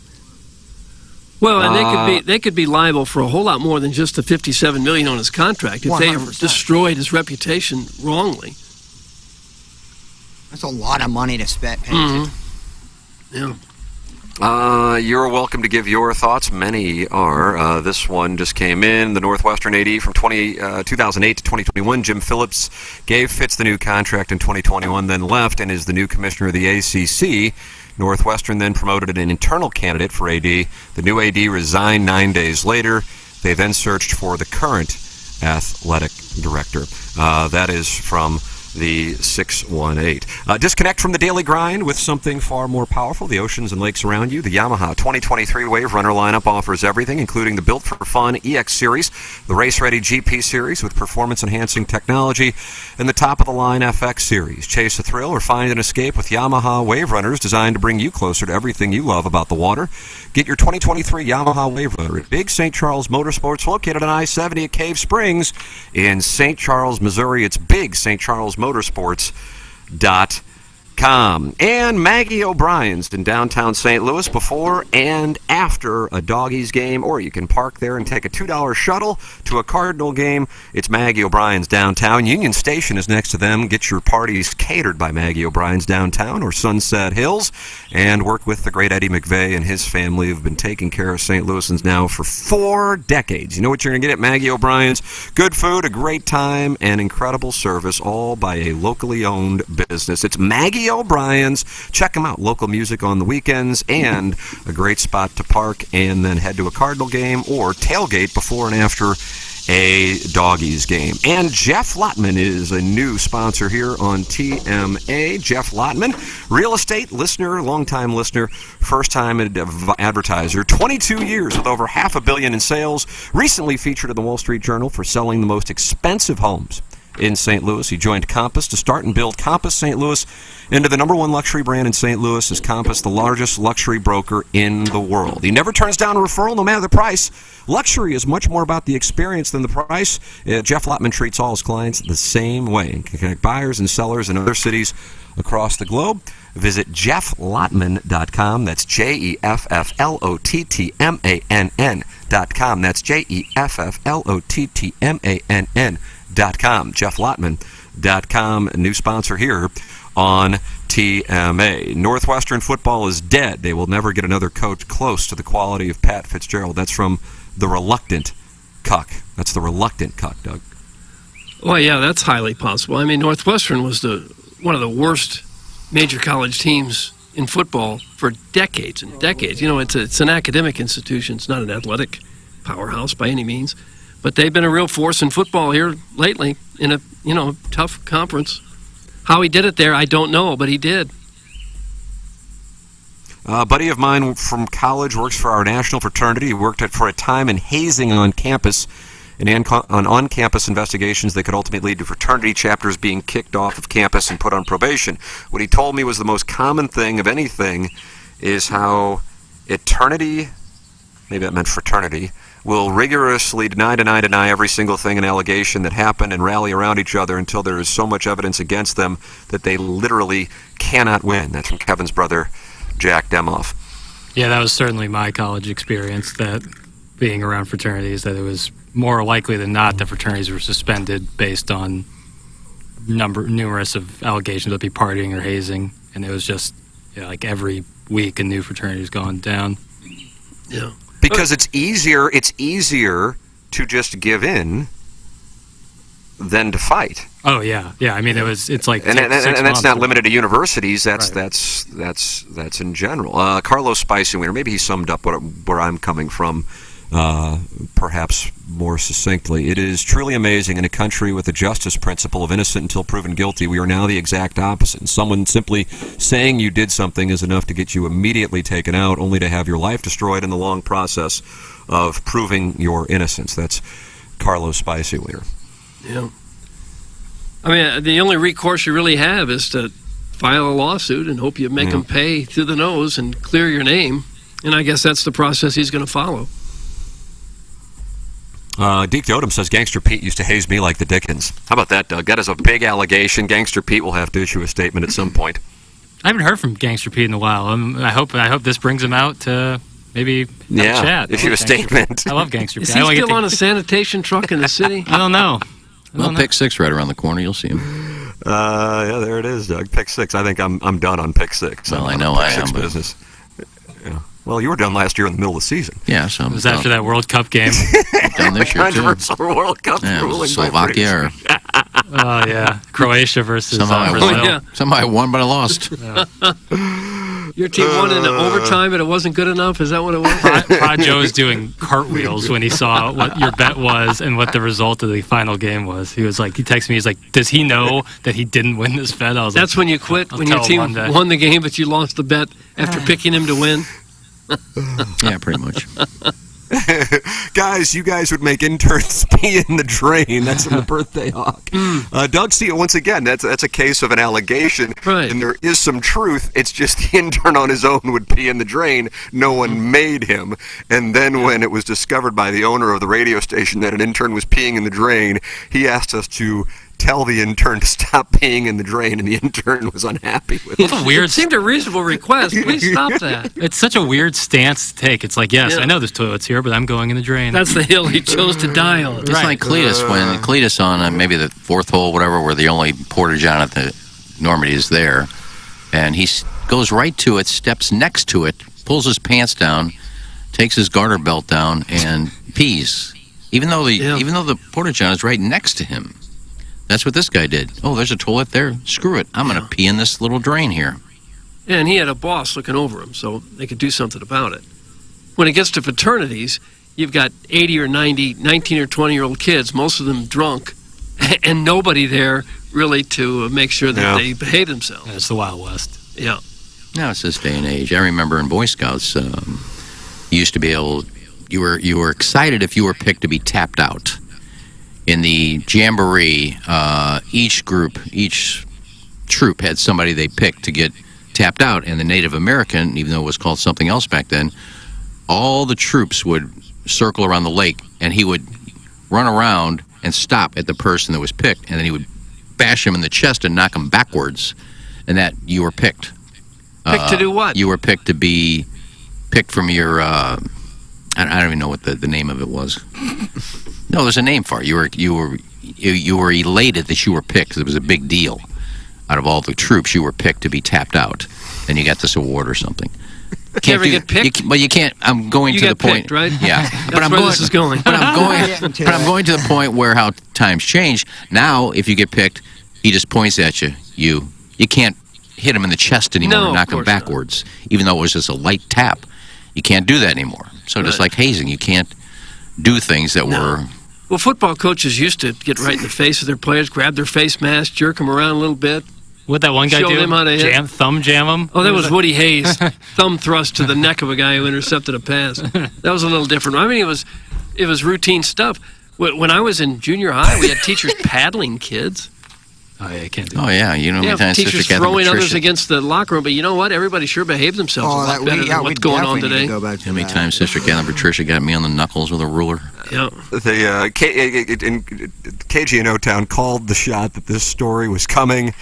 Well, and they could be liable for a whole lot more than just the $57 million on his contract if 100%. They have destroyed his reputation wrongly. That's a lot of money to spend. Yeah. You're welcome to give your thoughts. Many are. This one just came in. The Northwestern AD from 2008 to 2021. Jim Phillips gave Fitz the new contract in 2021, then left, and is the new commissioner of the ACC. Northwestern then promoted an internal candidate for AD. The new AD resigned 9 days later. They then searched for the current athletic director. That is from the 618. Disconnect from the daily grind with something far more powerful, the oceans and lakes around you. The Yamaha 2023 Wave Runner lineup offers everything, including the Built for Fun EX Series, the Race Ready GP Series with performance-enhancing technology, and the top-of-the-line FX Series. Chase the thrill or find an escape with Yamaha Wave Runners designed to bring you closer to everything you love about the water. Get your 2023 Yamaha Wave Runner at Big St. Charles Motorsports, located on I-70 at Cave Springs in St. Charles, Missouri. It's Big St. Charles Motorsports.com. And Maggie O'Brien's in downtown St. Louis before and after a Doggies game, or you can park there and take a $2 shuttle to a Cardinal game. It's Maggie O'Brien's downtown. Union Station is next to them. Get your parties catered by Maggie O'Brien's downtown or Sunset Hills, and work with the great Eddie McVeigh and his family who've been taking care of St. Louisans now for 4 decades. You know what you're going to get at Maggie O'Brien's? Good food, a great time, and incredible service, all by a locally owned business. It's Maggie O'Brien's. Check them out. Local music on the weekends and a great spot to park and then head to a Cardinal game or tailgate before and after a Doggies game. And Jeff Lotman is a new sponsor here on TMA. Jeff Lotman, real estate listener, longtime listener, first-time advertiser, 22 years with over $500 million in sales, recently featured in the Wall Street Journal for selling the most expensive homes in St. Louis. He joined Compass to start and build Compass St. Louis into the #1 luxury brand in St. Louis. Is Compass the largest luxury broker in the world? He never turns down a referral, no matter the price. Luxury is much more about the experience than the price. Jeff Lotman treats all his clients the same way and can connect buyers and sellers in other cities across the globe. Visit jefflotman.com. That's JEFFLOTTMANN.com. That's JEFFLOTTMANN.com. JeffLotman.com, new sponsor here on TMA. Northwestern football is dead. They will never get another coach close to the quality of Pat Fitzgerald. That's from the reluctant cuck. That's the reluctant cuck, Doug. Well, yeah, that's highly possible. I mean, Northwestern was one of the worst major college teams in football for decades and decades. You know, it's an academic institution. It's not an athletic powerhouse by any means. But they've been a real force in football here lately in a, tough conference. How he did it there, I don't know, but he did. A buddy of mine from college works for our national fraternity. He worked for a time in hazing on campus and on on-campus investigations that could ultimately lead to fraternity chapters being kicked off of campus and put on probation. What he told me was the most common thing of anything is how eternity, maybe that meant fraternity, will rigorously deny every single thing and allegation that happened and rally around each other until there is so much evidence against them that they literally cannot win. That's from Kevin's brother, Jack Demoff. Yeah, that was certainly my college experience, that being around fraternities, that it was more likely than not that fraternities were suspended based on numerous of allegations of be partying or hazing, and it was just like every week a new fraternity has gone down. Yeah. Because it's easier to just give in than to fight. Oh yeah. I mean, it's like, and that's not limited to universities. That's in general. Carlos Spicewiener, maybe he summed up where I'm coming from, perhaps more succinctly. It is truly amazing in a country with the justice principle of innocent until proven guilty. We are now the exact opposite. And someone simply saying you did something is enough to get you immediately taken out, only to have your life destroyed in the long process of proving your innocence. That's Carlos Spicewiener. Yeah. I mean, the only recourse you really have is to file a lawsuit and hope you make them pay through the nose and clear your name. And I guess that's the process he's going to follow. Deke Odom says Gangster Pete used to haze me like the Dickens. How about that, Doug? That is a big allegation. Gangster Pete will have to issue a statement at some point. I haven't heard from Gangster Pete in a while. I hope this brings him out to maybe have a chat. Issue a statement. I love Gangster Pete. Is he still on a sanitation truck in the city? I don't know. Pick 6 right around the corner. You'll see him. Yeah, there it is, Doug. Pick 6. I think I'm done on pick 6. Well, I know I am. Business. Yeah. Well, you were done last year in the middle of the season. Yeah, so it was after that World Cup game. Done this year too. World Cup ruling Slovakia or Croatia versus Brazil. Yeah. Somehow I won, but I lost. Your team won in overtime, but it wasn't good enough? Is that what it was? Prod Joe was doing cartwheels when he saw what your bet was and what the result of the final game was. He texted me, he's like, does he know that he didn't win this bet? I was That's like, when you quit, I'll when your tell team him one day. won the game, but you lost the bet after picking him to win? Yeah, pretty much. Guys, you guys would make interns pee in the drain. That's from the Birthday Hawk. Doug, see, once again, that's a case of an allegation, and there is some truth. It's just the intern on his own would pee in the drain. No one made him. And then when it was discovered by the owner of the radio station that an intern was peeing in the drain, he asked us to tell the intern to stop peeing in the drain, and the intern was unhappy with it. It seemed a reasonable request. Please stop that. It's such a weird stance to take. It's like, yes, I know there's toilets here, but I'm going in the drain. That's the hill he chose to die on. It's like Cletus, when Cletus on maybe the fourth hole, whatever, where the only porta-john at the Normandy is there, and he goes right to it, steps next to it, pulls his pants down, takes his garter belt down, and pees. Even though the porta-john is right next to him. That's what this guy did. Oh, there's a toilet there. Screw it. I'm going to pee in this little drain here. Yeah, and he had a boss looking over him, so they could do something about it. When it gets to fraternities, you've got 80 or 90, 19 or 20-year-old kids, most of them drunk, and nobody there really to make sure that they behave themselves. Yeah, it's the Wild West. Yeah. Now it's this day and age. I remember in Boy Scouts, you used to be able, you were excited if you were picked to be tapped out. In the jamboree, each troop had somebody they picked to get tapped out. And the Native American, even though it was called something else back then, all the troops would circle around the lake, and he would run around and stop at the person that was picked, and then he would bash him in the chest and knock him backwards, and that you were picked. Picked to do what? You were picked to be picked from your... I don't even know what the name of it was. No, there's a name for it. You were elated that you were picked, because it was a big deal. Out of all the troops, you were picked to be tapped out, and you got this award or something. You ever get picked? You can't. I'm going to the point. Picked, right? Yeah, That's where this is going. But I'm going to the point where how times change. Now, if you get picked, he just points at you. You can't hit him in the chest anymore and knock him backwards, even though it was just a light tap. You can't do that anymore. So just like hazing, you can't do things that were... Well, football coaches used to get right in the face of their players, grab their face mask, jerk them around a little bit. What'd that one guy do? Them how to hit. Thumb jam him? Oh, that was Woody Hayes. Thumb thrust to the neck of a guy who intercepted a pass. That was a little different. I mean, it was routine stuff. When I was in junior high, we had teachers paddling kids. Oh, yeah, you can't do that. Oh, yeah. You know, teachers throwing others against the locker room. But you know what? Everybody sure behaved themselves a lot better than what's going on today. How many times Sister Kath and Patricia got me on the knuckles with a ruler? Yeah. The KG in O-Town called the shot that this story was coming.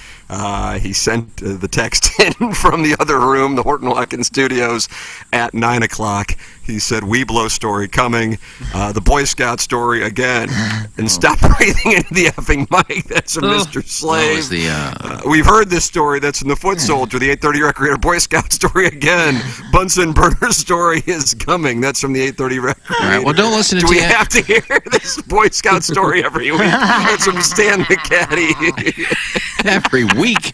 He sent the text in from the other room, the Horton Watkins Studios, at 9 o'clock. He said, Weeblo story coming, the Boy Scout story again, and stop breathing into the effing mic. That's from Mr. Slave. We've heard this story. That's from the Foot Soldier, the 830 Recreator Boy Scout story again. Bunsen Burner story is coming. That's from the 830 Recreator. All right, well, don't listen to Do we have to hear this Boy Scout story every week? That's from Stan McCaddy. Every week.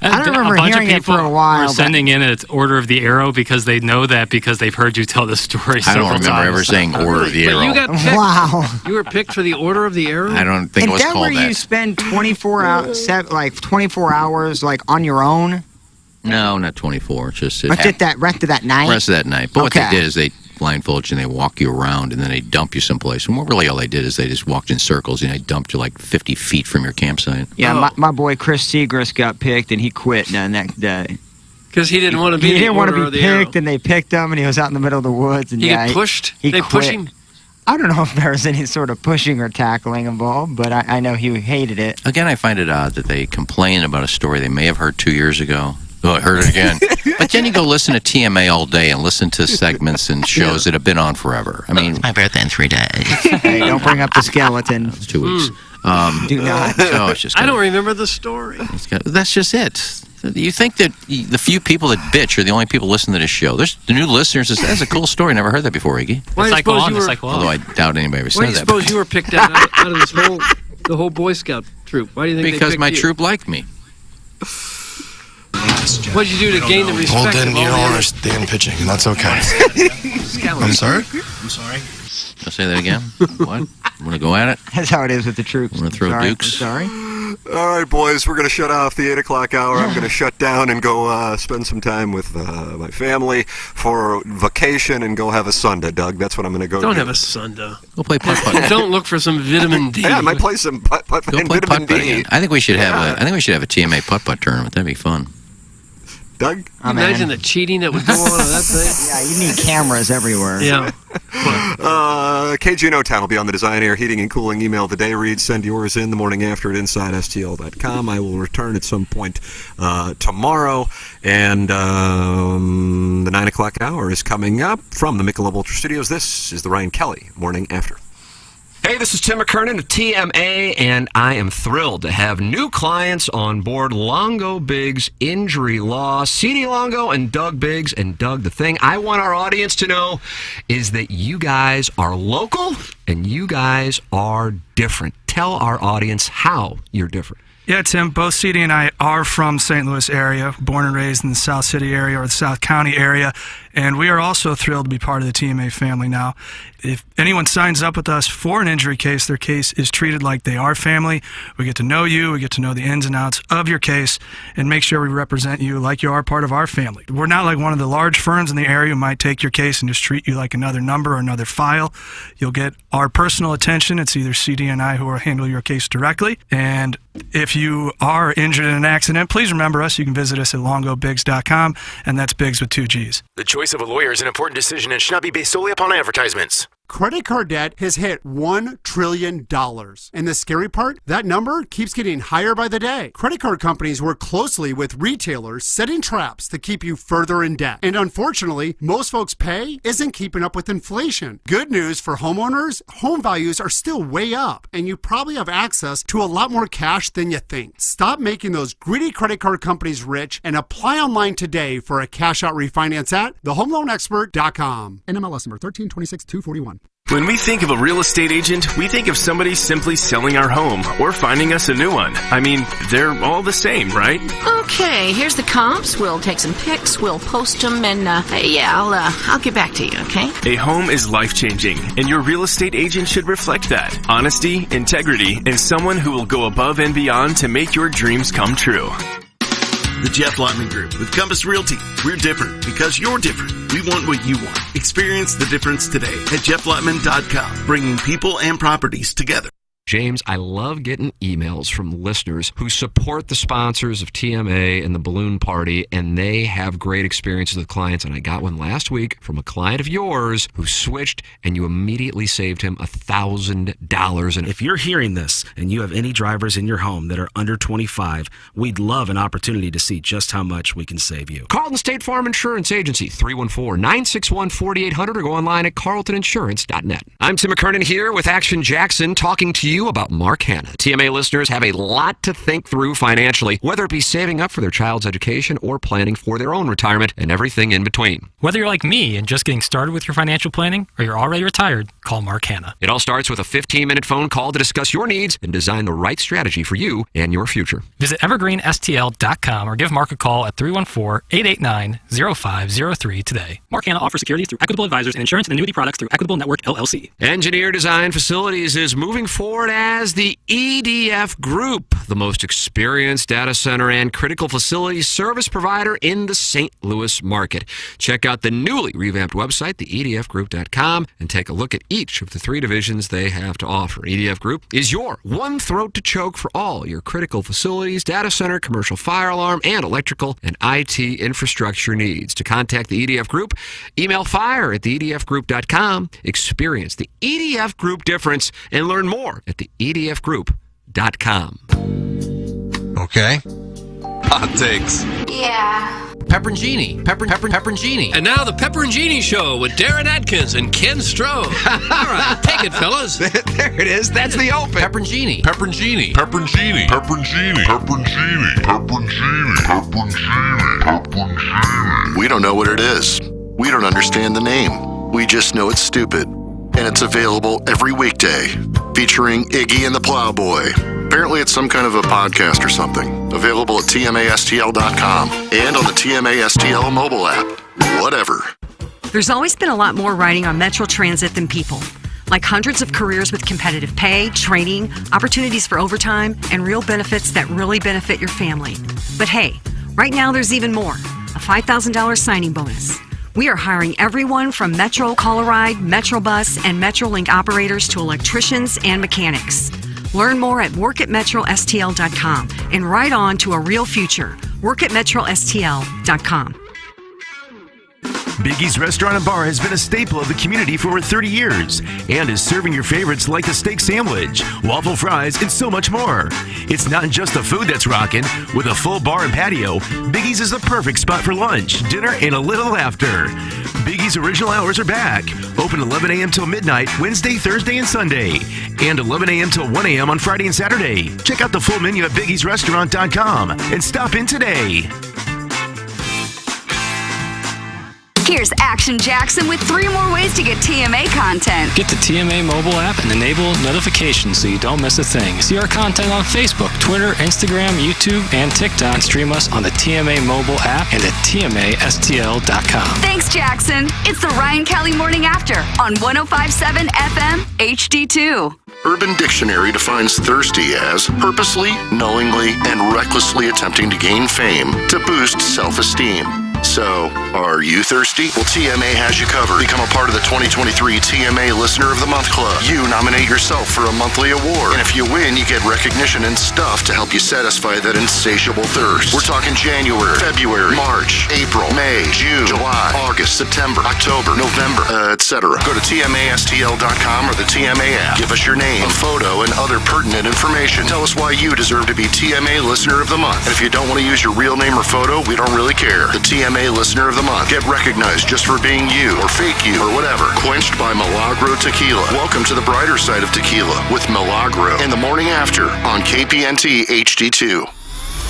I don't remember hearing it for a while. We're sending in its Order of the Arrow because they know that because they've heard you tell the story several times. I don't remember ever saying Order of the Arrow. But you got picked. Wow. You were picked for the Order of the Arrow? I don't think it was called that. Is that where you spend 24 hours on your own? No, not 24. It's just rest of that night? Rest of that night. But what they did is they blindfold you and they walk you around and then they dump you someplace. And really all they did is they just walked in circles and they dumped you like 50 feet from your campsite. Yeah, my boy Chris Segrist got picked and he quit the next day. Because he didn't want to be He didn't want to be picked and they picked him and he was out in the middle of the woods. And he got pushed? They push him? I don't know if there was any sort of pushing or tackling involved, but I know he hated it. Again, I find it odd that they complain about a story they may have heard 2 years ago. Oh, I heard it again. But then you go listen to TMA all day and listen to segments and shows that have been on forever. I mean, my birthday in 3 days. Hey, don't bring up the skeleton. It's 2 weeks. Do not. So it's just I don't remember the story. That's just it. You think that the few people that bitch are the only people listening to this show. There's the new listeners. That's a cool story. Never heard that before, Iggy. Why do you suppose you were? Although I doubt anybody ever said that. Why do you suppose you were picked out of this the whole Boy Scout troop? Why do you think? Because my troop liked me. What'd you do to gain the respect? Well, then of you all don't the understand pitching, and that's okay. I'm sorry? I'm sorry. I'll say that again. What? I'm going to go at it? That's how it is with the troops. I'm going to throw dukes. Sorry. All right, boys, we're going to shut off the 8 o'clock hour. I'm going to shut down and go spend some time with my family for vacation and go have a Sunday, Doug. That's what I'm going to go do. Don't have a Sunday. Go play putt-putt. Don't look for some vitamin D. Yeah, I might play some putt-putt Go and play vitamin putt-putt D. again. I think we should have a TMA putt-putt tournament. That'd be fun. Doug? Imagine the cheating that would go on that thing. Yeah, you need cameras everywhere. Yeah. KG in O-Town will be on the Design Air Heating and Cooling email of the day read. Send yours in the morning after at InsideSTL.com. I will return at some point tomorrow. And the 9 o'clock hour is coming up from the Michelob Ultra Studios. This is the Ryan Kelly Morning After. Hey, this is Tim McKernan of TMA, and I am thrilled to have new clients on board Longo Biggs Injury Law. CD Longo and Doug Biggs. And Doug, the thing I want our audience to know is that you guys are local and you guys are different. Tell our audience how you're different. Yeah, Tim, both CD and I are from St. Louis area, born and raised in the South City area or the South County area, and we are also thrilled to be part of the TMA family now. If anyone signs up with us for an injury case, their case is treated like they are family. We get to know you, we get to know the ins and outs of your case, and make sure we represent you like you are part of our family. We're not like one of the large firms in the area who might take your case and just treat you like another number or another file. You'll get our personal attention. It's either CD and I who will handle your case directly, and if you are injured in an accident, please remember us. You can visit us at longobiggs.com, and that's Biggs with 2 G's. The choice of a lawyer is an important decision and should not be based solely upon advertisements. Credit card debt has hit $1 trillion. And the scary part, that number keeps getting higher by the day. Credit card companies work closely with retailers, setting traps to keep you further in debt. And unfortunately, most folks' pay isn't keeping up with inflation. Good news for homeowners, home values are still way up, and you probably have access to a lot more cash than you think. Stop making those greedy credit card companies rich and apply online today for a cash out refinance at thehomeloanexpert.com. NMLS number 1326241. When we think of a real estate agent, we think of somebody simply selling our home or finding us a new one. I mean, they're all the same, right? Okay, here's the comps. We'll take some pics, we'll post them, and I'll get back to you, okay? A home is life-changing, and your real estate agent should reflect that. Honesty, integrity, and someone who will go above and beyond to make your dreams come true. The Jeff Lotman Group with Compass Realty. We're different because you're different. We want what you want. Experience the difference today at jefflotman.com, bringing people and properties together. James, I love getting emails from listeners who support the sponsors of TMA and the Balloon Party, and they have great experiences with clients. And I got one last week from a client of yours who switched, and you immediately saved him $1,000. And if you're hearing this and you have any drivers in your home that are under 25, we'd love an opportunity to see just how much we can save you. Carlton State Farm Insurance Agency, 314-961-4800, or go online at carltoninsurance.net. I'm Tim McKernan here with Action Jackson, talking to you about Mark Hanna. TMA listeners have a lot to think through financially, whether it be saving up for their child's education or planning for their own retirement and everything in between. Whether you're like me and just getting started with your financial planning, or you're already retired, call Mark Hanna. It all starts with a 15-minute phone call to discuss your needs and design the right strategy for you and your future. Visit evergreenstl.com or give Mark a call at 314-889-0503 today. Mark Hanna offers securities through Equitable Advisors and insurance and annuity products through Equitable Network, LLC. Engineer Design Facilities is moving forward as the EDF Group, the most experienced data center and critical facilities service provider in the St. Louis market. Check out the newly revamped website, theedfgroup.com, and take a look at each of the 3 divisions they have to offer. EDF Group is your one throat to choke for all your critical facilities, data center, commercial fire alarm, and electrical and IT infrastructure needs. To contact the EDF Group, email fire@theedfgroup.com. Experience the EDF Group difference and learn more at theedfgroup.com. Okay. Hot takes. Yeah. Peparone Genie. Peparone Genie. And now the Peparone Genie Show with Darren Atkins and Ken Strode. All right, take it, fellas. There it is. That's the open. Peparone Genie. Peparone Genie. Peparone Genie. Peparone Genie. Peparone Genie. Peparone Genie. Peparone Genie. Peparone Genie. We don't know what it is. We don't understand the name. We just know it's stupid. And it's available every weekday, featuring Iggy and the Plowboy. Apparently it's some kind of a podcast or something. Available at tmastl.com and on the TMASTL mobile app. Whatever. There's always been a lot more riding on Metro Transit than people. Like hundreds of careers with competitive pay, training, opportunities for overtime, and real benefits that really benefit your family. But hey, right now there's even more. A $5,000 signing bonus. We are hiring everyone from Metro Call-A-Ride, Metrobus, and Metrolink operators to electricians and mechanics. Learn more at workatmetrostl.com and ride on to a real future. Workatmetrostl.com. Biggie's Restaurant and Bar has been a staple of the community for over 30 years and is serving your favorites like the steak sandwich, waffle fries, and so much more. It's not just the food that's rocking. With a full bar and patio, Biggie's is the perfect spot for lunch, dinner, and a little laughter. Biggie's original hours are back. Open 11 a.m. till midnight, Wednesday, Thursday, and Sunday. And 11 a.m. till 1 a.m. on Friday and Saturday. Check out the full menu at biggiesrestaurant.com and stop in today. Here's Action Jackson with 3 more ways to get TMA content. Get the TMA mobile app and enable notifications so you don't miss a thing. See our content on Facebook, Twitter, Instagram, YouTube, and TikTok. And stream us on the TMA mobile app and at tmastl.com. Thanks, Jackson. It's the Ryan Kelly Morning After on 105.7 FM HD2. Urban Dictionary defines thirsty as purposely, knowingly, and recklessly attempting to gain fame to boost self-esteem. So, are you thirsty? Well, TMA has you covered. Become a part of the 2023 TMA Listener of the Month Club. You nominate yourself for a monthly award. And if you win, you get recognition and stuff to help you satisfy that insatiable thirst. We're talking January, February, March, April, May, June, July, August, September, October, November, etc. Go to tmastl.com or the TMA app. Give us your name, a photo, and other pertinent information. Tell us why you deserve to be TMA Listener of the Month. And if you don't want to use your real name or photo, we don't really care. The TMA Listener of the Month. Get recognized just for being you or fake you or whatever. Quenched by Milagro Tequila. Welcome to the brighter side of tequila with Milagro in the morning after on KPNT HD2.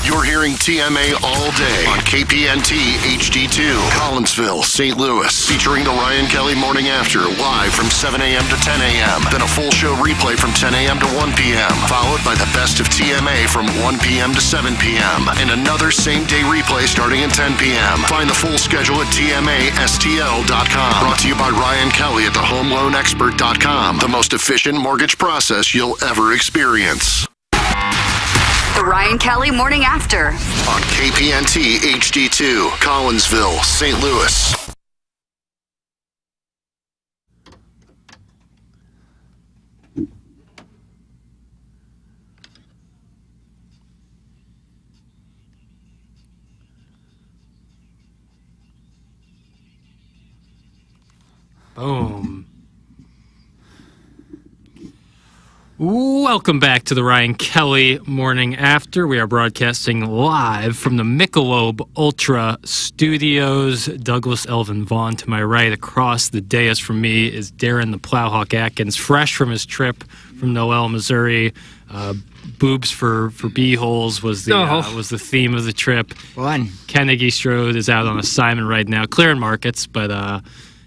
You're hearing TMA all day on KPNT HD2, Collinsville, St. Louis, featuring the Ryan Kelly Morning After, live from 7 a.m. to 10 a.m. Then a full show replay from 10 a.m. to 1 p.m., followed by the best of TMA from 1 p.m. to 7 p.m., and another same-day replay starting at 10 p.m. Find the full schedule at tmastl.com. Brought to you by Ryan Kelly at thehomeloanexpert.com, the most efficient mortgage process you'll ever experience. The Ryan Kelly Morning After on KPNT HD2, Collinsville, St. Louis. Boom. Welcome back to the Ryan Kelly Morning After. We are broadcasting live from the Michelob Ultra Studios. Douglas Elvin Vaughn to my right. Across the dais from me is Darren the Plowhawk Atkins, fresh from his trip from Noel, Missouri. Boobs for beeholes was the theme of the trip. Fun. Carnegie Strode is out on assignment right now, clearing markets, but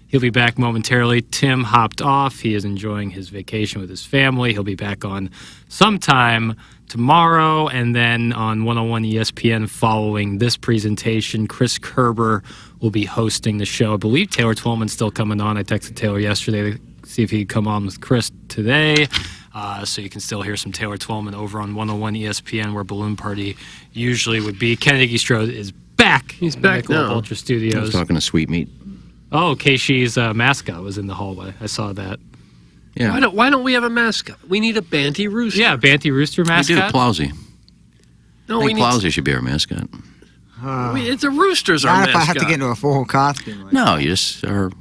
he'll be back momentarily. Tim hopped off. He is enjoying his vacation with his family. He'll be back on sometime tomorrow, and then on 101 ESPN following this presentation. Chris Kerber will be hosting the show. I believe Taylor Twellman's still coming on. I texted Taylor yesterday to see if he'd come on with Chris today. So you can still hear some Taylor Twellman over on 101 ESPN, where Balloon Party usually would be. Kennedy Strode is back. He's back now. Ultra Studios. I was talking to Sweet Meat. Oh, Keishi's mascot was in the hallway. I saw that. Yeah. Why don't we have a mascot? We need a Banty Rooster. Yeah, Banty Rooster mascot. We do Plowsy. No, I think Plowsy should be our mascot. It's a rooster's our Not mascot. if I have to get into a full costume. No, you just our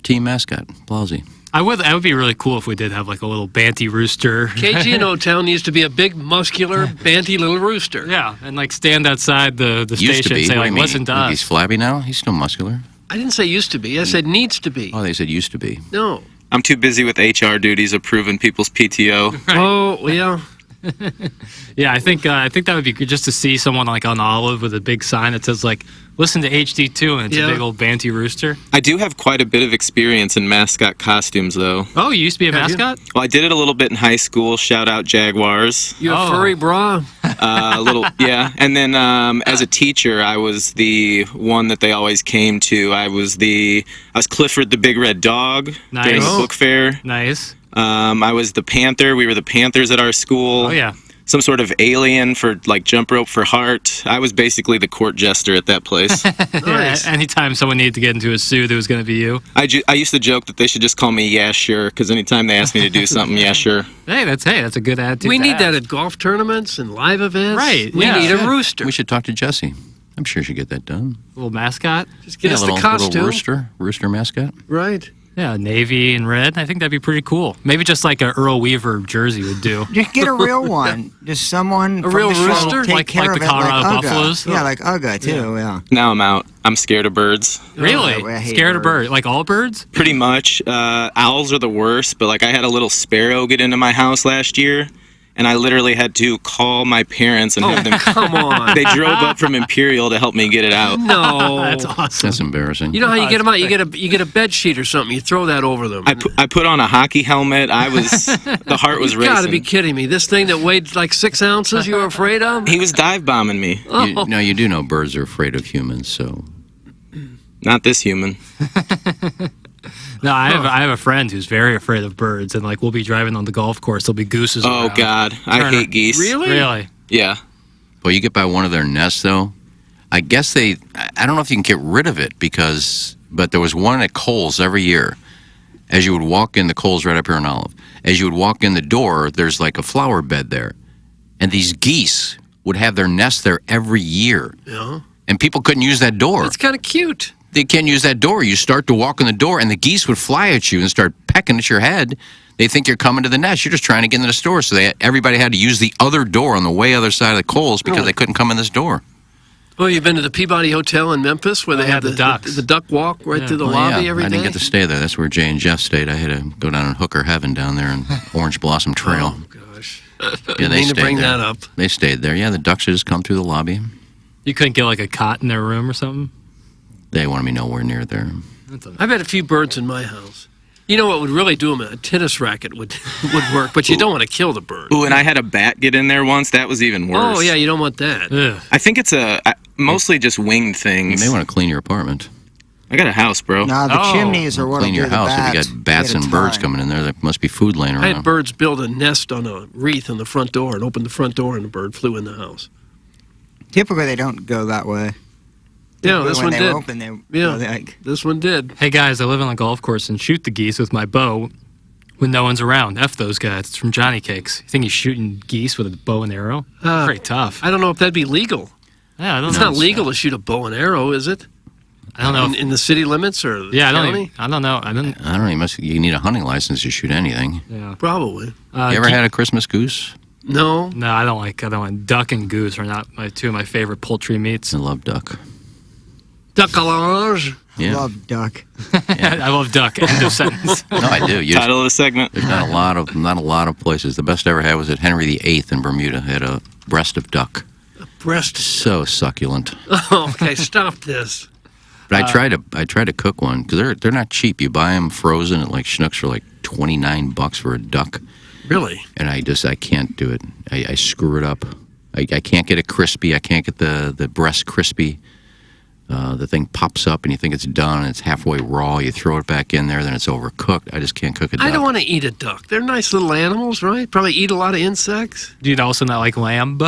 team mascot, Plowsy. I would be really cool if we did have like a little Banty Rooster. KG in O-Town needs to be a big, muscular, Banty little rooster. Yeah, and like stand outside the station and say like, listen to us. He's flabby now? He's still muscular? I didn't say used to be. I said needs to be. Oh, they said used to be. No. I'm too busy with HR duties approving people's PTO. Oh, yeah. Yeah, I think that would be good just to see someone like on Olive with a big sign that says like, listen to HD2, and it's a big old Banty rooster. I do have quite a bit of experience in mascot costumes, though. Oh, you used to be a mascot? Well, I did it a little bit in high school. Shout out Jaguars. You a furry bra? A little, yeah. And then as a teacher, I was the one that they always came to. I was Clifford the Big Red Dog during the book fair. Nice. I was the Panther. We were the Panthers at our school. Oh, yeah. Some sort of alien for like jump rope for heart. I was basically the court jester at that place. Nice. Yeah, anytime someone needed to get into a suit, it was going to be you. I used to joke that they should just call me Yeah Sure, because anytime they ask me to do something, yeah sure. Hey, that's a good attitude. We need that at golf tournaments and live events. Right. We need a rooster. We should talk to Jesse. I'm sure she'll get that done. A little mascot. Just get us the costume. Little rooster mascot. Right. Yeah, navy and red. I think that'd be pretty cool. Maybe just like a Earl Weaver jersey would do. Just get a real one. Just someone a real rooster, take care like of the Colorado it, like Buffaloes. Yeah, like Uga too. Yeah. Now I'm out. I'm scared of birds. Really? Scared of birds? Like all birds? Pretty much. Owls are the worst, but like I had a little sparrow get into my house last year. And I literally had to call my parents and have them. Come on. They drove up from Imperial to help me get it out. No, that's awesome. That's embarrassing. You know how you get them out? You get a bed sheet or something. You throw that over them. I put on a hockey helmet. The heart was You racing. got to be kidding me! This thing that weighed like 6 ounces. You were afraid of? He was dive bombing me. You do know birds are afraid of humans, so. Not this human. No, I have a friend who's very afraid of birds, and like we'll be driving on the golf course, there'll be gooses. Oh around. God, I hate geese. Really? Yeah. Well, you get by one of their nests though. I guess I don't know if you can get rid of it but there was one at Kohl's every year. As you would walk in, the Kohl's right up here in Olive. As you would walk in the door, there's like a flower bed there, and these geese would have their nest there every year. Yeah. And people couldn't use that door. It's kind of cute. They can't use that door. You start to walk in the door, and the geese would fly at you and start pecking at your head. They think you're coming to the nest. You're just trying to get into the store. So everybody had to use the other door on the way other side of the Kohl's because they couldn't come in this door. Well, you've been to the Peabody Hotel in Memphis where they have the ducks. The duck walk right through the lobby every day? I didn't get to stay there. That's where Jay and Jeff stayed. I had to go down in Hooker Heaven down there in Orange Blossom Trail. Oh, gosh. Yeah, they stayed to bring there. that up. They stayed there. Yeah, the ducks would just come through the lobby. You couldn't get like a cot in their room or something? They wanted me nowhere near there. I've had a few birds in my house. You know what would really do them? A tennis racket would work, but you don't want to kill the bird. Ooh, and I had a bat get in there once. That was even worse. Oh, yeah, you don't want that. Ugh. I think it's mostly just winged things. You may want to clean your apartment. I got a house, bro. No, the chimneys are what Clean your house. If you got bats and birds time. coming in there, there must be food laying I around. had birds build a nest on a wreath on the front door and opened the front door, and the bird flew in the house. Typically, they don't go that way. Yeah, this one did. This one did. Hey guys, I live on a golf course and shoot the geese with my bow when no one's around. F those guys. It's from Johnny Cakes. You think he's shooting geese with a bow and arrow? Pretty tough. I don't know if that'd be legal. Yeah, I don't know. It's not legal to shoot a bow and arrow, is it? I don't know. In the city limits or the county? I don't know. I don't know. You need a hunting license to shoot anything. Yeah, probably. You ever had a Christmas goose? No. No, I don't like duck and goose are not two of my favorite poultry meats. I love duck. Duck à l'orange. Yeah. I love duck. I love duck. End of sentence. No, I do. Title of the segment. There's not a lot of places. The best I ever had was at Henry VIII in Bermuda. Had a breast of duck. Breast. So succulent. Oh, okay, stop this. But I tried to cook one because they're not cheap. You buy them frozen at like Schnucks for like $29 for a duck. Really? And I can't do it. I screw it up. I can't get it crispy. I can't get the breast crispy. The thing pops up and you think it's done and it's halfway raw. You throw it back in there, then it's overcooked. I just can't cook a duck. I don't want to eat a duck. They're nice little animals, right? Probably eat a lot of insects. Do you also not like lamb?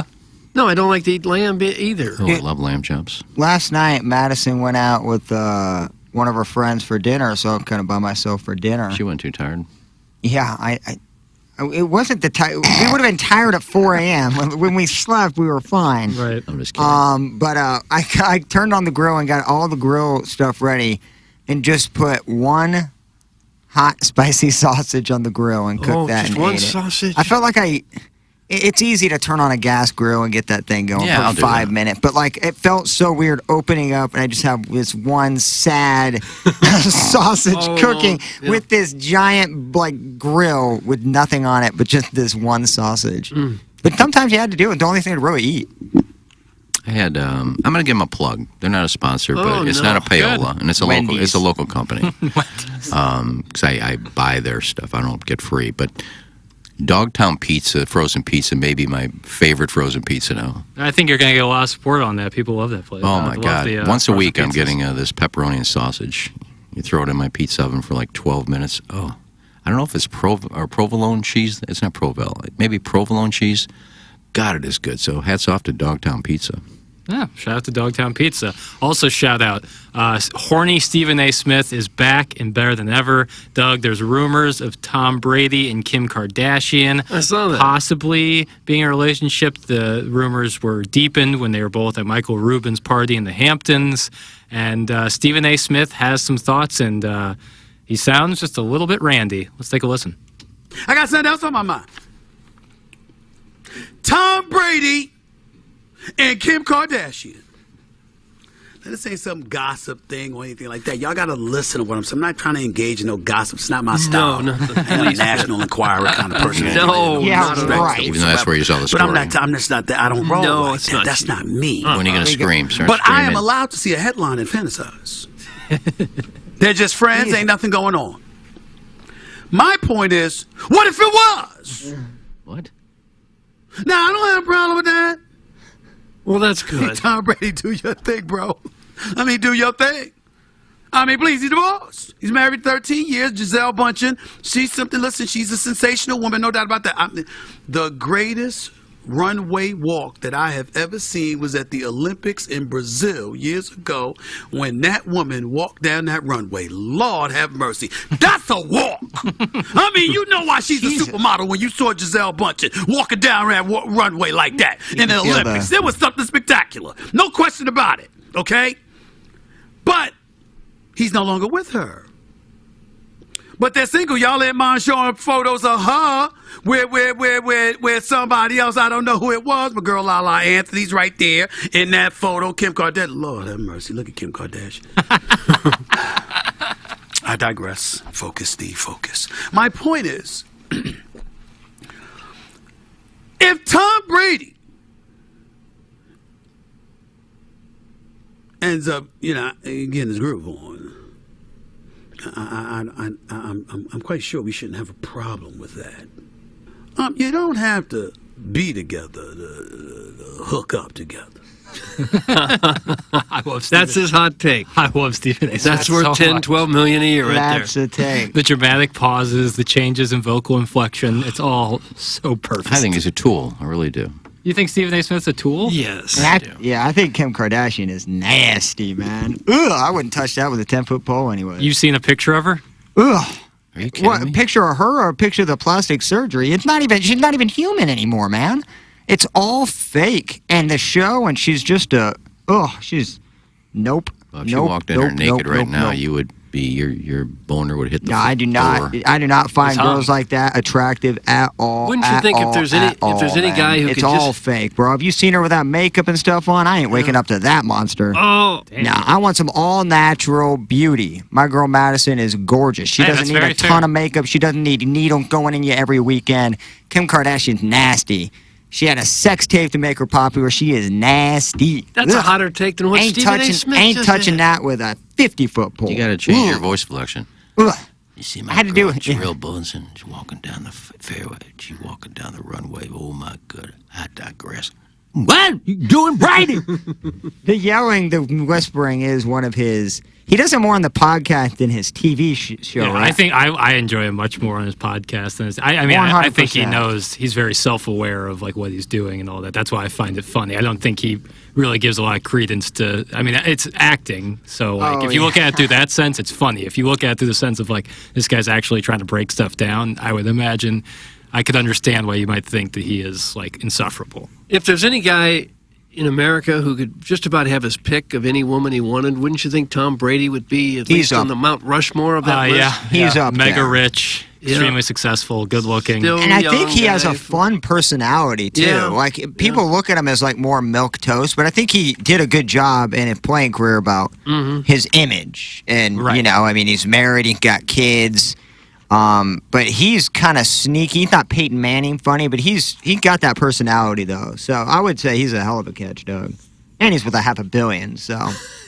No, I don't like to eat lamb either. Oh, I love lamb chops. Last night, Madison went out with one of her friends for dinner, so I'm kind of by myself for dinner. She wasn't too tired. Yeah, it wasn't the time. We would have been tired at 4 a.m. When we slept, we were fine. Right. I'm just kidding. But I turned on the grill and got all the grill stuff ready, and just put one hot spicy sausage on the grill and cooked that. Just and one ate sausage. It. I felt like it's easy to turn on a gas grill and get that thing going I'll for do 5 that. minutes. But, it felt so weird opening up, and I just have this one sad sausage cooking with this giant, grill with nothing on it but just this one sausage. But sometimes you had to do it. The only thing to really eat. I had. I'm going to give them a plug. They're not a sponsor, but it's not a payola, and it's a local. It's a local company. Because I buy their stuff. I don't get free, but Dogtown Pizza, frozen pizza, may be my favorite frozen pizza now. I think you're going to get a lot of support on that. People love that place. Oh my God! Once a week, pizzas. I'm getting this pepperoni and sausage. You throw it in my pizza oven for like 12 minutes. Oh, I don't know if it's provolone cheese. It's not provolone. Maybe provolone cheese. God, it is good. So hats off to Dogtown Pizza. Yeah, shout out to Dogtown Pizza. Also, shout out, horny Stephen A. Smith is back and better than ever. Doug, there's rumors of Tom Brady and Kim Kardashian I saw that. possibly being in a relationship. The rumors were deepened when they were both at Michael Rubin's party in the Hamptons. And Stephen A. Smith has some thoughts, and he sounds just a little bit randy. Let's take a listen. I got something else on my mind. Tom Brady and Kim Kardashian. Now, this ain't some gossip thing or anything like that. Y'all got to listen to what I'm saying. I'm not trying to engage in no gossip. It's not my style. No, I'm a National Enquirer kind of person. No, right. Even though that's where you saw the story. But I'm just not that. I don't roll No, like it's that. not That's you. not me. When are you going to scream? Start But I am screaming. allowed to see a headline and fantasize. They're just friends. Ain't nothing going on. My point is, what if it was? What? Now, I don't have a problem with that. Well, that's good. Tom Brady, do your thing, bro. I mean, do your thing. I mean, please, he's divorced. He's married 13 years. Giselle Bundchen, she's something. Listen, she's a sensational woman, no doubt about that. The greatest runway walk that I have ever seen was at the Olympics in Brazil years ago when that woman walked down that runway. Lord have mercy. That's a walk. I mean, you know why she's a supermodel when you saw Giselle Bundchen walking down that runway like that in the Olympics. It was something spectacular. No question about it. Okay? But he's no longer with her. But they're single. Y'all ain't mind showing photos of her with somebody else. I don't know who it was, but girl Lala Anthony's right there in that photo. Kim Kardashian. Lord have mercy. Look at Kim Kardashian. I digress. Focus, Steve. Focus. My point is, if Tom Brady ends up, getting his groove on, I'm quite sure we shouldn't have a problem with that. You don't have to be together to hook up together. I love Stephen. That's his hot take. I love Stephen A. That's worth 10, 12 million a year right there. That's a take. The dramatic pauses, the changes in vocal inflection, it's all so perfect. I think he's a tool. I really do. You think Stephen A. Smith's a tool? Yes. Yeah, I think Kim Kardashian is nasty, man. Ugh, I wouldn't touch that with a 10-foot pole anyway. You've seen a picture of her? Ugh. Are you kidding me? A picture of her or a picture of the plastic surgery? She's not even human anymore, man. It's all fake. And the show, and she's just nope. Well, if you walked in there naked right now, you would be your boner would hit the floor. I do not find girls like that attractive at all. Wouldn't you think if there's any guy who it's could all just fake, bro? Have you seen her without makeup and stuff on? I ain't waking up to that monster. Oh, nah, I want some all natural beauty. My girl Madison is gorgeous. She doesn't need a ton of makeup. She doesn't need needle going in you every weekend. Kim Kardashian's nasty. She had a sex tape to make her popular. She is nasty. That's a hotter take than what Stephen A. Smith ain't touching that with a 50-foot pole. You got to change your voice inflection. Ugh. You see my I had to do it. Jill Bunsen. She's walking down the fairway. She's walking down the runway. Oh, my God. I digress. What? You doing Brady? The yelling, the whispering is one of his... He does it more on the podcast than his TV show, Yeah, right? I think I enjoy him much more on his podcast than his... I think he 100%. knows... He's very self-aware of like what he's doing and all that. That's why I find it funny. I don't think he really gives a lot of credence to... I mean, it's acting. So like, if you look at it through that sense, it's funny. If you look at it through the sense of like, this guy's actually trying to break stuff down, I would imagine... I could understand why you might think that he is like insufferable. If there's any guy in America who could just about have his pick of any woman he wanted, wouldn't you think Tom Brady would be at least on the Mount Rushmore of that list? Yeah, He's up mega there. rich, extremely successful, good looking. And I think he has a fun personality too. Yeah. Like people look at him as like more milk toast, but I think he did a good job in his playing career about his image. And I mean, he's married, he got kids. But he's kind of sneaky. He's not Peyton Manning funny, but he got that personality though. So I would say he's a hell of a catch, Doug. And he's with $500 million, so.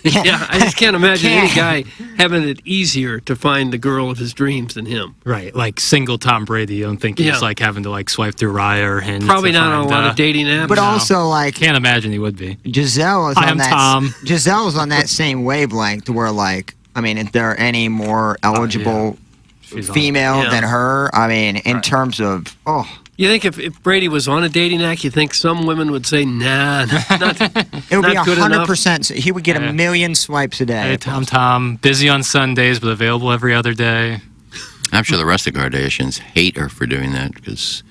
Yeah, I just can't imagine any guy having it easier to find the girl of his dreams than him. Right, like single Tom Brady. You don't think he's like having to like swipe through Raya or Hinge? Probably not on a lot of dating apps. But also like. Can't imagine he would be. Giselle is on that. Tom. Giselle is on that same wavelength where like, I mean, if there are any more eligible female than her, I mean, in terms of, You think if Brady was on a dating app, you think some women would say, nah, not it would be 100%. He would get 1 million swipes a day. Hey, Tom, busy on Sundays, but available every other day. I'm sure the rest of the Kardashians hate her for doing that because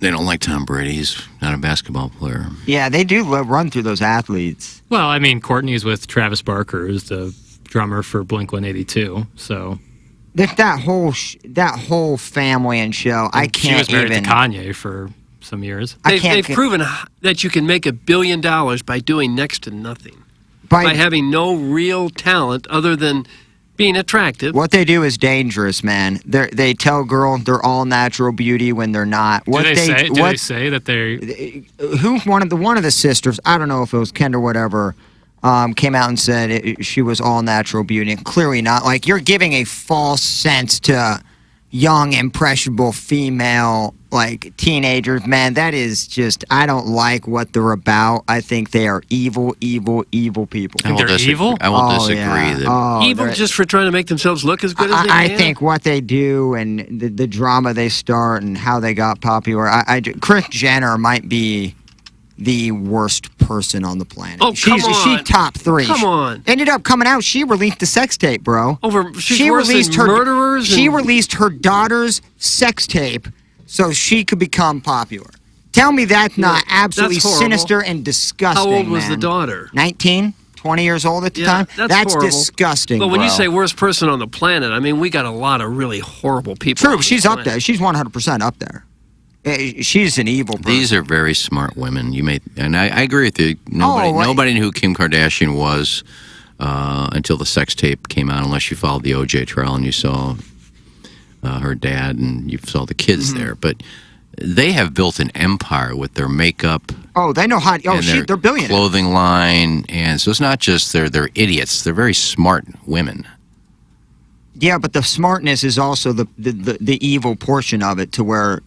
they don't like Tom Brady. He's not a basketball player. Yeah, they do run through those athletes. Well, I mean, Courtney's with Travis Barker, who's the drummer for Blink-182, so... That whole family and show, I can't even... She was married to Kanye for some years. They've proven that you can make $1 billion by doing next to nothing. By having no real talent other than being attractive. What they do is dangerous, man. They tell girls they're all natural beauty when they're not. Do they say that they're... One of the sisters, I don't know if it was Ken or whatever... came out and said she was all natural beauty. Clearly not. Like, you're giving a false sense to young, impressionable female, like, teenagers. Man, that is just, I don't like what they're about. I think they are evil, evil, evil people. I will disagree. I will disagree. Evil just for trying to make themselves look as good as they can? I think what they do and the drama they start and how they got popular. Kris Jenner might be the worst person on the planet. Oh, come on. She's top 3. Come on. Ended up coming out. She released the sex tape, bro. She released her murderers. She released her daughter's sex tape so she could become popular. Tell me that's not absolutely sinister and disgusting. How old was the daughter? 19, 20 years old at the time. That's horrible. Disgusting. But when bro. you say worst person on the planet, I mean we got a lot of really horrible people. True, she's up there. She's 100% up there. She's an evil person. These are very smart women. And I agree with you. Nobody knew who Kim Kardashian was until the sex tape came out, unless you followed the OJ trial and you saw her dad and you saw the kids there. But they have built an empire with their makeup. Oh, they know how. They're billionaires. Clothing line, and so it's not just they're idiots. They're very smart women. Yeah, but the smartness is also the evil portion of it, to where.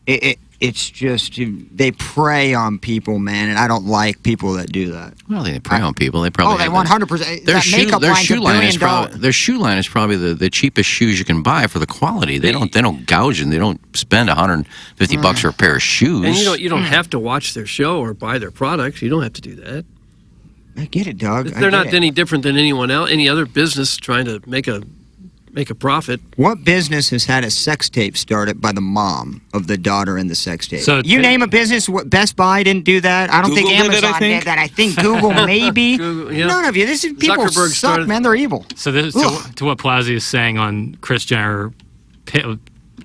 It's just they prey on people, man, and I don't like people that do that. Well, they prey on people. They probably they 100%. Their shoe line is probably the cheapest shoes you can buy for the quality. They don't gouge and they don't spend $150 for a pair of shoes. And you don't have to watch their show or buy their products. You don't have to do that. I get it, Doug. They're not any different than anyone else, any other business trying to make a profit. What business has had a sex tape started by the mom of the daughter in the sex tape? So you name a business. Best Buy didn't do that. I don't Google think Amazon did that. I think Google maybe. None of you. This is people Zuckerberg suck, man. They're evil. So to what Plowsy is saying on Kris Jenner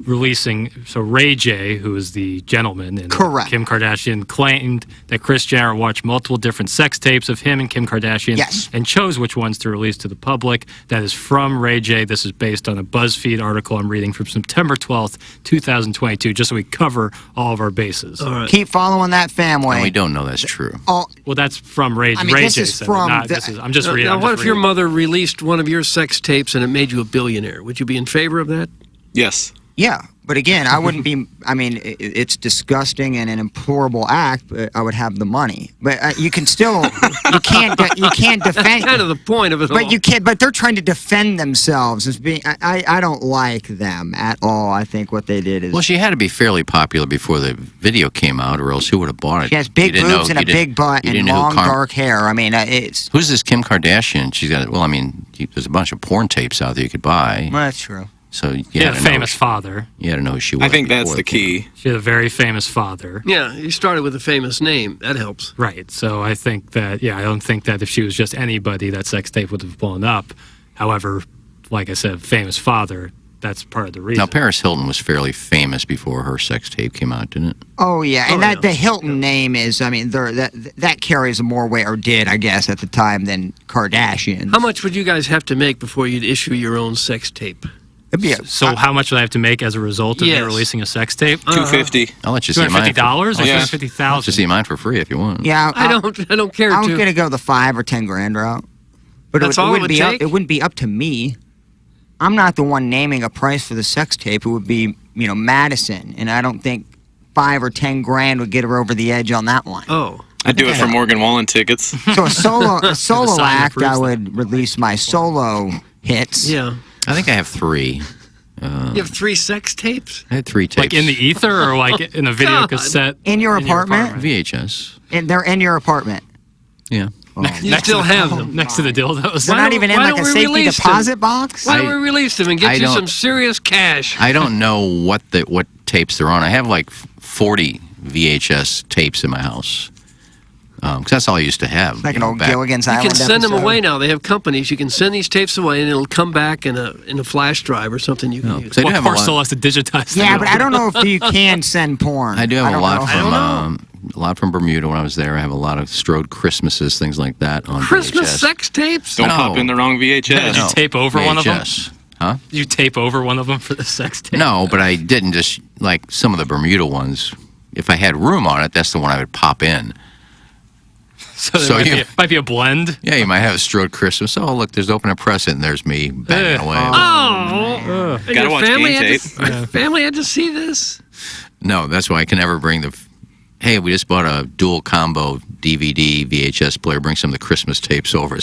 releasing, so Ray J, who is the gentleman in Kim Kardashian, claimed that Kris Jenner watched multiple different sex tapes of him and Kim Kardashian and chose which ones to release to the public. That is from Ray J. This is based on a BuzzFeed article I'm reading from September 12th, 2022, just so we cover all of our bases. All right. Keep following that family. And we don't know that's true. Well, that's from Ray J. I mean, this is from... I'm just reading. Now, what if your mother released one of your sex tapes and it made you a billionaire? Would you be in favor of that? Yes. Yeah, but again, I wouldn't be. I mean, it's disgusting and an implorable act. But I would have the money. But you can still, you can't defend. That's kind of the point of it all. But you can't. But they're trying to defend themselves as being. I don't like them at all. I think what they did is. Well, she had to be fairly popular before the video came out, or else who would have bought it? She has big boobs and a big butt and long dark hair. I mean, it's. Who's this Kim Kardashian? She's got. Well, I mean, there's a bunch of porn tapes out there you could buy. Well, that's true. So she had a famous father. You had to know who she was. I think that's the key. She had a very famous father. Yeah, you started with a famous name. That helps. Right. So I think that, I don't think that if she was just anybody, that sex tape would have blown up. However, like I said, famous father, that's part of the reason. Now, Paris Hilton was fairly famous before her sex tape came out, didn't it? Oh, yeah. And the Hilton name is, I mean, that carries more weight, or did, I guess, at the time, than Kardashian. How much would you guys have to make before you'd issue your own sex tape? So how much would I have to make as a result of me releasing a sex tape? $250. I'll let you see mine. $250 or Yeah. $250,000? I'll let you see mine for free if you want. Yeah, I don't care. I'm gonna go the $5,000 or $10,000 route. But That's it all it wouldn't would be up. take? It wouldn't be up to me. I'm not the one naming a price for the sex tape. It would be, Madison, and I don't think $5,000 or $10,000 would get her over the edge on that one. Oh. I'd do it for Morgan Wallen tickets. So a solo sign that act, proves I would release my solo hits. Yeah. I think I have 3. You have 3 sex tapes? I had 3 tapes. Like in the ether or like in a video God. cassette? In your apartment? VHS. And they're in your apartment. Yeah. You still have them. Next to the dildos. They're not even in like a safety deposit box? Why don't we release them and get I you don't- some serious cash? I don't know what tapes they're on. I have like 40 VHS tapes in my house. Because that's all I used to have. Like an old Gilligan's You Island can send them episode. away now. They have companies. You can send these tapes away, and it'll come back in a flash drive or something you can use. I do have a lot- Still has to digitize them. Yeah, but I don't know if you can send porn. I do have a don't lot know. from a lot from Bermuda when I was there. I have a lot of Strode Christmases, things like that on Christmas VHS. sex tapes? Don't pop in the wrong VHS. Did you tape over one of them? VHS. Huh? Did you tape over one of them for the sex tape? No, but I didn't just like some of the Bermuda ones. If I had room on it, that's the one I would pop in. So there might be a blend. Yeah, you might have a Strode Christmas. Oh, look, there's Open and Press It, and there's me banging away. Oh, and Gotta your watch family game had tape. to, family had to see this. No, that's why I can never bring the. Hey, we just bought a dual combo DVD VHS player. Bring some of the Christmas tapes over.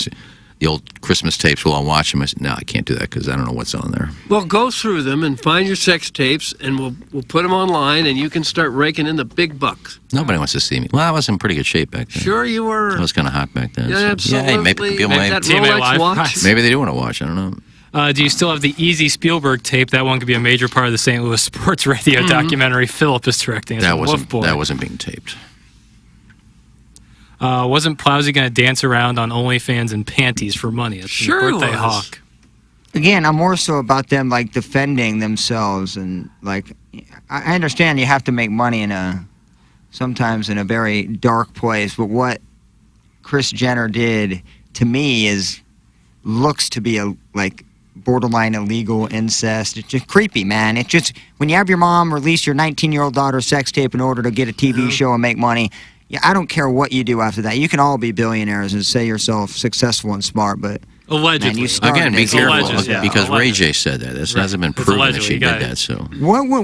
The old Christmas tapes. We'll all watch them. I said, no, I can't do that because I don't know what's on there. Well, go through them and find your sex tapes, and we'll put them online, and you can start raking in the big bucks. Nobody wants to see me. Well, I was in pretty good shape back then. Sure you were. I was kind of hot back then. Yeah, so- absolutely. Yeah, maybe people Maybe may, that Rolex watch. maybe they do want to watch. I don't know. Do you still have the Easy Spielberg tape? That one could be a major part of the St. Louis sports radio documentary Philip is directing. It's That a wasn't Wolf Boy. that wasn't being taped. Wasn't Plowsy going to dance around on OnlyFans in panties for money? It's Sure birthday was. hawk. Again, I'm more so about them like defending themselves and like I understand you have to make money sometimes in a very dark place, but what Kris Jenner did to me looks to be like borderline illegal incest. It's just creepy, man. It's just when you have your mom release your 19-year-old daughter's sex tape in order to get a TV show and make money. Yeah, I don't care what you do after that. You can all be billionaires and say yourself successful and smart, but Allegedly. man, you started Again, be as- careful because Ray J said that. It hasn't been It's proven that allegedly, she you did gotta- that. So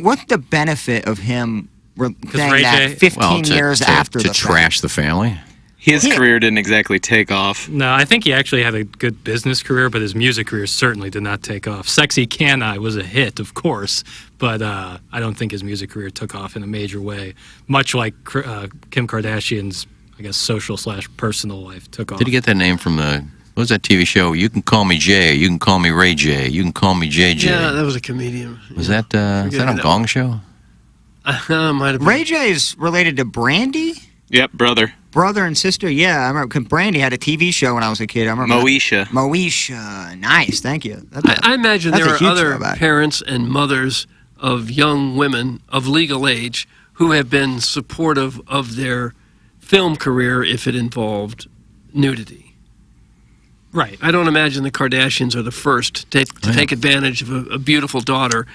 What's the benefit of him saying Ray that J- 15 years after to the trash the family. His career didn't exactly take off. No, I think he actually had a good business career, but his music career certainly did not take off. Sexy Can I was a hit, of course, but I don't think his music career took off in a major way, much like Kim Kardashian's, I guess, social/personal life took off. Did he get that name from the? What was that TV show? You can call me Jay. You can call me Ray J. You can call me JJ. Yeah, that was a comedian. Was that is that on that Gong Show? Might have been. Ray J is related to Brandy? Yep, brother. Brother and sister, yeah. I remember 'cause Brandy had a TV show when I was a kid. I remember Moesha. Moesha. Nice, thank you. I imagine that's there a are huge other throwback. parents and mothers of young women of legal age who have been supportive of their film career if it involved nudity. Right. I don't imagine the Kardashians are the first to take advantage of a beautiful daughter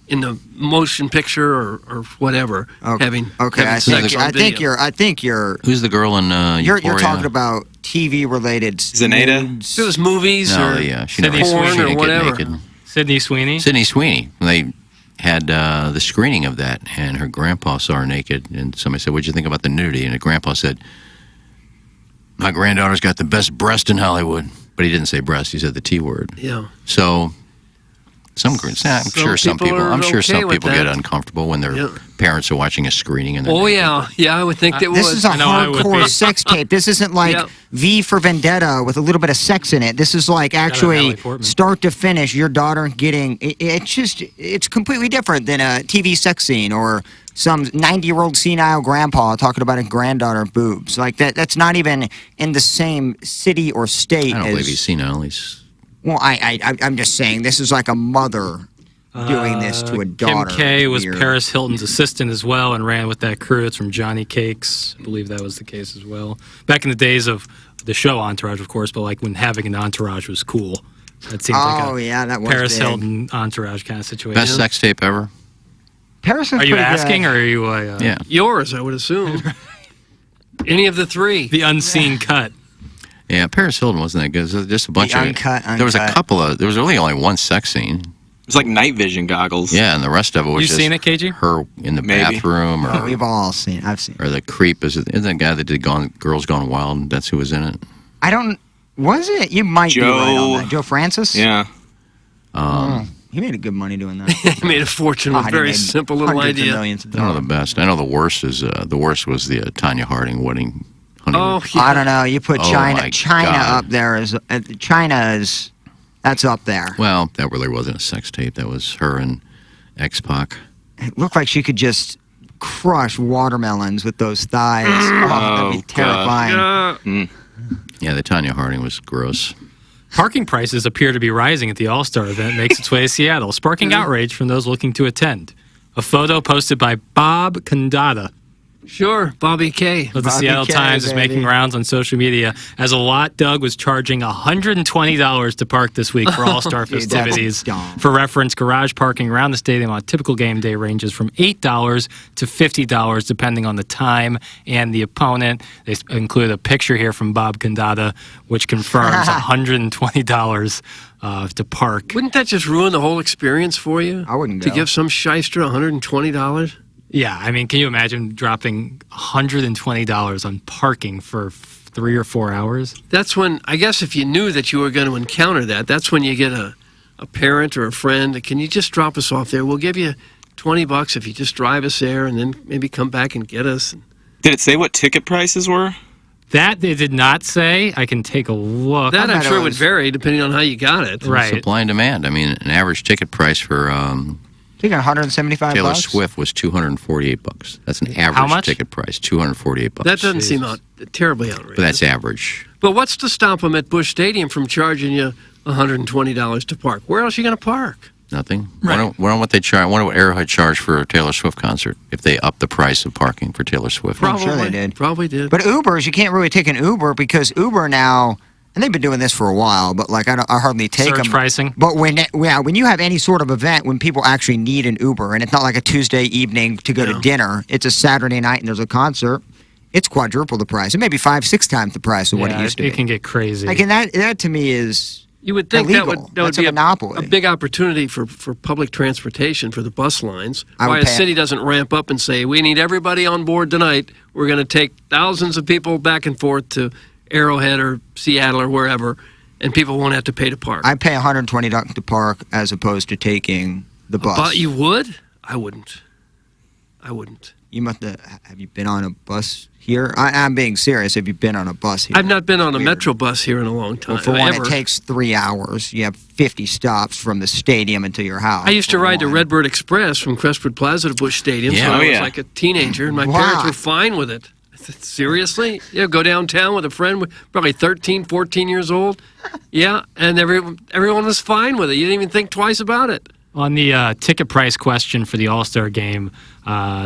in the motion picture or whatever. Having I sex on video. think you're Who's the girl in you're Euphoria? talking about TV related Zenaida? If it was movies No, or yeah, she Sydney never porn she or didn't get whatever. naked. Sydney Sweeney? Sydney Sweeney. They had the screening of that, and her grandpa saw her naked, and somebody said, "What'd you think about the nudity?" And her grandpa said, "My granddaughter's got the best breast in Hollywood," but he didn't say breast; he said the T word. Yeah. So, I'm sure some people people. are I'm sure okay some with people get that. uncomfortable when their parents are watching a screening and they're Oh naked. yeah, I would think they would. This is a hardcore sex tape. This isn't like Yeah. V for Vendetta with a little bit of sex in it. This is like actually Natalie Portman. start to finish. Your daughter getting it's completely different than a TV sex scene or some 90-year-old senile grandpa talking about his granddaughter boobs. Like that's not even in the same city or state. I don't as, believe he's senile. He's Well, I'm just saying this is like a mother doing this to a daughter. Kim K was Weird. Paris Hilton's assistant as well and ran with that crew. It's from Johnny Cakes. I believe that was the case as well. Back in the days of the show Entourage, of course, but like when having an entourage was cool. That seems like a that was Paris big. Hilton entourage kind of situation. Best sex tape ever. Paris Are you asking, or are you? Yeah. Yours, I would assume. Any of the three. The unseen cut. Yeah, Paris Hilton wasn't that good. It was just a bunch of uncut. There was a couple of. There was really only one sex scene. It's like night vision goggles. Yeah, and the rest of it was You just seen it, KG? her in the bathroom, or We've all seen it. I've seen it. or the creep. Isn't the guy that did Girls Gone Wild? That's who was in it. I don't. Was it? You might be right on that. Joe Francis? Yeah. He made a good money doing that. He made a fortune with a very simple little idea. I know the best. I know the worst is the worst was the Tanya Harding wedding. Oh, yeah. I don't know. You put Oh, China my China God. up there as China is. That's up there. Well, that really wasn't a sex tape. That was her and X-Pac. It looked like she could just crush watermelons with those thighs. That'd be terrifying. Yeah, the Tanya Harding was gross. Parking prices appear to be rising at the All-Star event makes its way to Seattle, sparking outrage from those looking to attend. A photo posted by Bob Condada Sure, Bobby K. of the Seattle Times is making rounds on social media as a lot Doug was charging $120 to park this week for All-Star Dude, that's festivities. dumb. For reference, garage parking around the stadium on a typical game day ranges from $8 to $50 depending on the time and the opponent. They include a picture here from Bob Condada which confirms $120 to park. Wouldn't that just ruin the whole experience for you? I wouldn't To go. give some shyster $120? Yeah, I mean, can you imagine dropping $120 on parking for 3 or 4 hours? That's when, I guess if you knew that you were going to encounter that, that's when you get a parent or a friend. Can you just drop us off there? We'll give you $20 if you just drive us there and then maybe come back and get us. Did it say what ticket prices were? That they did not say. I can take a look. That I'm sure would vary depending on how you got it. Right. Supply and demand. I mean, an average ticket price for I think $175. Taylor Swift was $248. That's an average much? ticket price, $248. That doesn't seem terribly outrageous. But that's average. But what's to stop them at Busch Stadium from charging you $120 to park? Where else are you going to park? Nothing. Wonder what they charge. Wonder what Arrowhead charged for a Taylor Swift concert if they upped the price of parking for Taylor Swift. I'm sure they did. Probably did. But Ubers, you can't really take an Uber because Uber now, and they've been doing this for a while, but like I hardly take Surge them. pricing. But when you have any sort of event when people actually need an Uber, and it's not like a Tuesday evening to go to dinner, it's a Saturday night and there's a concert, it's quadruple the price. It may be 5-6 times the price of what it used to be. It can get crazy. Like, and that to me is You would think illegal. that would That's be a monopoly. a big opportunity for public transportation for the bus lines. I would Why a pay- city doesn't ramp up and say, we need everybody on board tonight. We're going to take thousands of people back and forth to Arrowhead or Seattle or wherever, and people won't have to pay to park. I pay $120 to park as opposed to taking the bus. But you would? I wouldn't. You must have you been on a bus here? I'm being serious. Have you been on a bus here? I've not been on a Metro bus here in a long time. Well, for one, ever. it takes 3 hours. You have 50 stops from the stadium into your house. I used to ride the Redbird Express from Crestwood Plaza to Busch Stadium Yeah. when Oh, I was yeah. like a teenager, and my Wow. parents were fine with it. I said, seriously? Yeah, go downtown with a friend, probably 13, 14 years old. Yeah, and everyone was fine with it. You didn't even think twice about it. On the ticket price question for the All-Star game,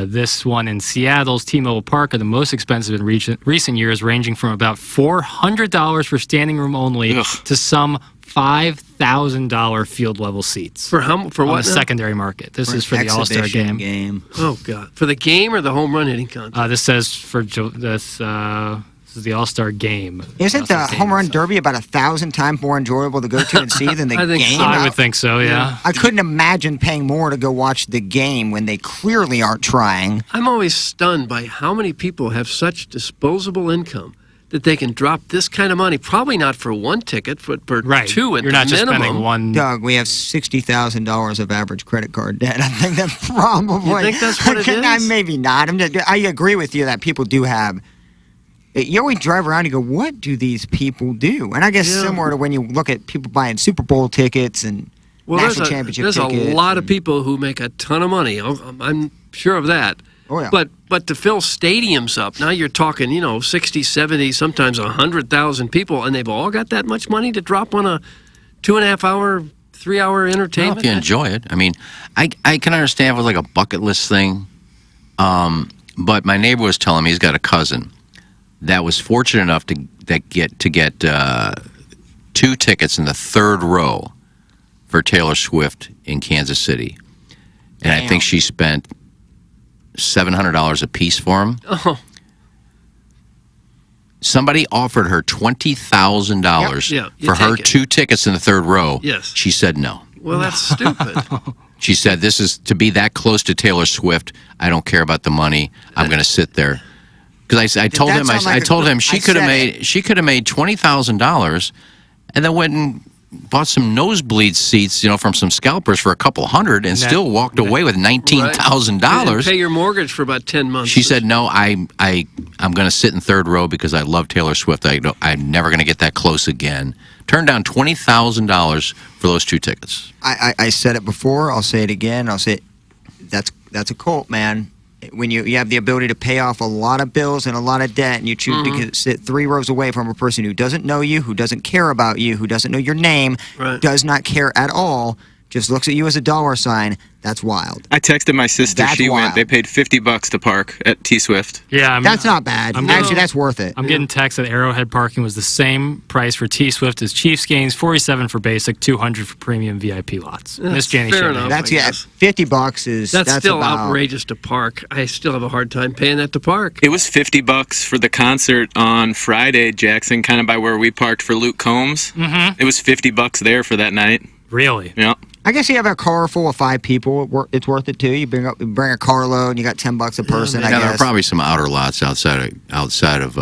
this one in Seattle's T-Mobile Park are the most expensive in recent years, ranging from about $400 for standing room only to some $5,000 field level seats. For how? For on what the now? secondary market. This is for the All-Star game. Oh God! For the game or the home run hitting contest? This says for this is the All-Star game. Isn't the home run derby about 1,000 times more enjoyable to go to and see than the I think game? so. I would think so, yeah. I couldn't imagine paying more to go watch the game when they clearly aren't trying. I'm always stunned by how many people have such disposable income that they can drop this kind of money. Probably not for one ticket, but for two at You're the not just minimum. spending one. Doug, we have $60,000 of average credit card debt. I think that's probably. You think that's what it is? Maybe not. I agree with you that people do have. You always drive around and go, what do these people do? And I guess similar to when you look at people buying Super Bowl tickets and national championship there's tickets. a lot of people who make a ton of money. I'm sure of that. Oh, yeah. But to fill stadiums up, now you're talking, 60, 70, sometimes 100,000 people, and they've all got that much money to drop on a 2.5 hour, 3 hour entertainment. Well, if you enjoy it. I mean, I can understand if it was like a bucket list thing. But my neighbor was telling me he's got a cousin that was fortunate enough to get 2 tickets in the 3rd row for Taylor Swift in Kansas City. And I think she spent $700 a piece for them. Oh. Somebody offered her $20,000 for her 2 tickets in the 3rd row. Yes. She said no. Well, that's stupid. She said, "This is to be that close to Taylor Swift. I don't care about the money. I'm going to sit there." Because I told him, I told him she could have made $20,000, and then went and bought some nosebleed seats, from some scalpers for a couple hundred, and still walked away with $19,000. Pay your mortgage for about 10 months. She said, "No, I'm going to sit in 3rd row because I love Taylor Swift. I'm never going to get that close again." Turned down $20,000 for those 2 tickets. I said it before. I'll say it again. I'll say that's a cult, man. When you have the ability to pay off a lot of bills and a lot of debt, and you choose to sit 3 rows away from a person who doesn't know you, who doesn't care about you, who doesn't know your name, does not care at all, just looks at you as a dollar sign, that's wild. I texted my sister. That's she wild. went. They paid $50 to park at T-Swift. Yeah, that's not bad. Actually, that's worth it. I'm getting text that Arrowhead parking was the same price for T-Swift as Chiefs games, $47 for basic, $200 for premium VIP lots. Miss Janie fair Shanahan. enough, That's I guess. $50 is That's still about, outrageous to park. I still have a hard time paying that to park. It was $50 for the concert on Friday, Jackson, kind of by where we parked for Luke Combs. Mm-hmm. It was $50 there for that night. Really? Yeah. I guess you have a car full of 5 people. It's worth it too. You bring a carload, and you got $10 a person. I There are guess. probably some outer lots outside of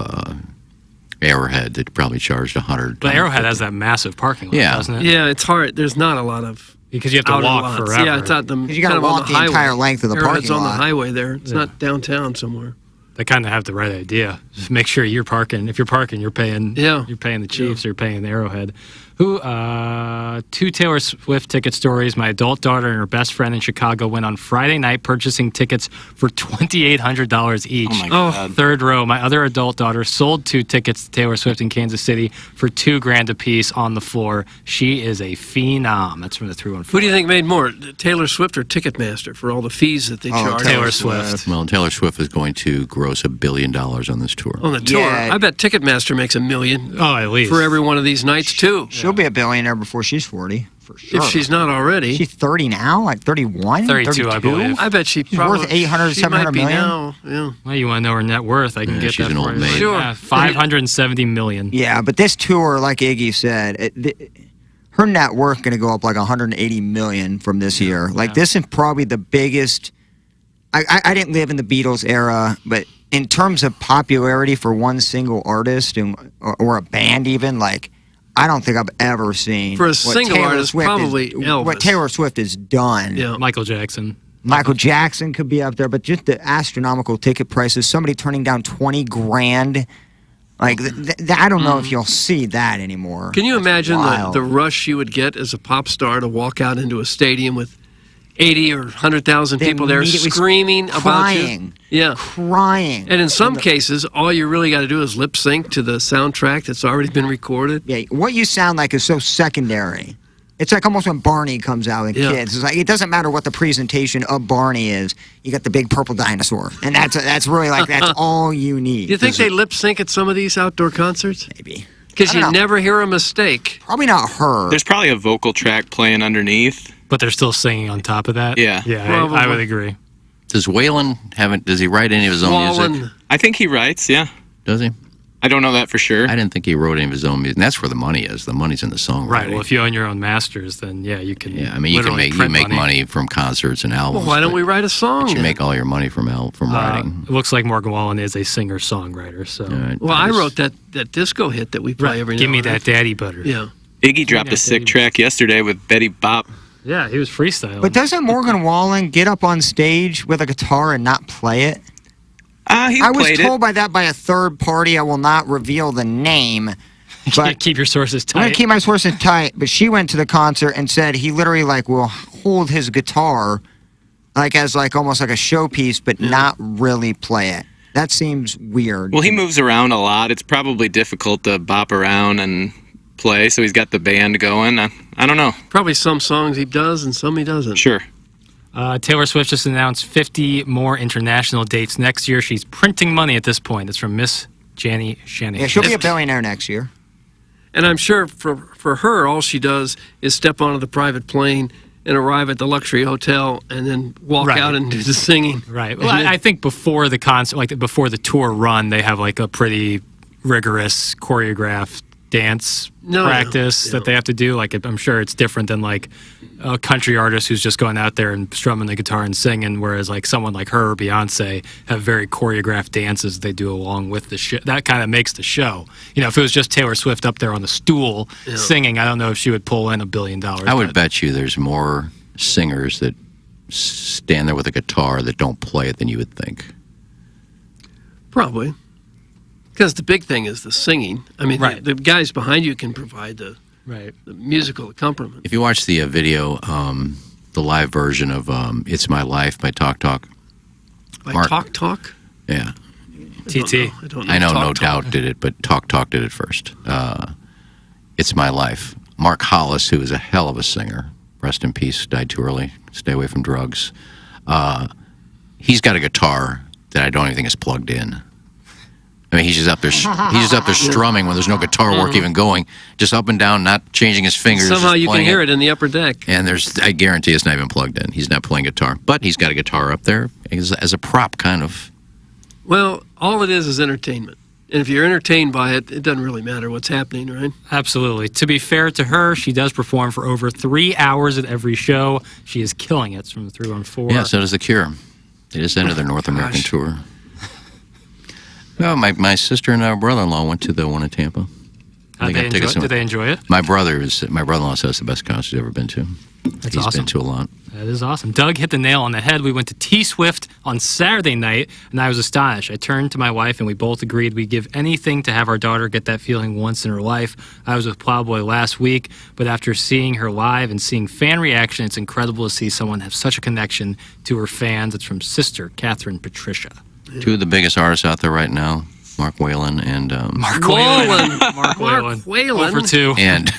Arrowhead that probably charged $100. But Arrowhead has that massive parking lot, doesn't it? Yeah, it's hard. There's not a lot of because you have to outer walk lots. forever. Yeah, it's out the you gotta kind of on walk the highway. entire length of the Arrowhead's parking on lot. the highway there. It's not downtown somewhere. They kind of have the right idea. Just make sure you're parking. If you're parking, you're paying. Yeah. You're paying the Chiefs. Or you're paying the Arrowhead. 2 Taylor Swift ticket stories. My adult daughter and her best friend in Chicago went on Friday night purchasing tickets for $2,800 each. Oh my God. 3rd row. My other adult daughter sold 2 tickets to Taylor Swift in Kansas City for $2,000 a piece on the floor. She is a phenom. That's from the 314. Who do you think made more, Taylor Swift or Ticketmaster, for all the fees that they charge? Taylor Swift. Well, Taylor Swift is going to gross $1 billion on this tour. On the tour, I bet Ticketmaster makes $1 million. Oh, at least for every one of these nights too. She'll be a billionaire before she's 40, for sure. If she's not already. She's 30 now, like 31, 32, I believe. I bet she's worth 800, she 700 might be million. now. Yeah. Well, you want to know her net worth? I can get she's that an for old you. maid. Sure. Yeah, $570 million. Yeah, but this tour, like Iggy said, her net worth going to go up like 180 million from this year. Like this is probably the biggest. I didn't live in the Beatles era, but in terms of popularity for one single artist or a band, even like. I don't think I've ever seen for a single artist, probably Elvis. What Taylor Swift has done. Yeah. Michael Jackson. Michael Jackson could be up there, but just the astronomical ticket prices. Somebody turning down $20,000, like I don't know if you'll see that anymore. Can you imagine wild. the rush you would get as a pop star to walk out into a stadium with 80 or 100,000 people there screaming about you? Yeah. Crying. And in some cases, all you really got to do is lip sync to the soundtrack that's already been recorded. Yeah, what you sound like is so secondary. It's like almost when Barney comes out with kids. It's like it doesn't matter what the presentation of Barney is. You got the big purple dinosaur, and that's really like that's all you need. Do you think they lip sync at some of these outdoor concerts? Maybe. Because you never hear a mistake. Probably not her. There's probably a vocal track playing underneath. But they're still singing on top of that? Yeah. Yeah, I would agree. Does Waylon does he write any of his own music? I think he writes, yeah. Does he? I don't know that for sure. I didn't think he wrote any of his own music. And that's where the money is. The money's in the songwriting. Right. Well, if you own your own masters, then you can. Yeah, I mean, you make money from concerts and albums. Well, why don't we write a song? But you make all your money from writing. It looks like Morgan Wallen is a singer-songwriter. So. Well, I wrote that disco hit that we play every now Give me and then. that daddy butter. Yeah. Iggy dropped a sick track yesterday with Betty Bop. Yeah, he was freestyling. But doesn't Morgan Wallen get up on stage with a guitar and not play it? I was told by a third party. I will not reveal the name. But keep your sources tight. I'm gonna keep my sources tight. But she went to the concert and said he literally will hold his guitar as almost like a showpiece, but not really play it. That seems weird. Well, he moves around a lot. It's probably difficult to bop around and play, so he's got the band going. I don't know. Probably some songs he does and some he doesn't. Sure. Taylor Swift just announced 50 more international dates next year. She's printing money at this point. It's from Miss Janie Shanahan. Yeah, she'll be a billionaire next year. And I'm sure for her, all she does is step onto the private plane and arrive at the luxury hotel and then walk out and do the singing. Right. Well, I think before the concert, like before the tour run, they have like a pretty rigorous choreographed dance practice that they have to do. Like, I'm sure it's different than like a country artist who's just going out there and strumming the guitar and singing, whereas like someone like her or Beyonce have very choreographed dances they do along with the show. That kind of makes the show. You know, if it was just Taylor Swift up there on the stool singing, I don't know if she would pull in $1 billion. I would bet you there's more singers that stand there with a guitar that don't play it than you would think. Probably. Because the big thing is the singing. I mean, the guys behind you can provide the musical accompaniment. If you watch the video, the live version of It's My Life by Talk Talk. By Talk Talk? Yeah. TT. I know No Doubt did it, but Talk Talk did it first. It's My Life. Mark Hollis, who is a hell of a singer, rest in peace, died too early, stay away from drugs. He's got a guitar that I don't even think is plugged in. I mean, he's just up there strumming when there's no guitar work even going, just up and down, not changing his fingers. Somehow you can hear it in the upper deck. And I guarantee it's not even plugged in. He's not playing guitar, but he's got a guitar up there as a prop, kind of. Well, all it is entertainment. And if you're entertained by it, it doesn't really matter what's happening, right? Absolutely. To be fair to her, she does perform for over 3 hours at every show. She is killing it from the 314. Yeah, so does The Cure. They just ended their North American tour. No, my sister and our brother-in-law went to the one in Tampa. Did they enjoy it? My brother-in-law says it's the best concert he's ever been to. He's been to a lot. That is awesome. Doug hit the nail on the head. We went to T-Swift on Saturday night, and I was astonished. I turned to my wife, and we both agreed we'd give anything to have our daughter get that feeling once in her life. I was with Plowboy last week, but after seeing her live and seeing fan reaction, it's incredible to see someone have such a connection to her fans. It's from sister Catherine Patricia. Two of the biggest artists out there right now, Mark Whalen and... Mark Whalen. Mark Whalen. Over 2. And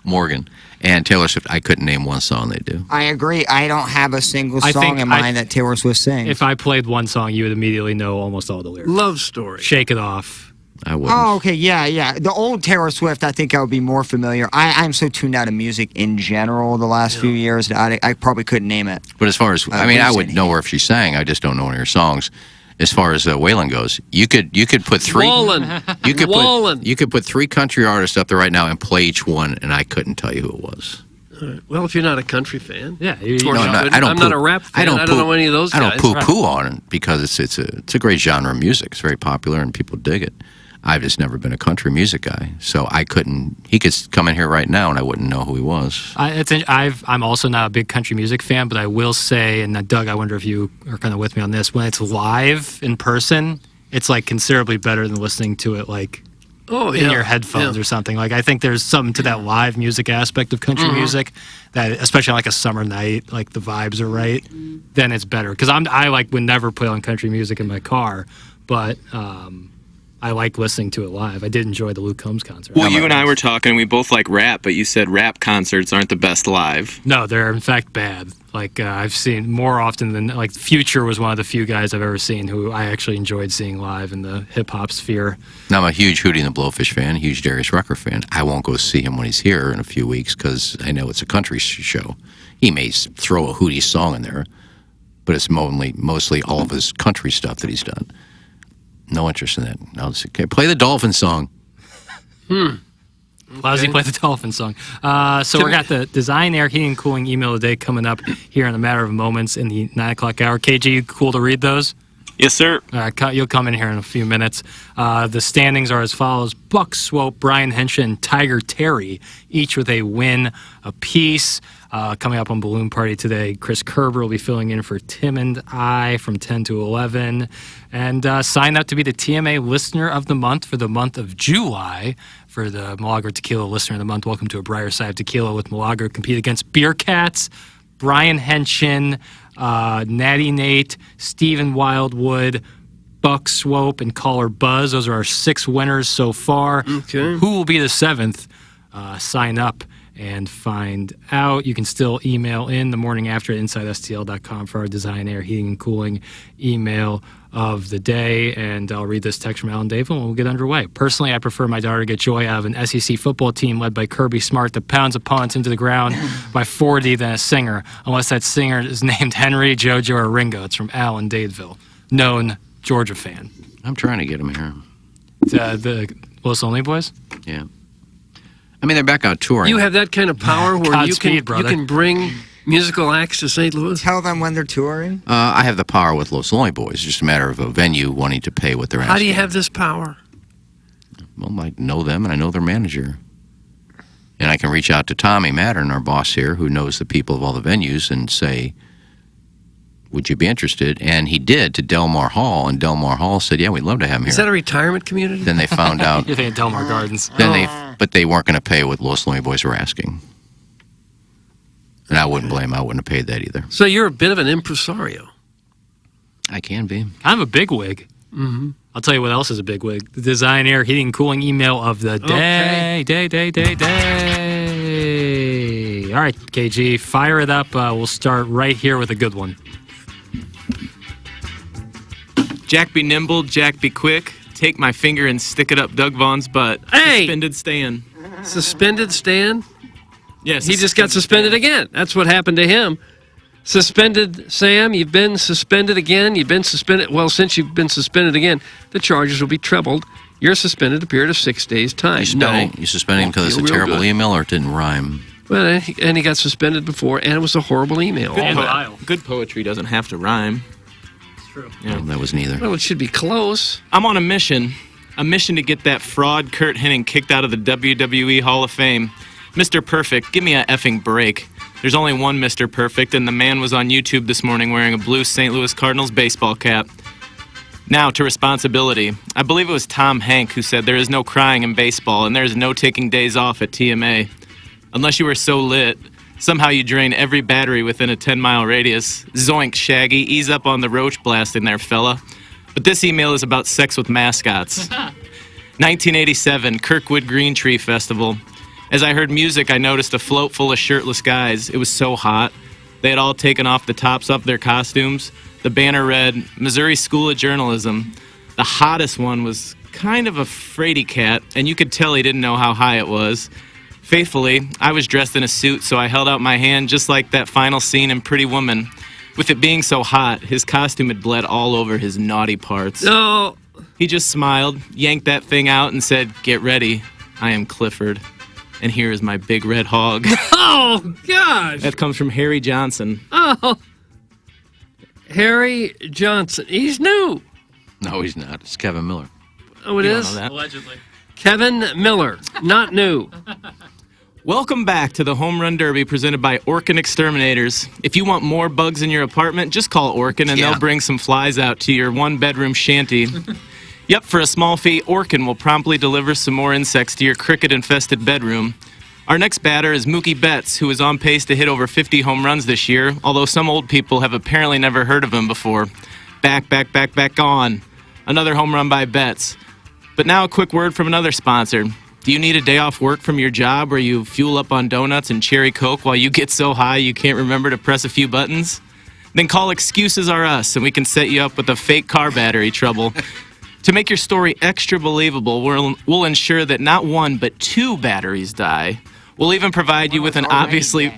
Morgan. And Taylor Swift, I couldn't name one song they do. I agree. I don't have a single song in mind that Taylor Swift sings. If I played one song, you would immediately know almost all the lyrics. Love Story. Shake It Off. I wouldn't. Oh, okay, yeah. The old Taylor Swift, I think I would be more familiar. I'm so tuned out of music in general the last few years that I probably couldn't name it. But as far as, I would know her if she sang. I just don't know any of her songs. As far as Whalen goes, you could put 3. You could put 3 country artists up there right now and play each one, and I couldn't tell you who it was. Well, if you're not a country fan, I'm not a rap fan. I don't know any of those guys. I don't poo-poo on it because it's a great genre of music. It's very popular and people dig it. I've just never been a country music guy, so I couldn't. He could come in here right now, and I wouldn't know who he was. I'm also not a big country music fan, but I will say, and Doug, I wonder if you are kind of with me on this. When it's live in person, it's like considerably better than listening to it like in your headphones or something. Like I think there's something to that live music aspect of country music that, especially on like a summer night, like the vibes are right, then it's better. Because I would never put on country music in my car, but. I like listening to it live. I did enjoy the Luke Combs concert. Well, you and I were talking. We both like rap, but you said rap concerts aren't the best live. No, they're in fact bad. Like I've seen more often than like Future was one of the few guys I've ever seen who I actually enjoyed seeing live in the hip hop sphere. Now I'm a huge Hootie and the Blowfish fan, a huge Darius Rucker fan. I won't go see him when he's here in a few weeks because I know it's a country show. He may throw a Hootie song in there, but it's mostly all of his country stuff that he's done. No interest in that. I'll just play the Dolphin song. Lousy play the Dolphin song. So we got the Design Air Heating and Cooling email today coming up here in a matter of moments in the 9 o'clock hour. KG, you cool to read those? Yes, sir. All right, you'll come in here in a few minutes. The standings are as follows. Buck Swope, Brian Henshin, and Tiger Terry, each with a win apiece. Coming up on Balloon Party today, Chris Kerber will be filling in for Tim and I from 10 to 11. And sign up to be the TMA Listener of the Month for the month of July for the Milagro Tequila Listener of the Month. Welcome to a brighter side of tequila with Milagro. Compete against Beer Cats, Brian Henshin, Natty Nate, Stephen Wildwood, Buck Swope, and Caller Buzz. Those are our 6 winners so far. Okay. Who will be the 7th? Sign up and find out. You can still email in the morning after at InsideSTL.com for our design, air, heating, and cooling email of the day. And I'll read this text from Alan Dave and we'll get underway. Personally, I prefer my daughter to get joy out of an SEC football team led by Kirby Smart that pounds opponents into the ground by 40 than a singer, unless that singer is named Henry, JoJo, or Ringo. It's from Alan Dadeville, known Georgia fan. I'm trying to get him here. The Los Only Boys? Yeah. I mean, they're back out touring. You have that kind of power where Godspeed, you can bring musical acts to St. Louis? Tell them when they're touring? I have the power with Los Only Boys. It's just a matter of a venue wanting to pay what they're asking. How do you have this power? Well, I know them and I know their manager. And I can reach out to Tommy Mattern, our boss here, who knows the people of all the venues, and say, would you be interested? And he did to Delmar Hall, and Delmar Hall said, yeah, we'd love to have him here. Is that a retirement community? Then they found out. You're thinking Delmar Gardens. But they weren't going to pay what Los Only Boys were asking. And I wouldn't blame him. I wouldn't have paid that either. So you're a bit of an impresario. I can be. I'm a bigwig. Mm-hmm. I'll tell you what else is a bigwig. The design, air, heating, and cooling email of the day. Day. All right, KG, fire it up. We'll start right here with a good one. Jack be nimble, Jack be quick. Take my finger and stick it up Doug Vaughn's butt. Hey! Suspended Stan. Suspended Stan? Yes. He just got suspended again. That's what happened to him. Suspended Sam, you've been suspended again. You've been suspended. Well, since you've been suspended again, the charges will be trebled. You're suspended a period of 6 days' time. You suspending him because it's a terrible email or it didn't rhyme? Well, and he got suspended before, and it was a horrible email. Good poetry doesn't have to rhyme. True. Yeah. Well, that was neither. Well, it should be close. I'm on a mission to get that fraud Kurt Hennig kicked out of the WWE Hall of Fame. Mr. Perfect, give me a effing break. There's only one Mr. Perfect, and the man was on YouTube this morning wearing a blue St. Louis Cardinals baseball cap. Now to responsibility. I believe it was Tom Hank who said there is no crying in baseball and there is no taking days off at TMA. Unless you were so lit, somehow you drain every battery within a 10-mile radius. Zoink, Shaggy, ease up on the roach blasting there, fella. But this email is about sex with mascots. 1987, Kirkwood Green Tree Festival. As I heard music, I noticed a float full of shirtless guys. It was so hot. They had all taken off the tops of their costumes. The banner read, Missouri School of Journalism. The hottest one was kind of a fraidy cat, and you could tell he didn't know how high it was. Faithfully, I was dressed in a suit, so I held out my hand just like that final scene in Pretty Woman. With it being so hot, his costume had bled all over his naughty parts. No. He just smiled, yanked that thing out, and said, get ready. I am Clifford. And here is my big red hog. Oh, gosh. That comes from Harry Johnson. Oh. Harry Johnson. He's new. No, he's not. It's Kevin Miller. Oh, it You is? don't know that. Allegedly. Kevin Miller. Not new. Welcome back to the Home Run Derby presented by Orkin Exterminators. If you want more bugs in your apartment, just call Orkin and they'll bring some flies out to your one-bedroom shanty. Yep, for a small fee, Orkin will promptly deliver some more insects to your cricket-infested bedroom. Our next batter is Mookie Betts, who is on pace to hit over 50 home runs this year, although some old people have apparently never heard of him before. Back on. Another home run by Betts. But now a quick word from another sponsor. Do you need a day off work from your job where you fuel up on donuts and cherry Coke while you get so high you can't remember to press a few buttons? Then call Excuses Are Us and we can set you up with a fake car battery trouble. To make your story extra believable, we'll ensure that not one but two batteries die. We'll even provide you with an obviously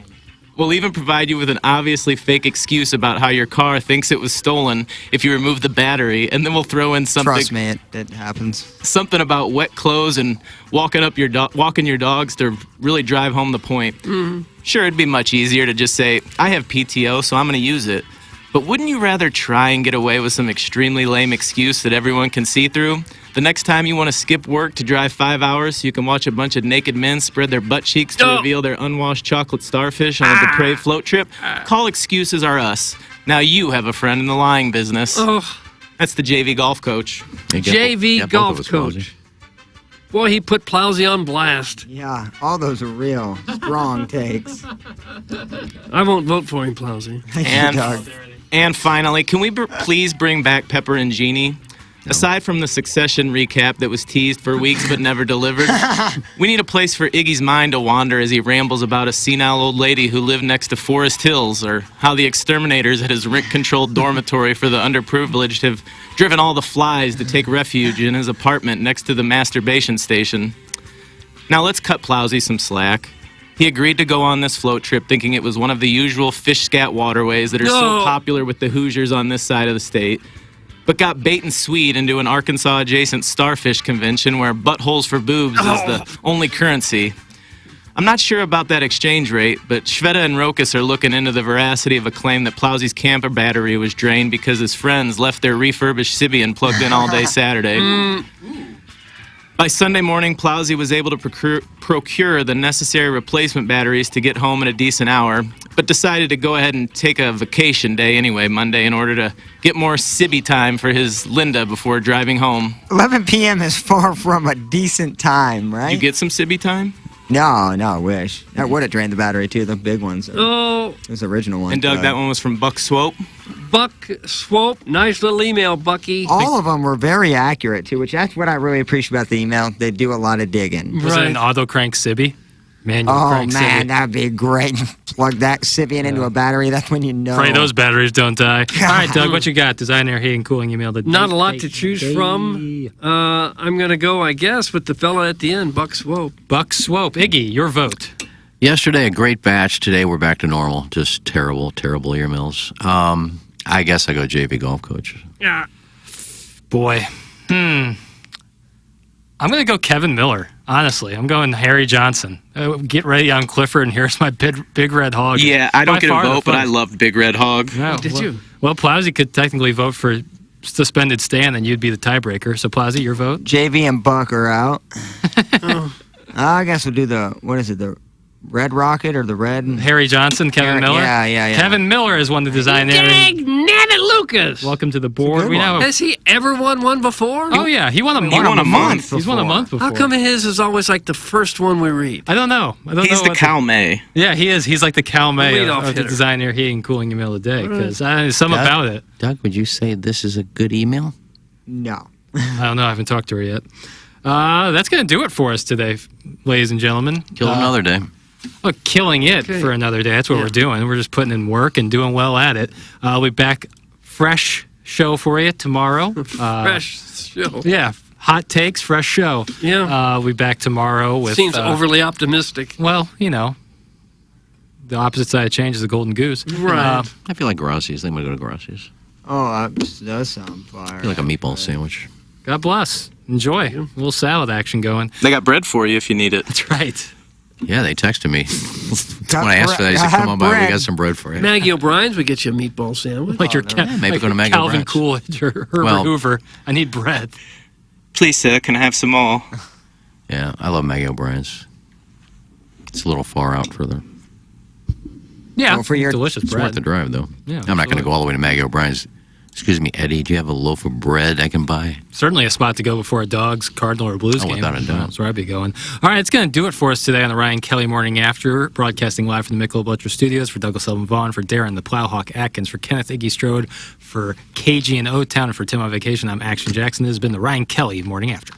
fake excuse about how your car thinks it was stolen if you remove the battery, and then we'll throw in something. Trust me, it happens. Something about wet clothes and walking your dogs to really drive home the point. Mm-hmm. Sure, it'd be much easier to just say, I have PTO, so I'm going to use it. But wouldn't you rather try and get away with some extremely lame excuse that everyone can see through? The next time you want to skip work to drive 5 hours so you can watch a bunch of naked men spread their butt cheeks to reveal their unwashed chocolate starfish on a depraved float trip, call Excuses Are Us. Now you have a friend in the lying business. Oh. That's the JV golf coach. JV golf coach. Boy, he put Plowsy on blast. Yeah, all those are real strong takes. I won't vote for him, Plowsy. And finally, can we please bring back Peparone Genie? Aside from the Succession recap that was teased for weeks but never delivered, we need a place for Iggy's mind to wander as he rambles about a senile old lady who lived next to Forest Hills, or how the exterminators at his rent-controlled dormitory for the underprivileged have driven all the flies to take refuge in his apartment next to the masturbation station. Now let's cut Plowsy some slack. He agreed to go on this float trip thinking it was one of the usual fish scat waterways that are so popular with the Hoosiers on this side of the state, but got bait and swede into an Arkansas-adjacent starfish convention where buttholes for boobs is the only currency. I'm not sure about that exchange rate, but Shveta and Rokas are looking into the veracity of a claim that Plowsy's camper battery was drained because his friends left their refurbished Sibian plugged in all day Saturday. By Sunday morning, Plowsy was able to procure the necessary replacement batteries to get home in a decent hour, but decided to go ahead and take a vacation day anyway Monday in order to get more Sibby time for his Linda before driving home. 11 p.m. is far from a decent time, right? You get some Sibby time? No, I wish. That would have drained the battery, too, the big ones. Those original ones. And Doug, that one was from Buck Swope? Buck Swope, nice little email, Bucky. All of them were very accurate, too, which that's what I really appreciate about the email. They do a lot of digging. Was it an auto crank Sibby? Manual Oh, crank man, Sibby. that'd be great. Plug that Sibian into a battery, that's when you know. Pray those batteries don't die. All right, Doug, what you got? Designer, heating, and cooling email. Not a lot to choose from. I'm going to go, I guess, with the fella at the end, Buck Swope. Buck Swope. Iggy, your vote. Yesterday, a great batch. Today, we're back to normal. Just terrible emails. I guess I go JV golf coach. Yeah. Boy. I'm going to go Kevin Miller, honestly. I'm going Harry Johnson. Get ready on Clifford, and here's my big red hog. Yeah, I don't get a vote, but I loved Big Red Hog. No, Well, Plowsy could technically vote for suspended stand, and you'd be the tiebreaker. So, Plowsy, your vote? JV and Buck are out. I guess we'll do the Red Rocket or the Red... Harry Johnson, Kevin Miller? Yeah. Kevin Miller is one of the designers. Dag nabbit Lucas! Welcome to the board. Has he ever won one before? Oh, yeah. He won a month. He's won a month before. How come his is always like the first one we read? I don't know. He's the Cal May. Yeah, he is. He's like the Cal May of the hitter. designer heating and cooling email today. Because there's something about it. Doug, would you say this is a good email? No. I don't know. I haven't talked to her yet. That's going to do it for us today, ladies and gentlemen. Kill another day. Look, killing it for another day. That's what we're doing. We're just putting in work and doing well at it. We'll be back. Fresh show for you tomorrow. Fresh show. Yeah. Hot takes, fresh show. Yeah. We'll be back tomorrow with... Seems overly optimistic. Well, you know, the opposite side of change is a golden goose. Right. I feel like Grassi's. They might go to Grassi's. Oh, that does sound fire. I feel like a meatball sandwich. God bless. Enjoy. A little salad action going. They got bread for you if you need it. That's right. Yeah, they texted me. When I asked for that, they said, come on by, we got some bread for you. Maggie O'Brien's would get you a meatball sandwich. Like maybe go to Maggie Calvin O'Brien's. Coolidge or Herbert Hoover. I need bread. Please, sir, can I have some more? Yeah, I love Maggie O'Brien's. It's a little far out further. Yeah, for your delicious It's bread. worth the drive, though. Yeah, I'm not going to go all the way to Maggie O'Brien's. Excuse me, Eddie, do you have a loaf of bread I can buy? Certainly a spot to go before a Dogs, Cardinal, or Blues game. Without a doubt. That's where I'd be going. All right, it's going to do it for us today on the Ryan Kelly Morning After, broadcasting live from the Michelob Ultra Studios for Douglas Sullivan Vaughn, for Darren the Plowhawk Atkins, for Kenneth Iggy Strode, for KG and O-Town, and for Tim on Vacation. I'm Action Jackson. This has been the Ryan Kelly Morning After.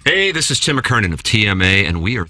Hey, this is Tim McKernan of TMA, and we are...